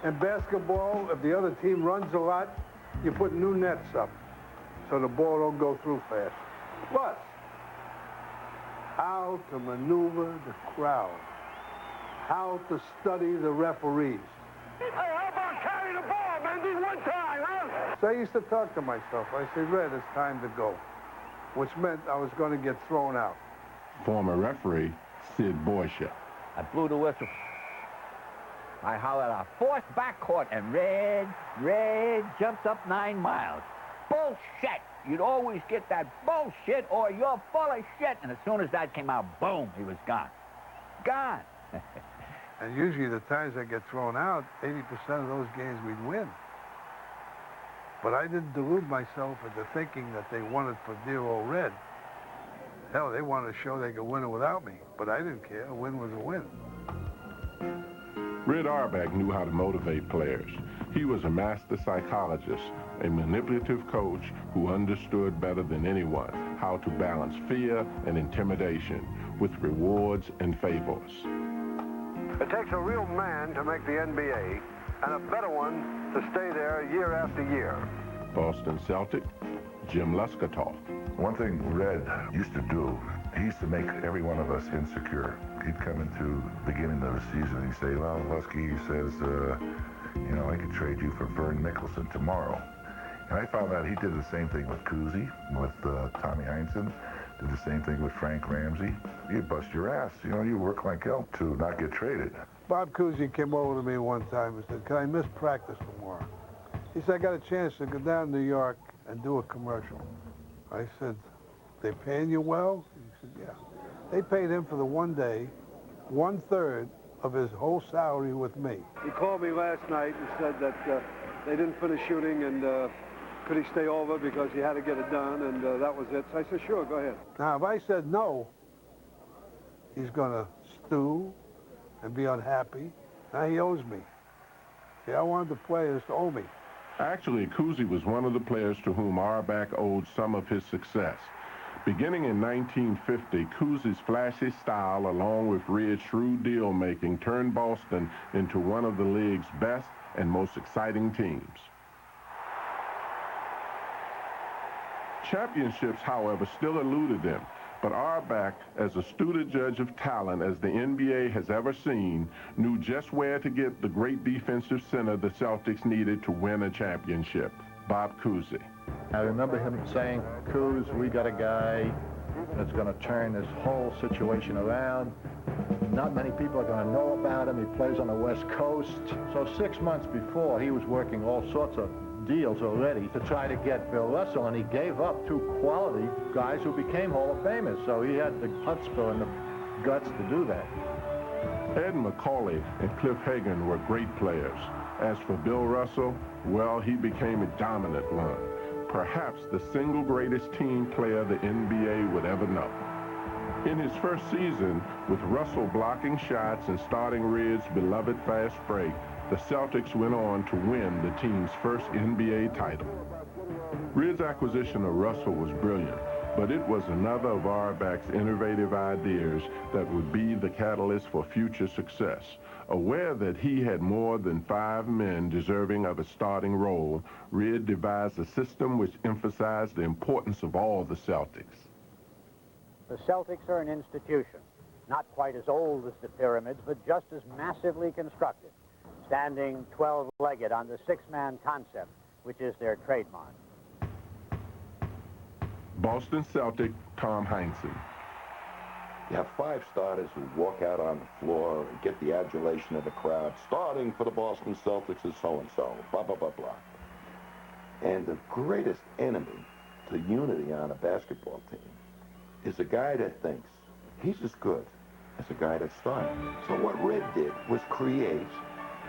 In basketball, if the other team runs a lot, you put new nets up so the ball don't go through fast. Plus, how to maneuver the crowd, how to study the referees. Hey, how about carry the ball, man? Just one time, huh? So I used to talk to myself. I said, Red, it's time to go, which meant I was going to get thrown out. Former referee Sid Borsha. I blew the whistle. I hollered a fourth backcourt, and Red jumped up 9 miles. Bullshit! You'd always get that bullshit or you're full of shit. And as soon as that came out, boom, he was gone. Gone. And usually the times I get thrown out, 80% of those games we'd win. But I didn't delude myself into thinking that they won it for dear old Red. Hell, they wanted to show they could win it without me. But I didn't care. A win was a win. Red Auerbach knew how to motivate players. He was a master psychologist, a manipulative coach who understood better than anyone how to balance fear and intimidation with rewards and favors. It takes a real man to make the NBA and a better one to stay there year after year. Boston Celtic, Jim Luskatoff. One thing Red used to do, he used to make every one of us insecure. He'd come into the beginning of the season and he'd say, well, Lusky, he says, you know, I could trade you for Vern Nicholson tomorrow. And I found out he did the same thing with Cousy, with Tommy Heinsohn, did the same thing with Frank Ramsey. You'd bust your ass. You know, you work like hell to not get traded. Bob Cousy came over to me one time and said, can I miss practice tomorrow? He said, I got a chance to go down to New York and do a commercial. I said, they paying you well? He said, yeah. They paid him for the one day, 1/3 of his whole salary with me. He called me last night and said that they didn't finish shooting and could he stay over because he had to get it done, and that was it. So I said, sure, go ahead. Now, if I said no, he's going to stew and be unhappy. Now he owes me. See, I wanted the players to owe me. Actually, Cousy was one of the players to whom Auerbach owed some of his success. Beginning in 1950, Cousy's flashy style, along with Red's shrewd deal-making, turned Boston into one of the league's best and most exciting teams. Championships, however, still eluded them, but Auerbach, as astute a judge of talent as the NBA has ever seen, knew just where to get the great defensive center the Celtics needed to win a championship, Bob Cousy. I remember him saying, Coos, we got a guy that's going to turn this whole situation around. Not many people are going to know about him. He plays on the West Coast. So 6 months before, he was working all sorts of deals already to try to get Bill Russell, and he gave up 2 quality guys who became Hall of Famers. So he had the chutzpah and the guts to do that. Ed McCauley and Cliff Hagan were great players. As for Bill Russell, well, he became a dominant one. Perhaps the single greatest team player the NBA would ever know. In his first season, with Russell blocking shots and starting Red's beloved fast break, the Celtics went on to win the team's first NBA title. Red's acquisition of Russell was brilliant, but it was another of Auerbach's innovative ideas that would be the catalyst for future success. Aware that he had more than 5 men deserving of a starting role, Red devised a system which emphasized the importance of all the Celtics. The Celtics are an institution, not quite as old as the pyramids, but just as massively constructed, standing 12-legged on the 6-man concept, which is their trademark. Boston Celtic, Tom Heinsohn. You have 5 starters who walk out on the floor and get the adulation of the crowd. Starting for the Boston Celtics is so-and-so, blah, blah, blah, blah. And the greatest enemy to unity on a basketball team is a guy that thinks he's as good as a guy that's starting. So what Red did was create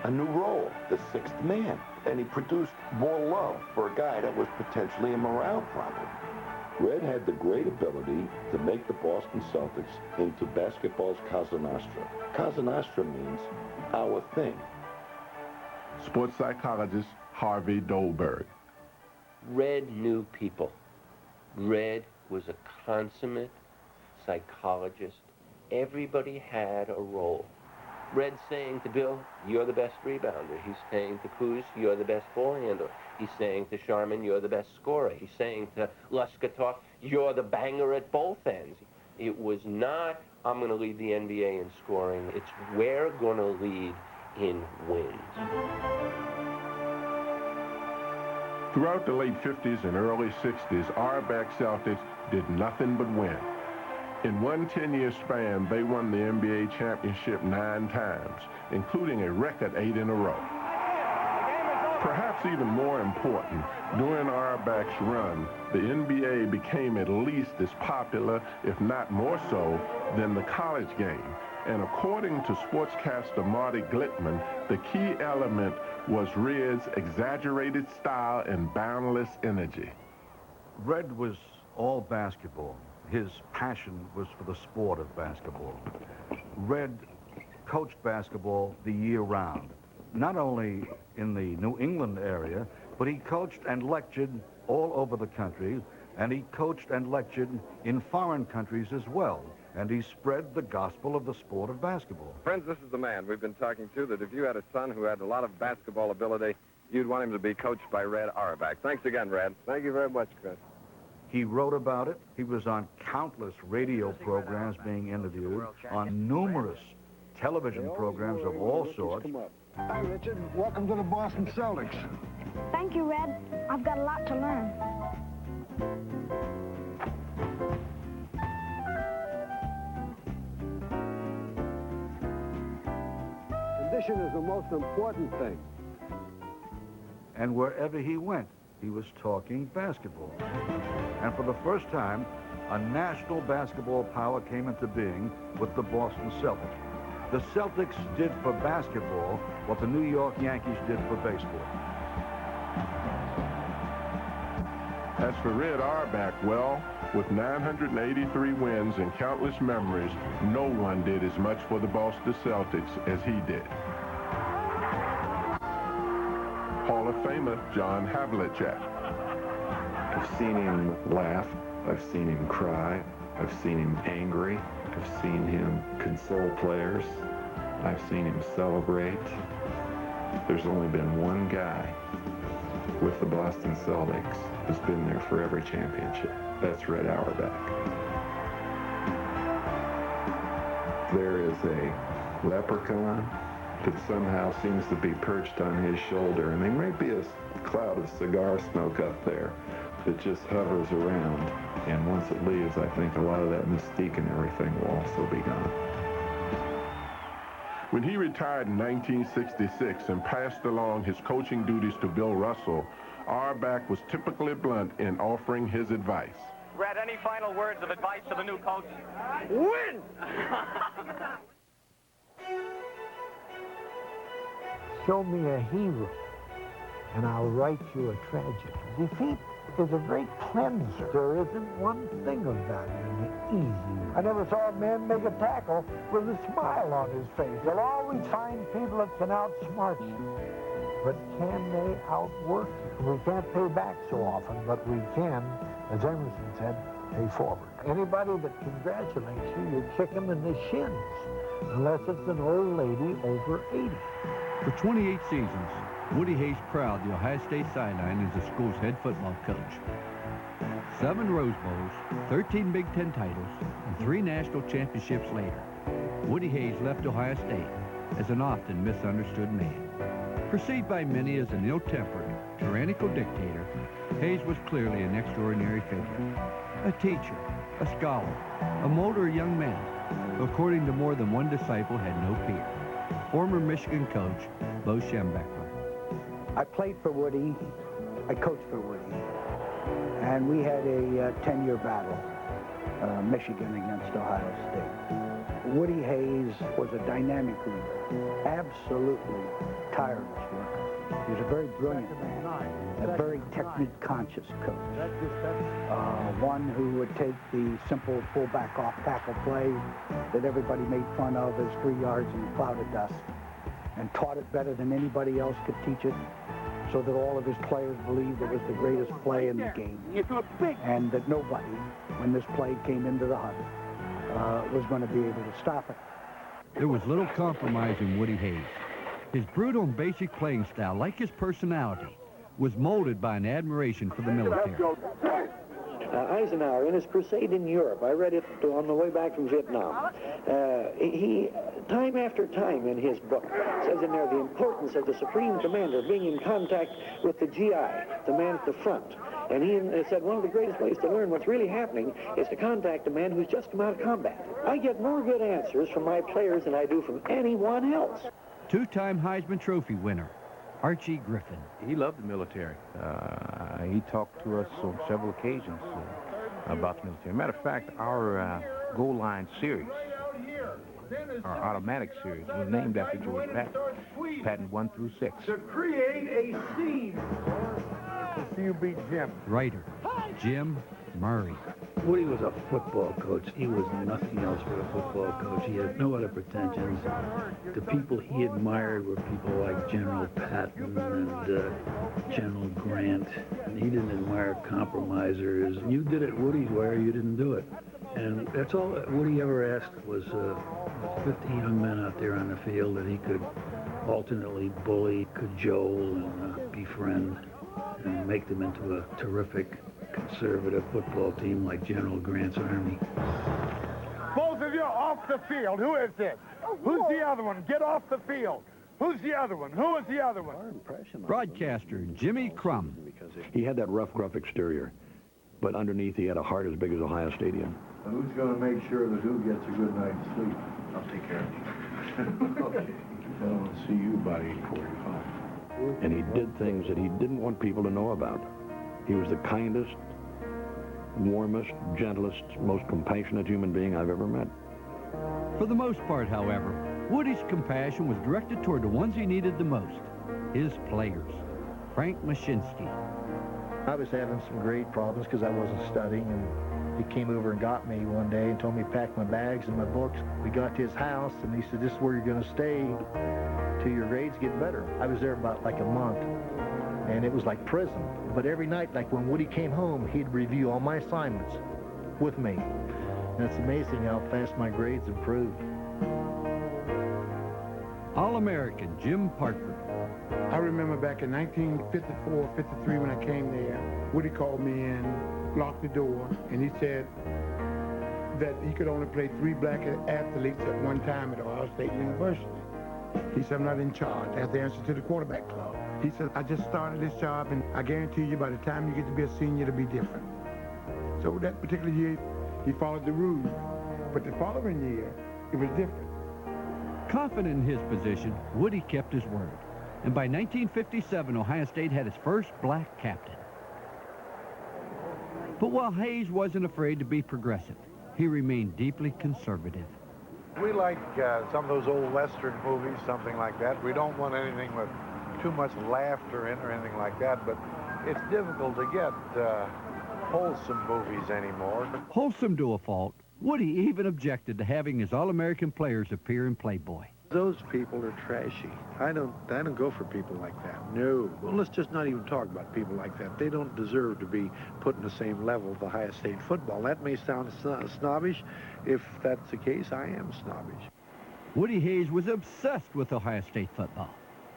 a new role, the 6th man. And he produced more love for a guy that was potentially a morale problem. Red had the great ability to make the Boston Celtics into basketball's Cosa Nostra. Cosa Nostra means our thing. Sports psychologist Harvey Dolberg. Red knew people. Red was a consummate psychologist. Everybody had a role. Red's saying to Bill, you're the best rebounder. He's saying to Kuz, you're the best ball handler. He's saying to Sharman, you're the best scorer. He's saying to Luskatoff, you're the banger at both ends. It was not, I'm going to lead the NBA in scoring. It's, we're going to lead in wins. Throughout the late 50s and early 60s, Auerbach Celtics did nothing but win. In one 10-year span, they won the NBA championship 9 times, including a record 8 in a row. Perhaps even more important, during Auerbach's run, the NBA became at least as popular, if not more so, than the college game. And according to sportscaster Marty Glickman, the key element was Red's exaggerated style and boundless energy. Red was all basketball. His passion was for the sport of basketball. Red coached basketball the year round, not only in the New England area, but he coached and lectured all over the country, and he coached and lectured in foreign countries as well. and he spread the gospel of the sport of basketball. Friends, this is the man we've been talking to, that if you had a son who had a lot of basketball ability, you'd want him to be coached by Red Auerbach. Thanks again, Red. Thank you very much, Chris. He wrote about it. He was on countless radio programs being interviewed, on numerous television programs of all sorts. Hi, Richard. Welcome to the Boston Celtics. Thank you, Red. I've got a lot to learn. Condition is the most important thing. And wherever he went, he was talking basketball. And for the first time, a national basketball power came into being with the Boston Celtics. The Celtics did for basketball what the New York Yankees did for baseball. As for Red Auerbach, well, with 983 wins and countless memories, no one did as much for the Boston Celtics as he did. Hall of Famer John Havlicek. I've seen him laugh. I've seen him cry. I've seen him angry. I've seen him console players. I've seen him celebrate. There's only been one guy with the Boston Celtics who's been there for every championship. That's Red Auerbach. There is a leprechaun that somehow seems to be perched on his shoulder, and there may be a cloud of cigar smoke up there that just hovers around, and once it leaves, I think a lot of that mystique and everything will also be gone. When he retired in 1966 and passed along his coaching duties to Bill Russell, Auerbach was typically blunt in offering his advice. Red, any final words of advice to the new coach? Win! Show me a hero, and I'll write you a tragedy. Defeat is a great cleanser. There isn't one thing of value easy. I never saw a man make a tackle with a smile on his face. You'll always find people that can outsmart you. But can they outwork you? We can't pay back so often, but we can, as Emerson said, pay forward. Anybody that congratulates you, you kick them in the shins, unless it's an old lady over 80. For 28 seasons, Woody Hayes prowled the Ohio State sideline as the school's head football coach. 7 Rose Bowls, 13 Big Ten titles, and 3 national championships later, Woody Hayes left Ohio State as an often misunderstood man. Perceived by many as an ill-tempered, tyrannical dictator, Hayes was clearly an extraordinary figure. A teacher, a scholar, a motor young man, who, according to more than one disciple, had no peer. Former Michigan coach, Bo Schembechler. I played for Woody. I coached for Woody. And we had a 10-year battle, Michigan against Ohio State. Woody Hayes was a dynamic leader, absolutely tireless worker. He was a very brilliant man, a very technique-conscious coach. One who would take the simple fullback off tackle play that everybody made fun of as 3 yards in a cloud of dust, and taught it better than anybody else could teach it, so that all of his players believed it was the greatest play in the game, and that nobody, when this play came into the huddle, was going to be able to stop it. There was little compromise in Woody Hayes. His brutal and basic playing style, like his personality, was molded by an admiration for the military. Eisenhower, in his crusade in Europe, I read it on the way back from Vietnam. He, time after time in his book, says in there the importance of the Supreme Commander being in contact with the GI, the man at the front. And he said one of the greatest ways to learn what's really happening is to contact a man who's just come out of combat. I get more good answers from my players than I do from anyone else. 2-time Heisman Trophy winner, Archie Griffin. He loved the military. He talked to us on several occasions about the military. Matter of fact, our goal line series, our automatic series, was named after George Patton. Patton 1 through 6. To create a scene. See you beat Jim. Writer, Jim Murray. Woody was a football coach. He was nothing else but a football coach. He had no other pretensions. The people he admired were people like General Patton and General Grant. And he didn't admire compromisers. You did it Woody's way or you didn't do it. And that's all Woody ever asked was 50 young men out there on the field that he could alternately bully, cajole, and befriend, and make them into a terrific conservative football team like General Grant's Army. Both of you off the field. Who is this? Who's the other one? Get off the field. Who's the other one? Who is the other one? Broadcaster Jimmy Crum. He had that rough, gruff exterior, but underneath he had a heart as big as Ohio Stadium. Who's going to make sure that who gets a good night's sleep? I'll take care of you. Okay. I don't want to see you about 8:45. And he did things that he didn't want people to know about. He was the kindest, warmest, gentlest, most compassionate human being I've ever met. For the most part, however, Woody's compassion was directed toward the ones he needed the most, his players. Frank Mashinsky. I was having some grade problems because I wasn't studying, and he came over and got me one day and told me to pack my bags and my books. We got to his house, and he said, this is where you're going to stay till your grades get better. I was there about like a month, and it was like prison. But every night, like when Woody came home, he'd review all my assignments with me. And it's amazing how fast my grades improved. All-American Jim Parker. I remember back in 1954, 53 when I came there, Woody called me in, locked the door, and he said that he could only play 3 black athletes at one time at Ohio State University. He said, I'm not in charge. I have to answer to the quarterback club. He said, I just started this job, and I guarantee you by the time you get to be a senior, it'll be different. So that particular year, he followed the rules. But the following year, it was different. Confident in his position, Woody kept his word. And by 1957, Ohio State had its first black captain. But while Hayes wasn't afraid to be progressive, he remained deeply conservative. We like some of those old Western movies, something like that. We don't want anything with too much laughter in or anything like that, but it's difficult to get wholesome movies anymore. Wholesome to a fault, Woody even objected to having his All-American players appear in Playboy. Those people are trashy. I don't go for people like that. No. Well, let's just not even talk about people like that. They don't deserve to be put in the same level of Ohio State football. That may sound snobbish. If that's the case, I am snobbish. Woody Hayes was obsessed with Ohio State football.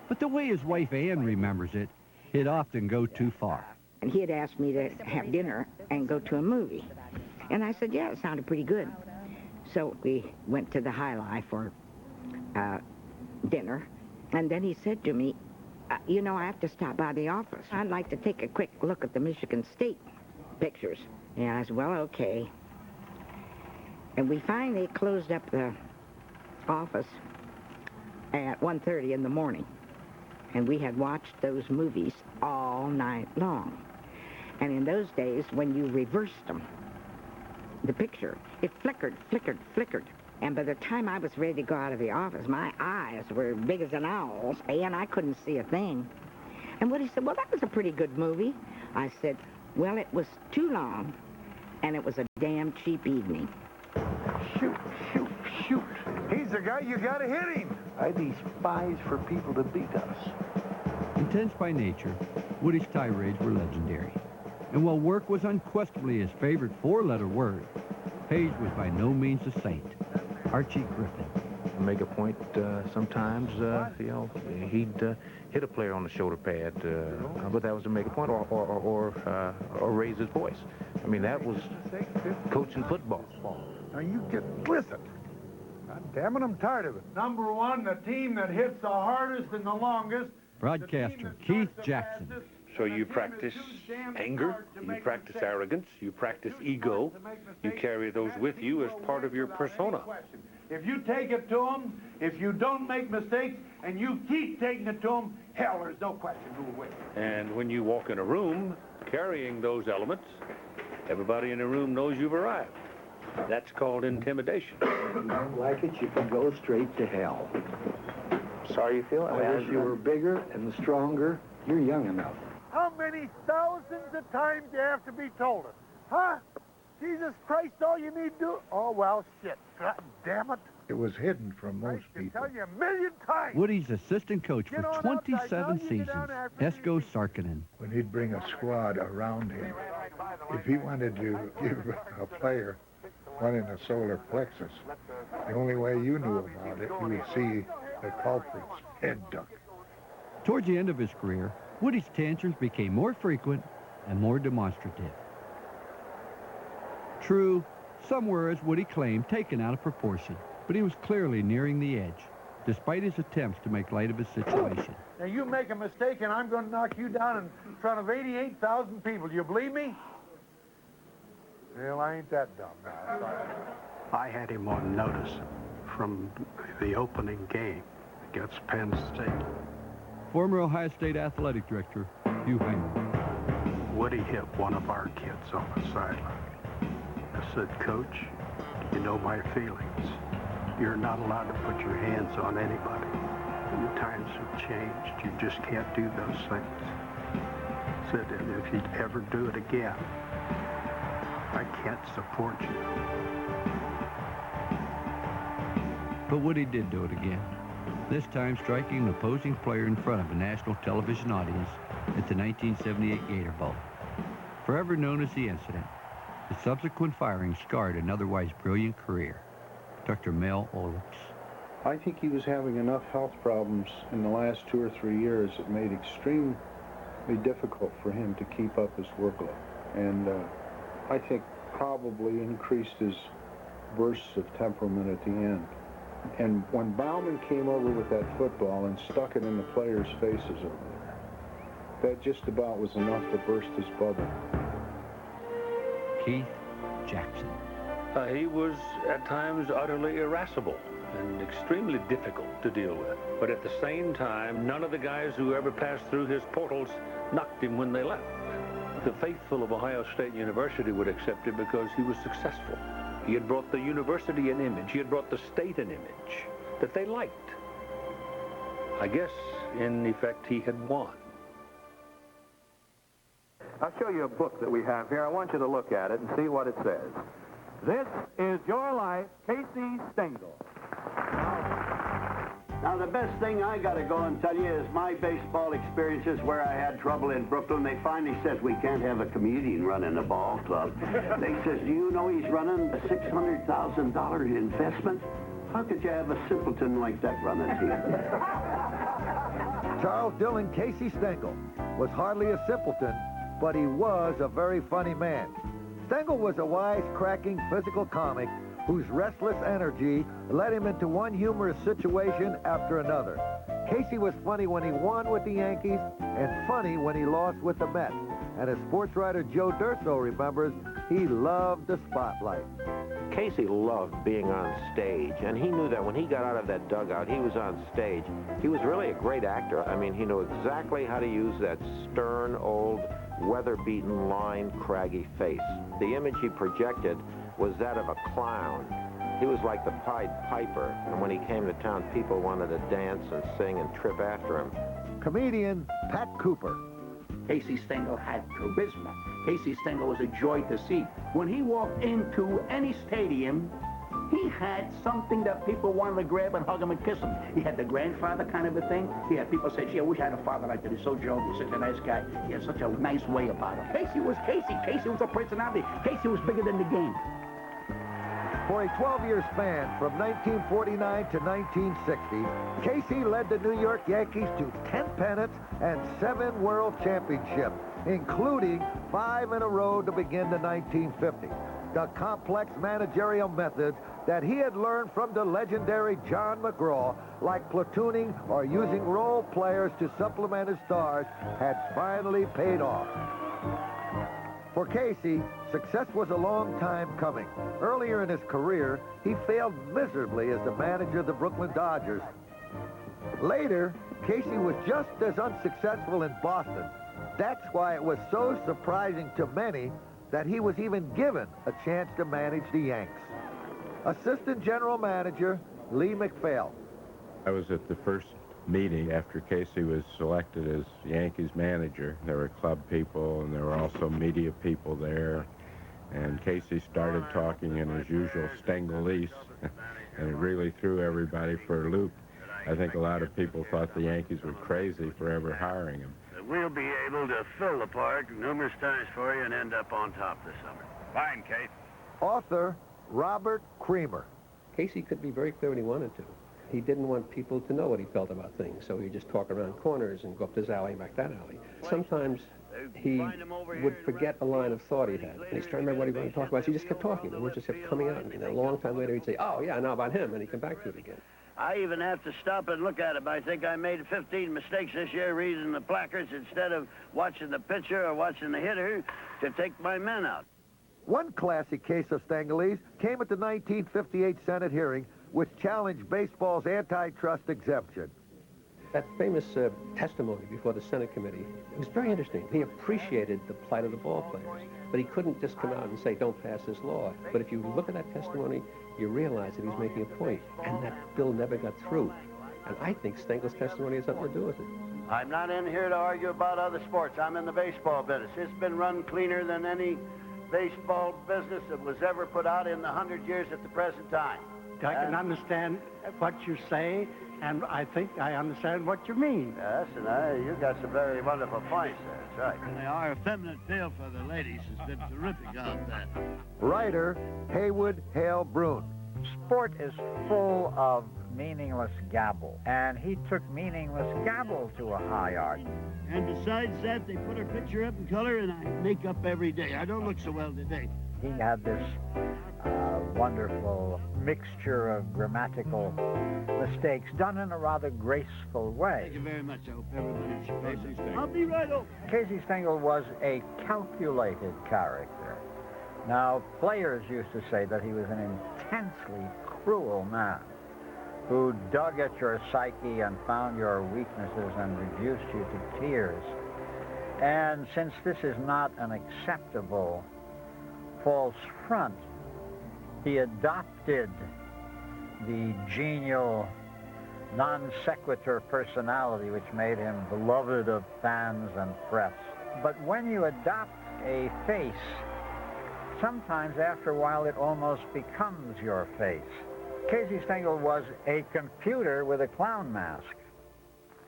But the way his wife Ann remembers it, he'd often go too far. And he had asked me to have dinner and go to a movie. And I said, yeah, it sounded pretty good. So we went to the High Life for dinner, and then he said to me, you know, I have to stop by the office. I'd like to take a quick look at the Michigan State pictures. And I said, well, okay. And we finally closed up the office at 1:30 in the morning. And we had watched those movies all night long. And in those days, when you reversed them, the picture, it flickered, flickered, flickered. And by the time I was ready to go out of the office, my eyes were big as an owl's, and I couldn't see a thing. And Woody said, well, that was a pretty good movie. I said, well, it was too long, and it was a damn cheap evening. Shoot, shoot, shoot. He's the guy, you gotta hit him. I despise for people to beat us. Intense by nature, Woody's tirades were legendary. And while work was unquestionably his favorite 4-letter word, Hayes was by no means a saint. Archie Griffin. Make a point sometimes, you know, he'd hit a player on the shoulder pad, but that was to make a point or raise his voice. I mean, that was coaching football. Now you listen. God damn it, I'm tired of it. Number 1, the team that hits the hardest and the longest. Broadcaster Keith Jackson. So you practice anger, you practice arrogance, you practice ego, you carry those with you as part of your persona. If you take it to them, if you don't make mistakes, and you keep taking it to them, hell, there's no question who will win. And when you walk in a room carrying those elements, everybody in the room knows you've arrived. That's called intimidation. If you don't like it, you can go straight to hell. Sorry you feel that way. I wish you were bigger and stronger. You're young enough. How many thousands of times do you have to be told it? Huh? Jesus Christ, all you need to do? Oh, well, shit. God damn it. It was hidden from most people. I tell you a million times. Woody's assistant coach for 27 seasons, Esko Sarkinen. When he'd bring a squad around him, if he wanted to give a player one in the solar plexus. The only way you knew about it, you would see the culprit's head duck. Towards the end of his career, Woody's tantrums became more frequent and more demonstrative. True, some were, as Woody claimed, taken out of proportion, but he was clearly nearing the edge, despite his attempts to make light of his situation. Now, you make a mistake, and I'm going to knock you down in front of 88,000 people. Do you believe me? Well, I ain't that dumb now. I had him on notice from the opening game against Penn State. Former Ohio State athletic director, Hugh Heyman. Woody hit one of our kids on the sideline. I said, Coach, you know my feelings. You're not allowed to put your hands on anybody. The times have changed. You just can't do those things. I said, and if you'd ever do it again, I can't support you. But Woody did do it again, this time striking an opposing player in front of a national television audience at the 1978 Gator Bowl. Forever known as the incident, the subsequent firing scarred an otherwise brilliant career. Dr. Mel Olix. I think he was having enough health problems in the last 2 or 3 years that made it extremely difficult for him to keep up his workload. And I think probably increased his bursts of temperament at the end. And when Bauman came over with that football and stuck it in the players' faces over there, that just about was enough to burst his bubble. Keith Jackson. He was at times utterly irascible and extremely difficult to deal with. But at the same time, none of the guys who ever passed through his portals knocked him when they left. The faithful of Ohio State University would accept it because he was successful. He had brought the university an image. He had brought the state an image that they liked. I guess, in effect, he had won. I'll show you a book that we have here. I want you to look at it and see what it says. This is Your Life, Casey Stengel. Now, the best thing I got to go and tell you is my baseball experiences where I had trouble in Brooklyn. They finally says, we can't have a comedian running a ball club. They says, do you know he's running a $600,000 investment? How could you have a simpleton like that run a team? Charles Dillon Casey Stengel was hardly a simpleton, but he was a very funny man. Stengel was a wisecracking physical comic whose restless energy led him into one humorous situation after another. Casey was funny when he won with the Yankees and funny when he lost with the Mets. And as sports writer Joe Durso remembers, he loved the spotlight. Casey loved being on stage, and he knew that when he got out of that dugout, he was on stage. He was really a great actor. I mean, he knew exactly how to use that stern, old, weather-beaten, lined, craggy face. The image he projected was that of a clown. He was like the Pied Piper, and when he came to town, people wanted to dance and sing and trip after him. Comedian Pat Cooper. Casey Stengel had charisma. Casey Stengel was a joy to see. When he walked into any stadium, he had something that people wanted to grab and hug him and kiss him. He had the grandfather kind of a thing. He had people say, gee, I wish I had a father like that. He's so jovial, such a nice guy. He had such a nice way about him. Casey was Casey. Casey was a personality. Casey was bigger than the game. For a 12-year span from 1949 to 1960, Casey led the New York Yankees to 10 pennants and 7 world championships, including 5 in a row to begin the 1950s. The complex managerial methods that he had learned from the legendary John McGraw, like platooning or using role players to supplement his stars, had finally paid off. For Casey, success was a long time coming. Earlier in his career, he failed miserably as the manager of the Brooklyn Dodgers. Later, Casey was just as unsuccessful in Boston. That's why it was so surprising to many that he was even given a chance to manage the Yanks. Assistant General Manager Lee McPhail. I was at the first meeting after Casey was selected as Yankees manager. There were club people and there were also media people there. And Casey started talking in his usual Stengelese, and it really threw everybody for a loop. I think a lot of people thought the Yankees were crazy for ever hiring him. We'll be able to fill the park numerous times for you and end up on top this summer. Fine, Kate. Author Robert Creamer. Casey could be very clear when he wanted to. He didn't want people to know what he felt about things, so he'd just talk around corners and go up this alley, back that alley. Sometimes he would forget a line of thought he had, and he's trying to remember what he wanted to talk about, so he just kept talking. The words just kept coming out, and then a long time later he'd say, oh, yeah, now about him, and he'd come back to it again. I even have to stop and look at it. I think I made 15 mistakes this year reading the placards instead of watching the pitcher or watching the hitter to take my men out. One classic case of Stangalese came at the 1958 Senate hearing, which challenged baseball's antitrust exemption. That famous testimony before the Senate committee, it was very interesting. He appreciated the plight of the ball players, but he couldn't just come out and say, don't pass this law. But if you look at that testimony, you realize that he's making a point, and that bill never got through. And I think Stengel's testimony has something to do with it. I'm not in here to argue about other sports. I'm in the baseball business. It's been run cleaner than any baseball business that was ever put out in the 100 years at the present time. I can understand what you say, and I think I understand what you mean. Yes, and you got some very wonderful points there. That's right. Our effeminate feel for the ladies has been terrific out there. Writer Haywood Hale Broun. Sport is full of meaningless gabble, and he took meaningless gabble to a high art. And besides that, they put her picture up in color, and I make up every day. I don't look so well today. He had this wonderful mixture of grammatical mistakes done in a rather graceful way. Thank you very much. I hope everybody should pay. I'll be right over. Casey Stengel was a calculated character. Now, players used to say that he was an intensely cruel man who dug at your psyche and found your weaknesses and reduced you to tears. And since this is not an acceptable false front, he adopted the genial, non sequitur personality which made him beloved of fans and press. But when you adopt a face, sometimes after a while it almost becomes your face. Casey Stengel was a computer with a clown mask.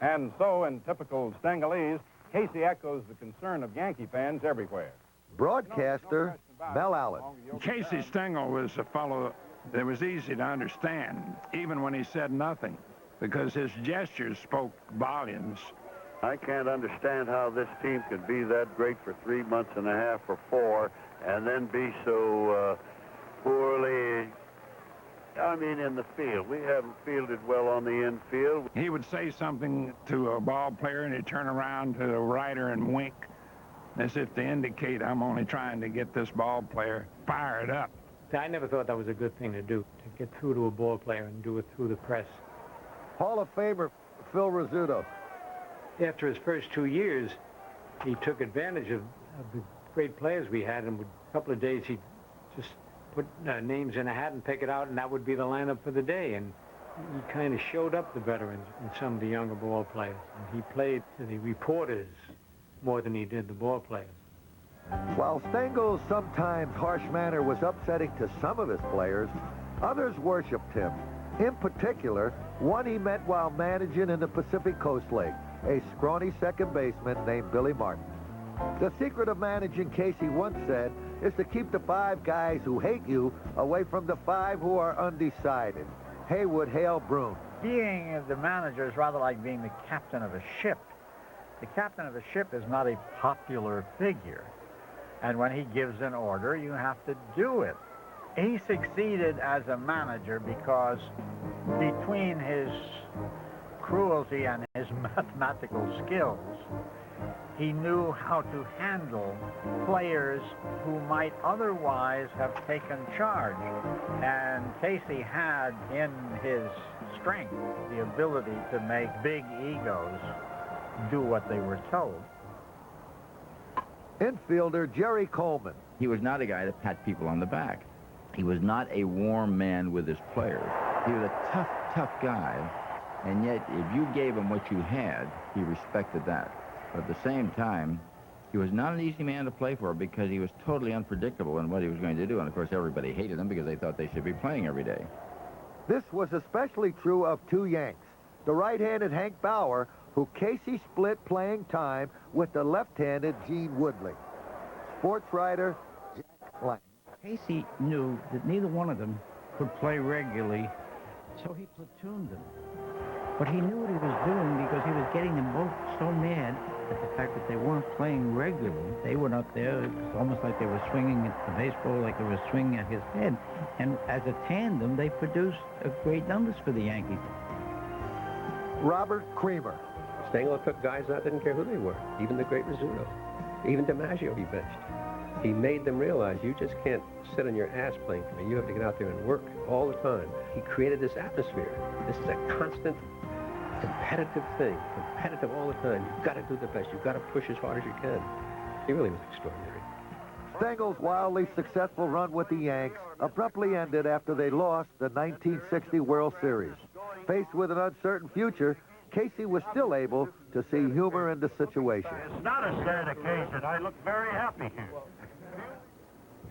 And so, in typical Stengalese, Casey echoes the concern of Yankee fans everywhere. Broadcaster Mel Allen. Casey Stengel was a fellow that was easy to understand, even when he said nothing, because his gestures spoke volumes. I can't understand how this team could be that great for 3 months and a half or 4, and then be so poorly, I mean, in the field. We haven't fielded well on the infield. He would say something to a ball player, and he'd turn around to the writer and wink, as if to indicate, I'm only trying to get this ball player fired up. I never thought that was a good thing to do, to get through to a ball player and do it through the press. Hall of Famer Phil Rizzuto. After his first 2 years, he took advantage of the great players we had, and a couple of days he'd just put names in a hat and pick it out, and that would be the lineup for the day. And he kind of showed up the veterans and some of the younger ball players. And he played to the reporters more than he did the ball players. While Stengel's sometimes harsh manner was upsetting to some of his players, others worshipped him. In particular, one he met while managing in the Pacific Coast League, a scrawny second baseman named Billy Martin. The secret of managing, Casey once said, is to keep the 5 guys who hate you away from the 5 who are undecided. Haywood Hale Broun. Being the manager is rather like being the captain of a ship. The captain of a ship is not a popular figure. And when he gives an order, you have to do it. He succeeded as a manager because between his cruelty and his mathematical skills, he knew how to handle players who might otherwise have taken charge. And Casey had in his strength the ability to make big egos do what they were told. Infielder Jerry Coleman. He was not a guy to pat people on the back. He was not a warm man with his players. He was a tough, tough guy, and yet if you gave him what you had, he respected that. But at the same time, he was not an easy man to play for because he was totally unpredictable in what he was going to do, and of course everybody hated him because they thought they should be playing every day. This was especially true of 2 Yanks, the right-handed Hank Bauer, who Casey split playing time with the left-handed Gene Woodley. Sports writer Jack Lang. Casey knew that neither one of them could play regularly, so he platooned them. But he knew what he was doing because he was getting them both so mad at the fact that they weren't playing regularly. They went up there, it was almost like they were swinging at the baseball, like they were swinging at his head. And as a tandem, they produced great numbers for the Yankees. Robert Creamer. Stengel took guys out, didn't care who they were, even the great Rizzuto. Even DiMaggio he benched. He made them realize you just can't sit on your ass playing for me. You have to get out there and work all the time. He created this atmosphere. This is a constant competitive thing, competitive all the time. You've got to do the best. You've got to push as hard as you can. He really was extraordinary. Stengel's wildly successful run with the Yanks abruptly ended after they lost the 1960 World Series. Faced with an uncertain future, Casey was still able to see humor in the situation. It's not a sad occasion. I look very happy here.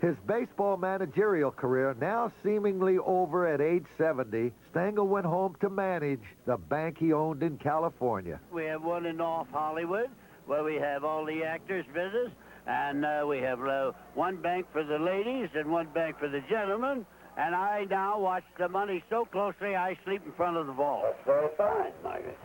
His baseball managerial career now seemingly over at age 70, Stengel went home to manage the bank he owned in California. We have one in North Hollywood where we have all the actors visit, and we have one bank for the ladies and one bank for the gentlemen. And I now watch the money so closely I sleep in front of the vault. That's very fine, Margaret.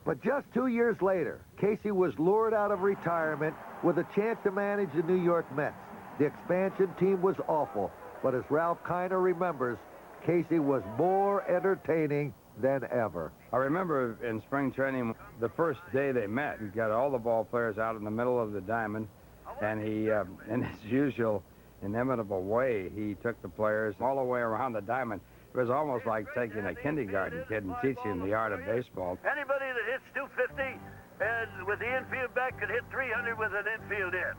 But just 2 years later, Casey was lured out of retirement with a chance to manage the New York Mets. The expansion team was awful, but as Ralph Kiner remembers, Casey was more entertaining than ever. I remember in spring training, the first day they met, he got all the ball players out in the middle of the diamond, and he, in his usual inimitable way, he took the players all the way around the diamond. It was almost like taking a kindergarten kid and teaching him the art of baseball. Anybody that hits 250 and with the infield back could hit 300 with an infield in.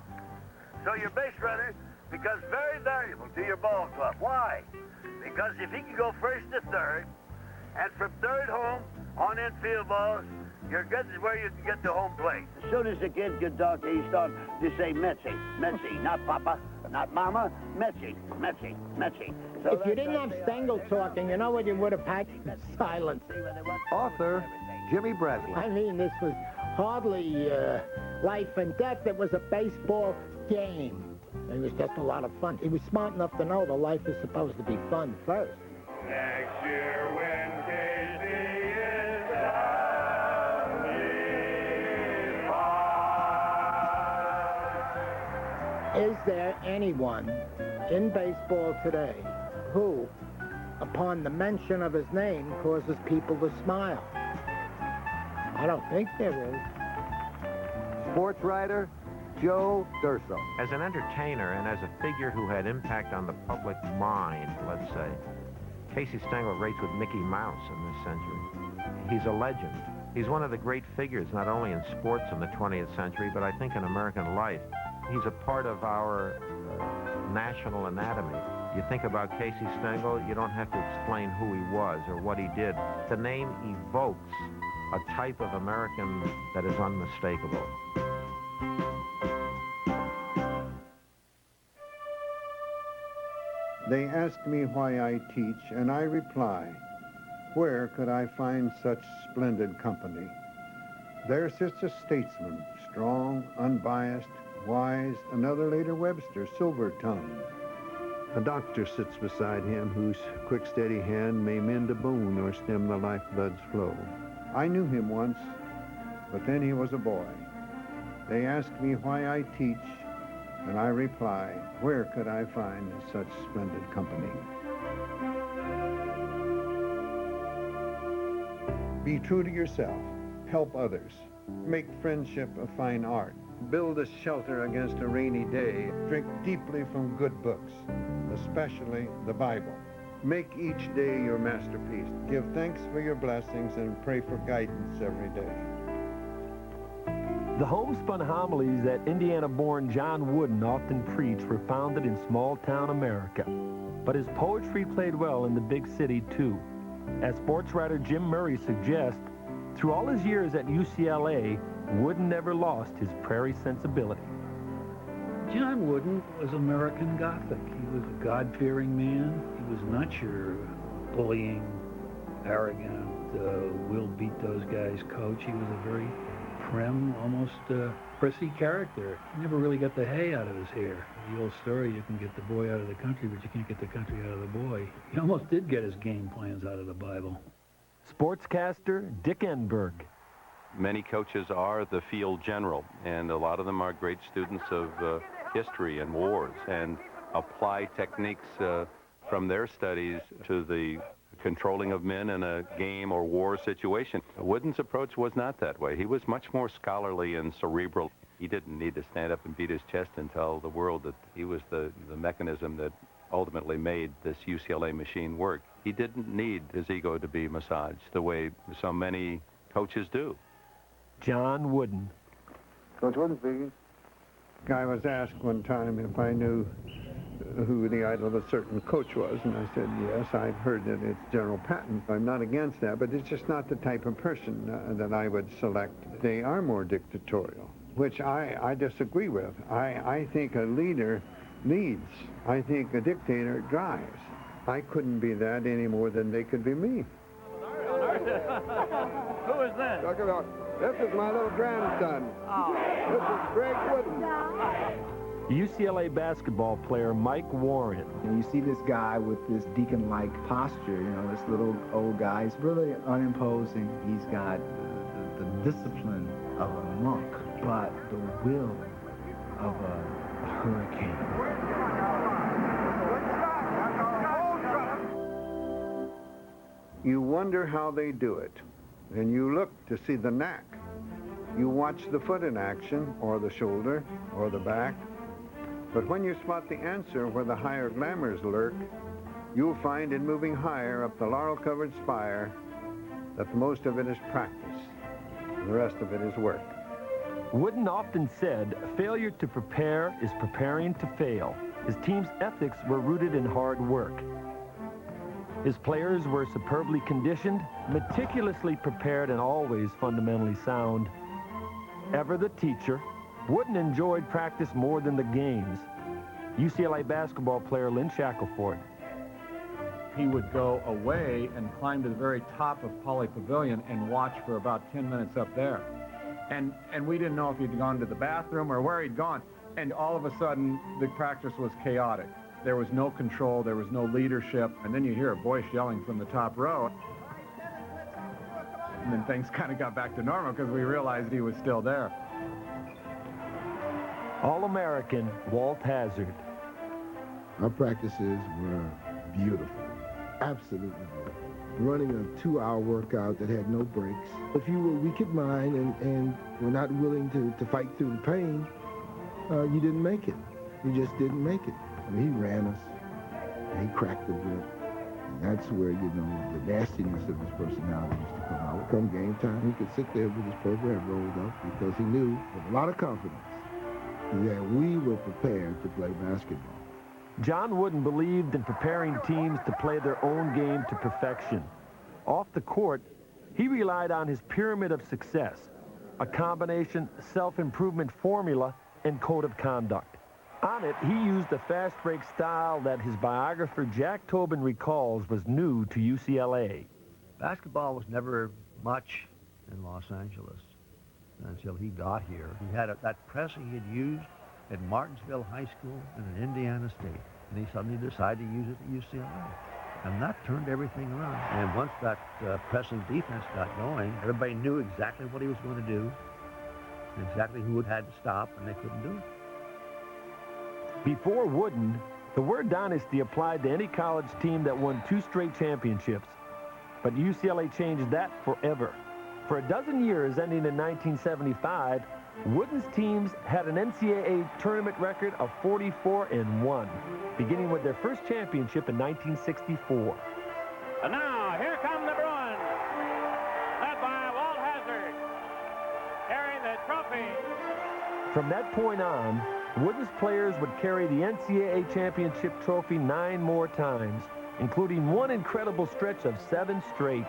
So your base runner becomes very valuable to your ball club. Why? Because if he can go first to third, and from third home on infield balls, you're good where you can get to home plate. As soon as the kid could talk, he started to say Metzi, Metzi, not Papa, not Mama, Metzi, Metzi, Metzi. So if you didn't have Stengel talking, you know what you would have had? Silence. Author Jimmy Breslin. I mean, this was hardly life and death. It was a baseball game. It was just a lot of fun. He was smart enough to know that life is supposed to be fun first. Next year when Casey is Is there anyone in baseball today who, upon the mention of his name, causes people to smile? I don't think there is. Sports writer Joe Durso. As an entertainer and as a figure who had impact on the public mind, let's say, Casey Stengel rates with Mickey Mouse in this century. He's a legend. He's one of the great figures, not only in sports in the 20th century, but I think in American life. He's a part of our national anatomy. You think about Casey Stengel, you don't have to explain who he was or what he did. The name evokes a type of American that is unmistakable. They ask me why I teach, and I reply, where could I find such splendid company? There sits a statesman, strong, unbiased, wise, another later Webster, silver-tongued. A doctor sits beside him whose quick, steady hand may mend a bone or stem the lifeblood's flow. I knew him once, but then he was a boy. They ask me why I teach, and I reply, where could I find such splendid company? Be true to yourself. Help others. Make friendship a fine art. Build a shelter against a rainy day. Drink deeply from good books, especially the Bible. Make each day your masterpiece. Give thanks for your blessings and pray for guidance every day. The homespun homilies that Indiana-born John Wooden often preached were founded in small-town America. But his poetry played well in the big city, too. As sports writer Jim Murray suggests, through all his years at UCLA, Wooden never lost his prairie sensibility. John Wooden was American Gothic. He was a God-fearing man. He was not your bullying, arrogant, we'll beat those guys coach. He was a very prim, almost prissy character. He never really got the hay out of his hair. The old story, you can get the boy out of the country, but you can't get the country out of the boy. He almost did get his game plans out of the Bible. Sportscaster Dick Enberg. Many coaches are the field general, and a lot of them are great students of history and wars and apply techniques from their studies to the controlling of men in a game or war situation. Wooden's approach was not that way. He was much more scholarly and cerebral. He didn't need to stand up and beat his chest and tell the world that he was the mechanism that ultimately made this UCLA machine work. He didn't need his ego to be massaged the way so many coaches do. John Wooden. Coach Wooden speaking. I was asked one time if I knew who the idol of a certain coach was, and I said, yes, I've heard that it's General Patton. I'm not against that, but it's just not the type of person that I would select. They are more dictatorial, which I disagree with. I think a leader leads. I think a dictator drives. I couldn't be that any more than they could be me. Who is this? Talk about, this is my little grandson. Oh. This is Greg Wooden. UCLA basketball player Mike Warren. And you see this guy with this deacon-like posture, you know, this little old guy. He's really unimposing. He's got the discipline of a monk, but the will of a hurricane. You wonder how they do it, and you look to see the knack. You watch the foot in action, or the shoulder, or the back. But when you spot the answer where the higher glamours lurk, you'll find in moving higher up the laurel-covered spire that the most of it is practice, and the rest of it is work. Wooden often said, failure to prepare is preparing to fail. His team's ethics were rooted in hard work. His players were superbly conditioned, meticulously prepared, and always fundamentally sound. Ever the teacher, Wooden enjoyed practice more than the games. UCLA basketball player Lynn Shackelford. He would go away and climb to the very top of Pauley Pavilion and watch for about 10 minutes up there. And we didn't know if he'd gone to the bathroom or where he'd gone. And all of a sudden, the practice was chaotic. There was no control, there was no leadership, and then you hear a voice yelling from the top row. And then things kind of got back to normal because we realized he was still there. All-American Walt Hazzard. Our practices were beautiful, absolutely beautiful. Running a 2-hour workout that had no breaks. If you were weak in mind and were not willing to fight through the pain, you didn't make it. You just didn't make it. I mean, he ran us, and he cracked the whip, and that's where, you know, the nastiness of his personality used to come out. Come game time, he could sit there with his program rolled up because he knew with a lot of confidence that we were prepared to play basketball. John Wooden believed in preparing teams to play their own game to perfection. Off the court, he relied on his pyramid of success, a combination self-improvement formula and code of conduct. On it, he used a fast break style that his biographer Jack Tobin recalls was new to UCLA. Basketball was never much in Los Angeles until he got here. He had that press he had used at Martinsville High School and at Indiana State, and he suddenly decided to use it at UCLA. And that turned everything around. And once that pressing defense got going, everybody knew exactly what he was going to do, exactly who it had to stop, and they couldn't do it. Before Wooden, the word dynasty applied to any college team that won 2 straight championships. But UCLA changed that forever. For a dozen years, ending in 1975, Wooden's teams had an NCAA tournament record of 44-1, beginning with their first championship in 1964. And now, here come the Bruins, led by Walt Hazzard, carrying the trophy. From that point on, Wooden's players would carry the NCAA championship trophy 9 more times, including one incredible stretch of 7 straight.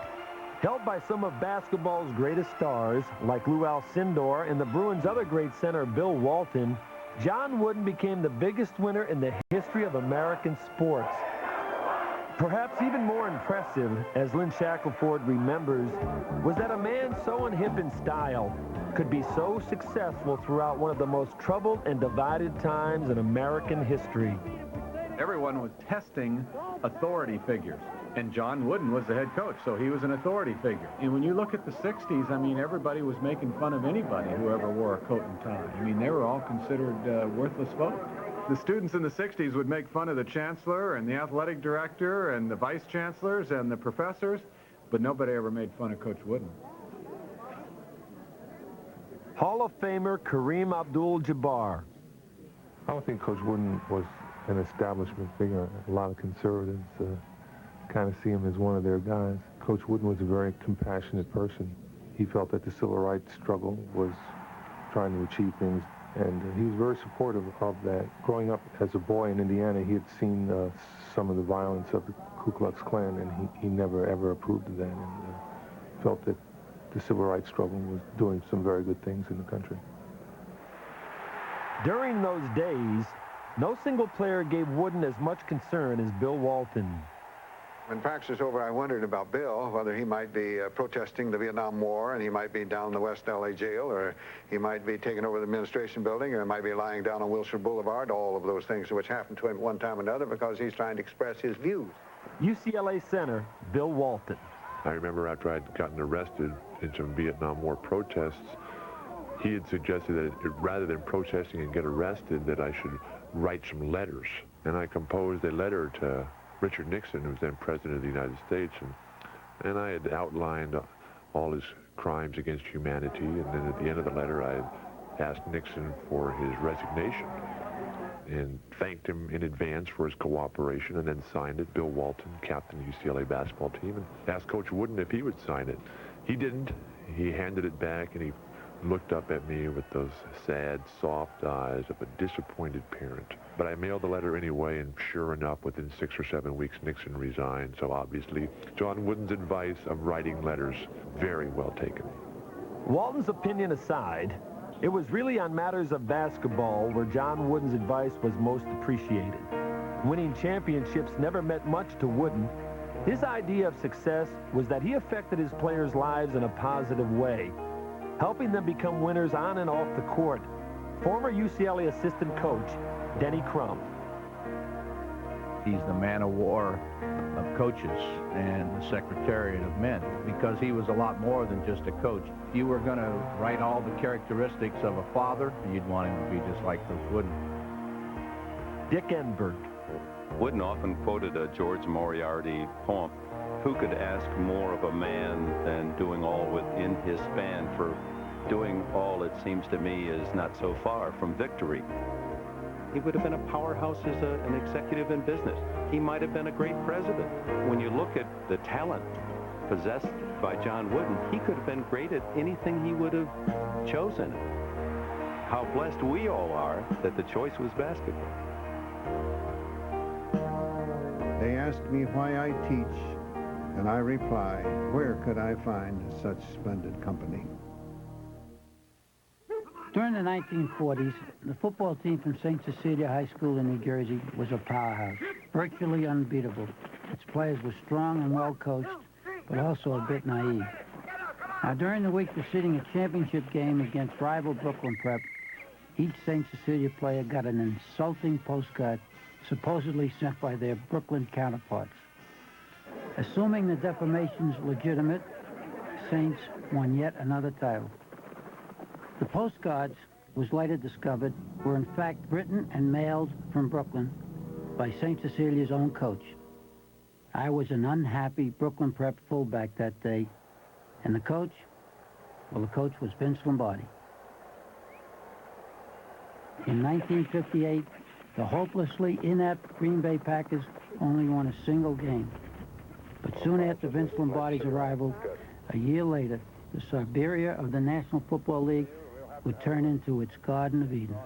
Held by some of basketball's greatest stars, like Lou Alcindor and the Bruins' other great center, Bill Walton, John Wooden became the biggest winner in the history of American sports. Perhaps even more impressive, as Lynn Shackelford remembers, was that a man so unhip in style could be so successful throughout one of the most troubled and divided times in American history. Everyone was testing authority figures, and John Wooden was the head coach, so he was an authority figure. And when you look at the 60s, I mean, everybody was making fun of anybody who ever wore a coat and tie. I mean, they were all considered worthless folks. The students in the 60s would make fun of the chancellor and the athletic director and the vice chancellors and the professors, but nobody ever made fun of Coach Wooden. Hall of Famer Kareem Abdul-Jabbar. I don't think Coach Wooden was an establishment figure. A lot of conservatives kind of see him as one of their guys. Coach Wooden was a very compassionate person. He felt that the civil rights struggle was trying to achieve things, and he was very supportive of that. Growing up as a boy in Indiana, he had seen some of the violence of the Ku Klux Klan, and he never ever approved of that, and felt that the civil rights struggle was doing some very good things in the country. During those days, no single player gave Wooden as much concern as Bill Walton. When practice was over, I wondered about Bill, whether he might be protesting the Vietnam War, and he might be down in the West LA jail, or he might be taking over the administration building, or he might be lying down on Wilshire Boulevard, all of those things which happened to him at one time or another because he's trying to express his views. UCLA center, Bill Walton. I remember after I'd gotten arrested in some Vietnam War protests, he had suggested that rather than protesting and get arrested, that I should write some letters. And I composed a letter to Richard Nixon, who was then President of the United States, and I had outlined all his crimes against humanity, and then at the end of the letter I asked Nixon for his resignation and thanked him in advance for his cooperation, and then signed it. Bill Walton, captain of the UCLA basketball team, and asked Coach Wooden if he would sign it. He didn't. He handed it back, and he looked up at me with those sad, soft eyes of a disappointed parent. But I mailed the letter anyway, and sure enough, within 6 or 7 weeks, Nixon resigned. So obviously, John Wooden's advice of writing letters, very well taken. Walton's opinion aside, it was really on matters of basketball where John Wooden's advice was most appreciated. Winning championships never meant much to Wooden. His idea of success was that he affected his players' lives in a positive way, helping them become winners on and off the court. Former UCLA assistant coach Denny Crum. He's the man of war of coaches and the secretariat of men, because he was a lot more than just a coach. If you were going to write all the characteristics of a father, you'd want him to be just like Coach Wooden. Dick Enberg. Wooden often quoted a George Moriarty poem. Who could ask more of a man than doing all within his span? For doing all, it seems to me, is not so far from victory. He would have been a powerhouse as an executive in business. He might have been a great president. When you look at the talent possessed by John Wooden, he could have been great at anything he would have chosen. How blessed we all are that the choice was basketball. They asked me why I teach, and I reply, where could I find such splendid company? During the 1940s, the football team from St. Cecilia High School in New Jersey was a powerhouse, virtually unbeatable. Its players were strong and well coached, but also a bit naive. Now, during the week preceding a championship game against rival Brooklyn Prep, each St. Cecilia player got an insulting postcard supposedly sent by their Brooklyn counterparts. Assuming the defamation's legitimate, Saints won yet another title. The postcards, was later discovered, were in fact written and mailed from Brooklyn by St. Cecilia's own coach. I was an unhappy Brooklyn Prep fullback that day, and the coach, well, the coach was Vince Lombardi. In 1958, the hopelessly inept Green Bay Packers only won a single game. But soon after Vince Lombardi's arrival, a year later, the Siberia of the National Football League would turn into its Garden of Eden.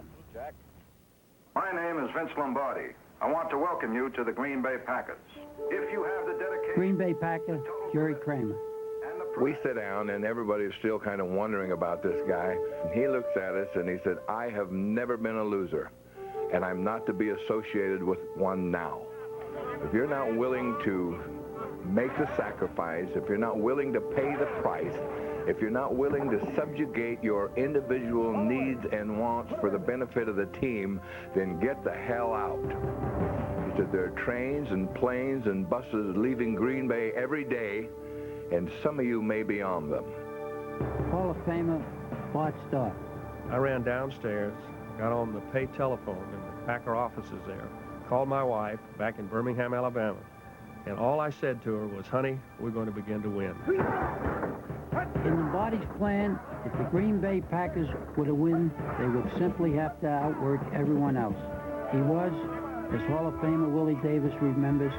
My name is Vince Lombardi. I want to welcome you to the Green Bay Packers. If you have the dedication... Green Bay Packer, Jerry Kramer. We sit down, and everybody's still kind of wondering about this guy. And he looks at us, and he said, I have never been a loser, and I'm not to be associated with one now. If you're not willing to make the sacrifice, if you're not willing to pay the price, if you're not willing to subjugate your individual needs and wants for the benefit of the team, then get the hell out. Because there are trains and planes and buses leaving Green Bay every day, and some of you may be on them. Hall of Famer Bart Starr. I ran downstairs, got on the pay telephone in the Packer offices there, called my wife back in Birmingham, Alabama, and all I said to her was, honey, we're going to begin to win. In Lombardi's plan, if the Green Bay Packers were to win, they would simply have to outwork everyone else. He was, as Hall of Famer Willie Davis remembers,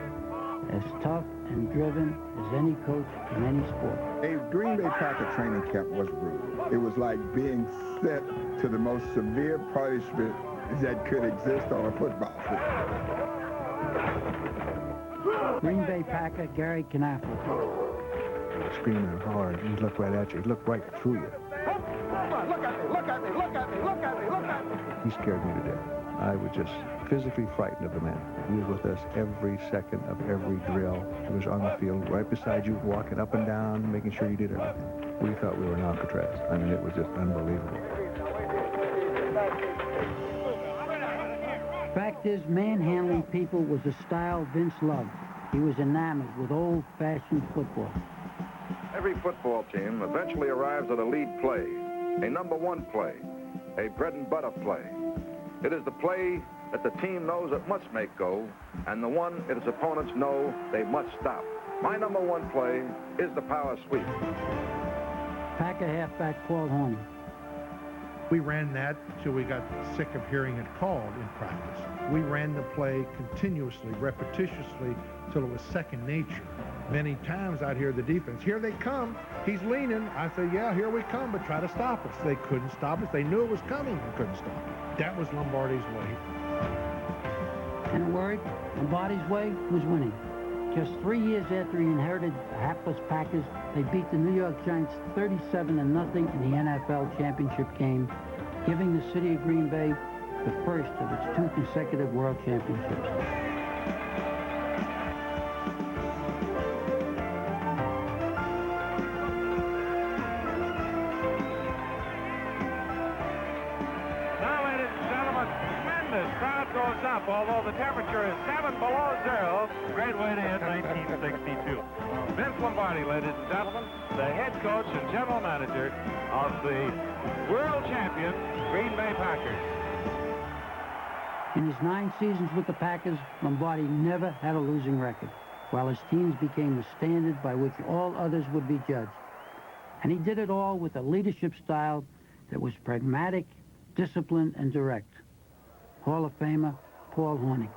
as tough and driven as any coach in any sport. A Green Bay Packer training camp was brutal. It was like being sent to the most severe punishment that could exist on a football field. Green Bay Packer Gary Knappel. Screaming and hollering, he'd look right at you, he'd look right through you. Look at me, look at me, look at me, look at me, look at me. He scared me to death. I was just physically frightened of the man. He was with us every second of every drill. He was on the field right beside you, walking up and down, making sure you did everything. We thought we were in Alcatraz. I mean, it was just unbelievable. Fact is, manhandling people was a style Vince loved. He was enamored with old-fashioned football. Every football team eventually arrives at a lead play, a number one play, a bread and butter play. It is the play that the team knows it must make go, and the one its opponents know they must stop. My number one play is the power sweep. Packer halfback Paul Hornung. We ran that till we got sick of hearing it called in practice. We ran the play continuously, repetitiously, till it was second nature. Many times I'd hear the defense, here they come, he's leaning. I say, yeah, here we come, but try to stop us. They couldn't stop us. They knew it was coming and couldn't stop it. That was Lombardi's way. In a word, Lombardi's way was winning. Just 3 years after he inherited the hapless Packers, they beat the New York Giants 37-0 in the NFL championship game, giving the city of Green Bay the first of its 2 consecutive world championships. Although the temperature is 7 below zero, great way to end 1962. Vince Lombardi, ladies and gentlemen, the head coach and general manager of the world champion Green Bay Packers. In his 9 seasons with the Packers, Lombardi never had a losing record, while his teams became the standard by which all others would be judged. And he did it all with a leadership style that was pragmatic, disciplined, and direct. Hall of Famer Paul Hornung.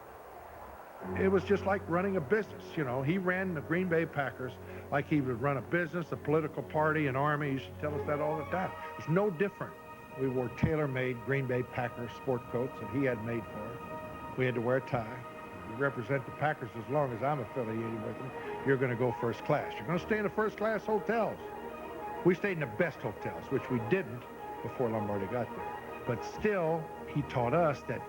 It was just like running a business, you know. He ran the Green Bay Packers like he would run a business, a political party, an army. He used to tell us that all the time. It's no different. We wore tailor-made Green Bay Packers sport coats that he had made for us. We had to wear a tie. You represent the Packers as long as I'm affiliated with them. You're going to go first class. You're going to stay in the first-class hotels. We stayed in the best hotels, which we didn't before Lombardi got there. But still, he taught us that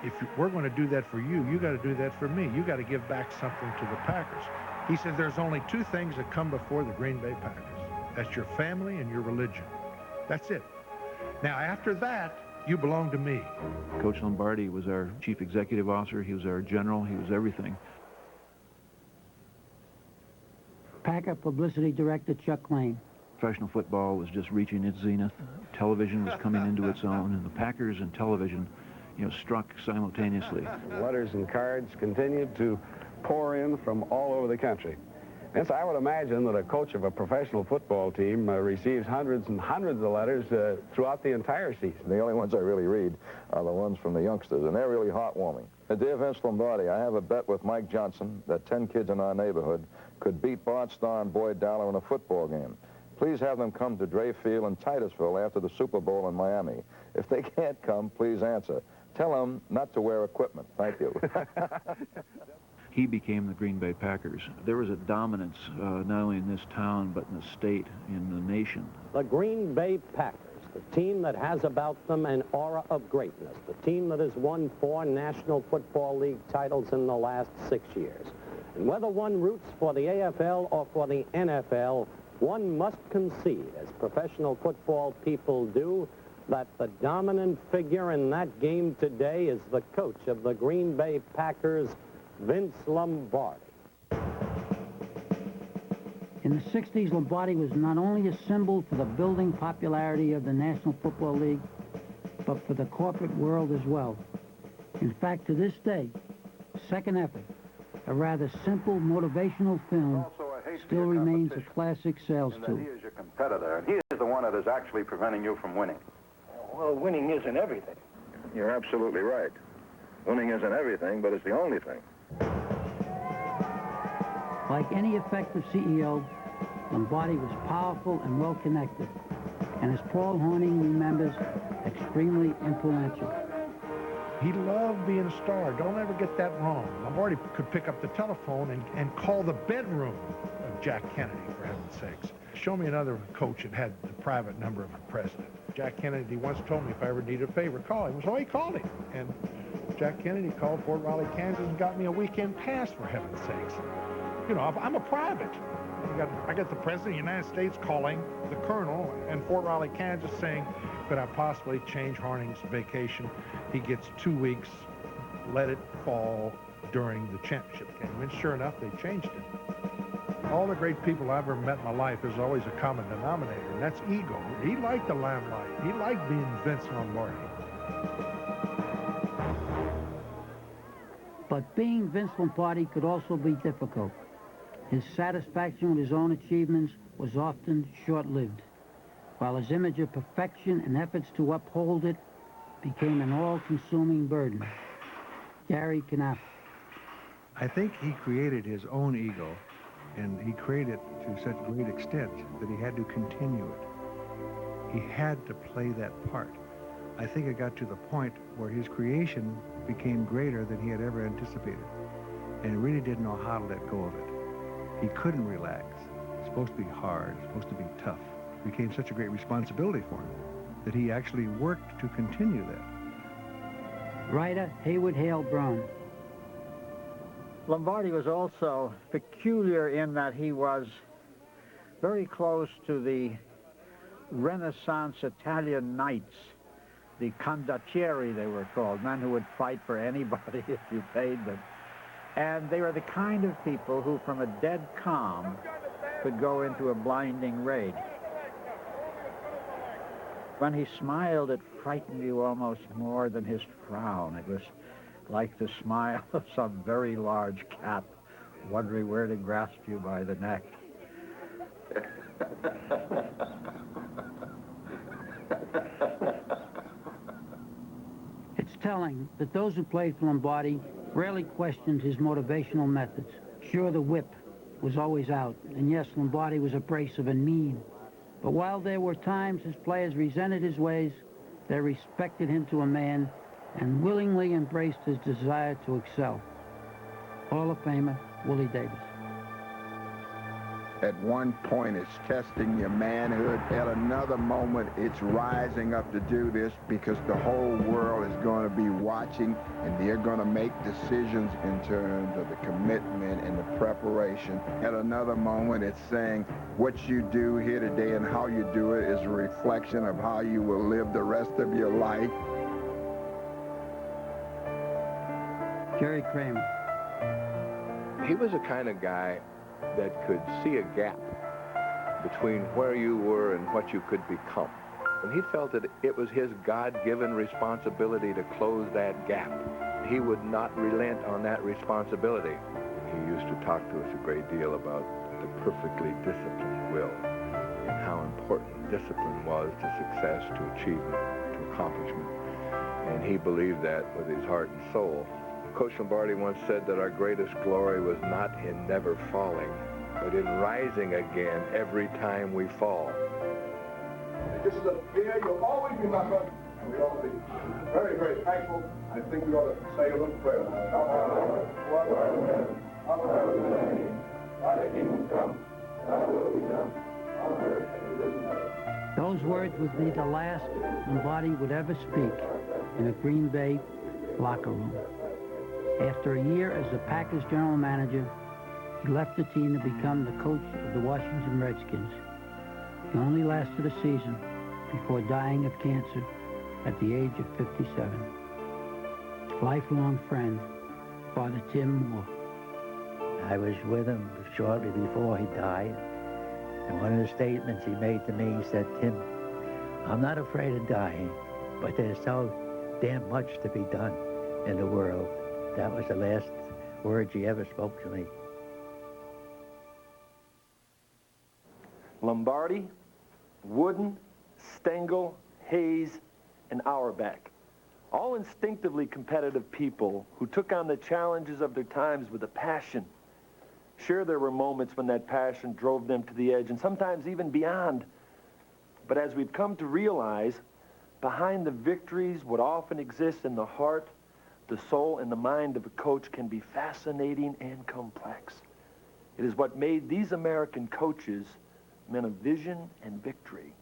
if we're going to do that for you, you got to do that for me. You got to give back something to the Packers. He said there's only 2 things that come before the Green Bay Packers. That's your family and your religion. That's it. Now, after that, you belong to me. Coach Lombardi was our chief executive officer. He was our general. He was everything. Packer publicity director Chuck Lane. Professional football was just reaching its zenith. Television was coming into its own, and the Packers and television, struck simultaneously. Letters and cards continued to pour in from all over the country. And so I would imagine that a coach of a professional football team receives hundreds and hundreds of letters throughout the entire season. The only ones I really read are the ones from the youngsters, and they're really heartwarming. Dear Vince Lombardi, I have a bet with Mike Johnson that 10 kids in our neighborhood could beat Bart Starr and Boyd Dowler in a football game. Please have them come to Dre Field in Titusville after the Super Bowl in Miami. If they can't come, please answer. Tell them not to wear equipment. Thank you. He became the Green Bay Packers. There was a dominance, not only in this town, but in the state, in the nation. The Green Bay Packers, the team that has about them an aura of greatness, the team that has won 4 National Football League titles in the last 6 years. And whether one roots for the AFL or for the NFL, one must concede, as professional football people do, that the dominant figure in that game today is the coach of the Green Bay Packers, Vince Lombardi. In the 60s, Lombardi was not only a symbol for the building popularity of the National Football League, but for the corporate world as well. In fact, to this day, Second Effort, a rather simple motivational film, still remains a classic sales tool. He is your competitor, and he is the one that is actually preventing you from winning. Well, winning isn't everything. You're absolutely right. Winning isn't everything, but it's the only thing. Like any effective CEO, Lombardi was powerful and well-connected, and as Paul Hornung remembers, extremely influential. He loved being a star. Don't ever get that wrong. Lombardi could pick up the telephone and call the bedroom of Jack Kennedy, for heaven's sakes. Show me another coach that had the private number of a president. Jack Kennedy once told me if I ever needed a favor, call him. So he called him. And Jack Kennedy called Fort Riley, Kansas, and got me a weekend pass, for heaven's sakes. You know, I'm a private. I got the President of the United States calling the Colonel in Fort Riley, Kansas, saying, could I possibly change Hornung's vacation? He gets 2 weeks, let it fall during the championship game. And sure enough, they changed it. All the great people I've ever met in my life, there's always a common denominator, and that's ego. He liked the limelight. He liked being Vince Lombardi. But being Vince Lombardi could also be difficult. His satisfaction with his own achievements was often short-lived, while his image of perfection and efforts to uphold it became an all-consuming burden. Gary Knapp. I think he created his own ego, and he created it to such great extent that he had to continue it. He had to play that part. I think it got to the point where his creation became greater than he had ever anticipated, and he really didn't know how to let go of it. He couldn't relax. It's supposed to be hard. It's supposed to be tough. It became such a great responsibility for him that he actually worked to continue that. Writer Haywood Hale Brown. Lombardi was also peculiar in that he was very close to the Renaissance Italian knights, the condottieri they were called, men who would fight for anybody if you paid them. And they were the kind of people who, from a dead calm, could go into a blinding rage. When he smiled, it frightened you almost more than his frown. It was like the smile of some very large cat wondering where to grasp you by the neck. It's telling that those who played for Lombardi rarely questioned his motivational methods. Sure, the whip was always out, and yes, Lombardi was abrasive and mean. But while there were times his players resented his ways, they respected him to a man and willingly embraced his desire to excel. Hall of Famer Willie Davis. At one point, it's testing your manhood. At another moment, it's rising up to do this because the whole world is going to be watching, and they're going to make decisions in terms of the commitment and the preparation. At another moment, it's saying what you do here today and how you do it is a reflection of how you will live the rest of your life. Jerry Kramer. He was the kind of guy that could see a gap between where you were and what you could become. And he felt that it was his God-given responsibility to close that gap. He would not relent on that responsibility. He used to talk to us a great deal about the perfectly disciplined will and how important discipline was to success, to achievement, to accomplishment. And he believed that with his heart and soul. Coach Lombardi once said that our greatest glory was not in never falling, but in rising again every time we fall. This is a fear. You'll always be my brother. And we ought to be very, very thankful. I think we ought to say a little prayer now. Those words would be the last Lombardi would ever speak in a Green Bay locker room. After a year as the Packers general manager, he left the team to become the coach of the Washington Redskins. He only lasted a season before dying of cancer at the age of 57. Lifelong friend, Father Tim Moore. I was with him shortly before he died, and one of the statements he made to me, he said, "Tim, I'm not afraid of dying, but there's so damn much to be done in the world." That was the last words he ever spoke to me. Lombardi, Wooden, Stengel, Hayes, and Auerbach. All instinctively competitive people who took on the challenges of their times with a passion. Sure, there were moments when that passion drove them to the edge, and sometimes even beyond. But as we've come to realize, behind the victories, what often exists in the heart, the soul, and the mind of a coach can be fascinating and complex. It is what made these American coaches men of vision and victory.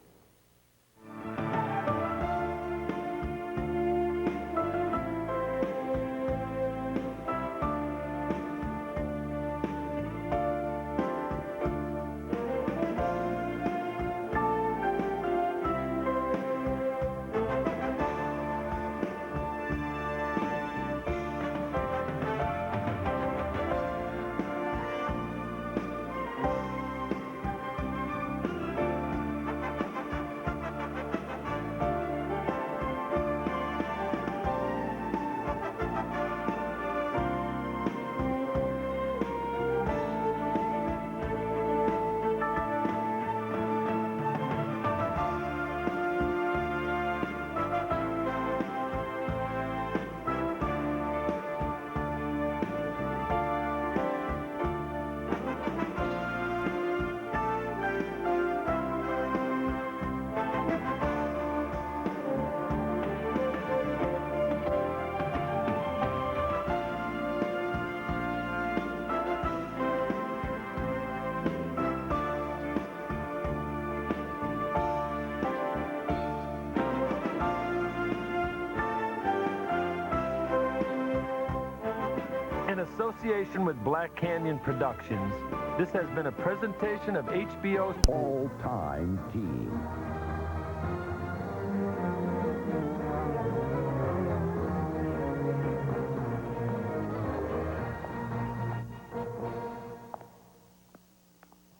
In association with Black Canyon Productions, this has been a presentation of HBO's All-Time Team.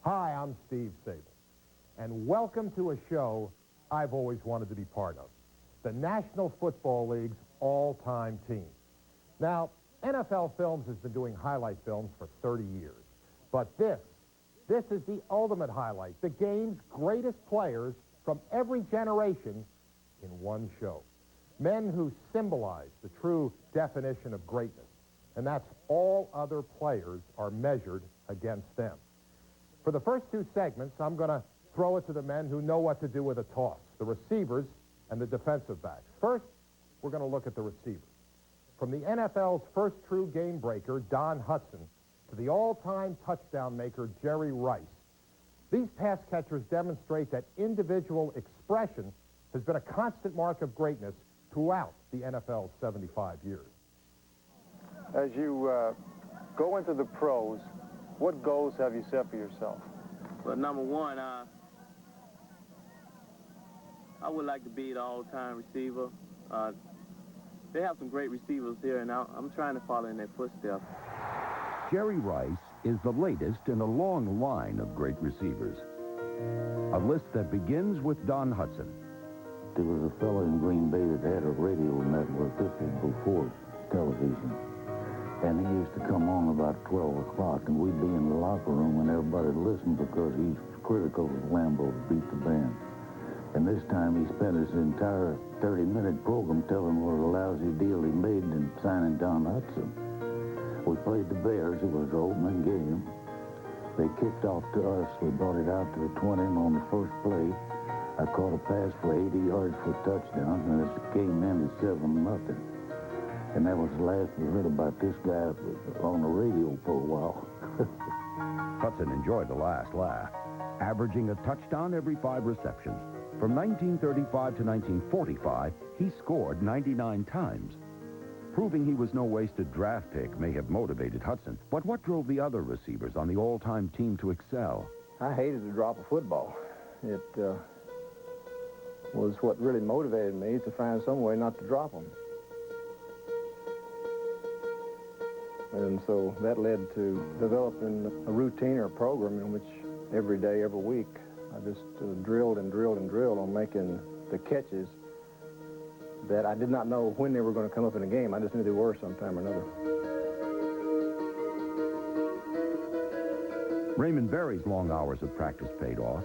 Hi, I'm Steve Sable, and welcome to a show I've always wanted to be part of, the National Football League's all-time team. Now, NFL Films has been doing highlight films for 30 years, but this is the ultimate highlight, the game's greatest players from every generation in one show. Men who symbolize the true definition of greatness, and that's all other players are measured against them. For the first two segments, I'm going to throw it to the men who know what to do with a toss, the receivers and the defensive backs. First, we're going to look at the receivers. From the NFL's first true game breaker, Don Hutson, to the all-time touchdown maker, Jerry Rice, these pass catchers demonstrate that individual expression has been a constant mark of greatness throughout the NFL's 75 years. As you go into the pros, what goals have you set for yourself? Well, number one, I would like to be the all-time receiver. They have some great receivers here, and I'm trying to follow in their footsteps. Jerry Rice is the latest in a long line of great receivers. A list that begins with Don Hutson. There was a fellow in Green Bay that had a radio network. This was before television. And he used to come on about 12 o'clock, and we'd be in the locker room and everybody would listen because he's critical of Lambeau to beat the band. And this time he spent his entire 30-minute program telling what a lousy deal he made in signing Don Hutson. We played the Bears. It was the opening game. They kicked off to us. We brought it out to the 20, and on the first play, I caught a pass for 80 yards for a touchdown, and this game ended 7-0. And that was the last we heard about this guy on the radio for a while. Hutson enjoyed the last laugh, averaging a touchdown every 5 receptions. From 1935 to 1945, he scored 99 times. Proving he was no wasted draft pick may have motivated Hudson, but what drove the other receivers on the all-time team to excel? I hated to drop a football. It was what really motivated me to find some way not to drop them. And so that led to developing a routine or a program in which every day, every week, I just drilled and drilled and drilled on making the catches that I did not know when they were going to come up in the game. I just knew they were sometime or another. Raymond Berry's long hours of practice paid off.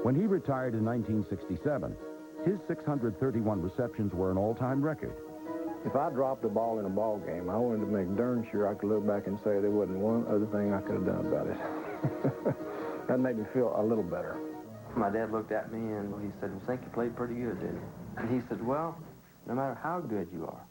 When he retired in 1967, his 631 receptions were an all-time record. If I dropped a ball in a ball game, I wanted to make darn sure I could look back and say there wasn't one other thing I could have done about it. That made me feel a little better. My dad looked at me and he said, "I think you played pretty good, didn't you?" And he said, "Well, no matter how good you are,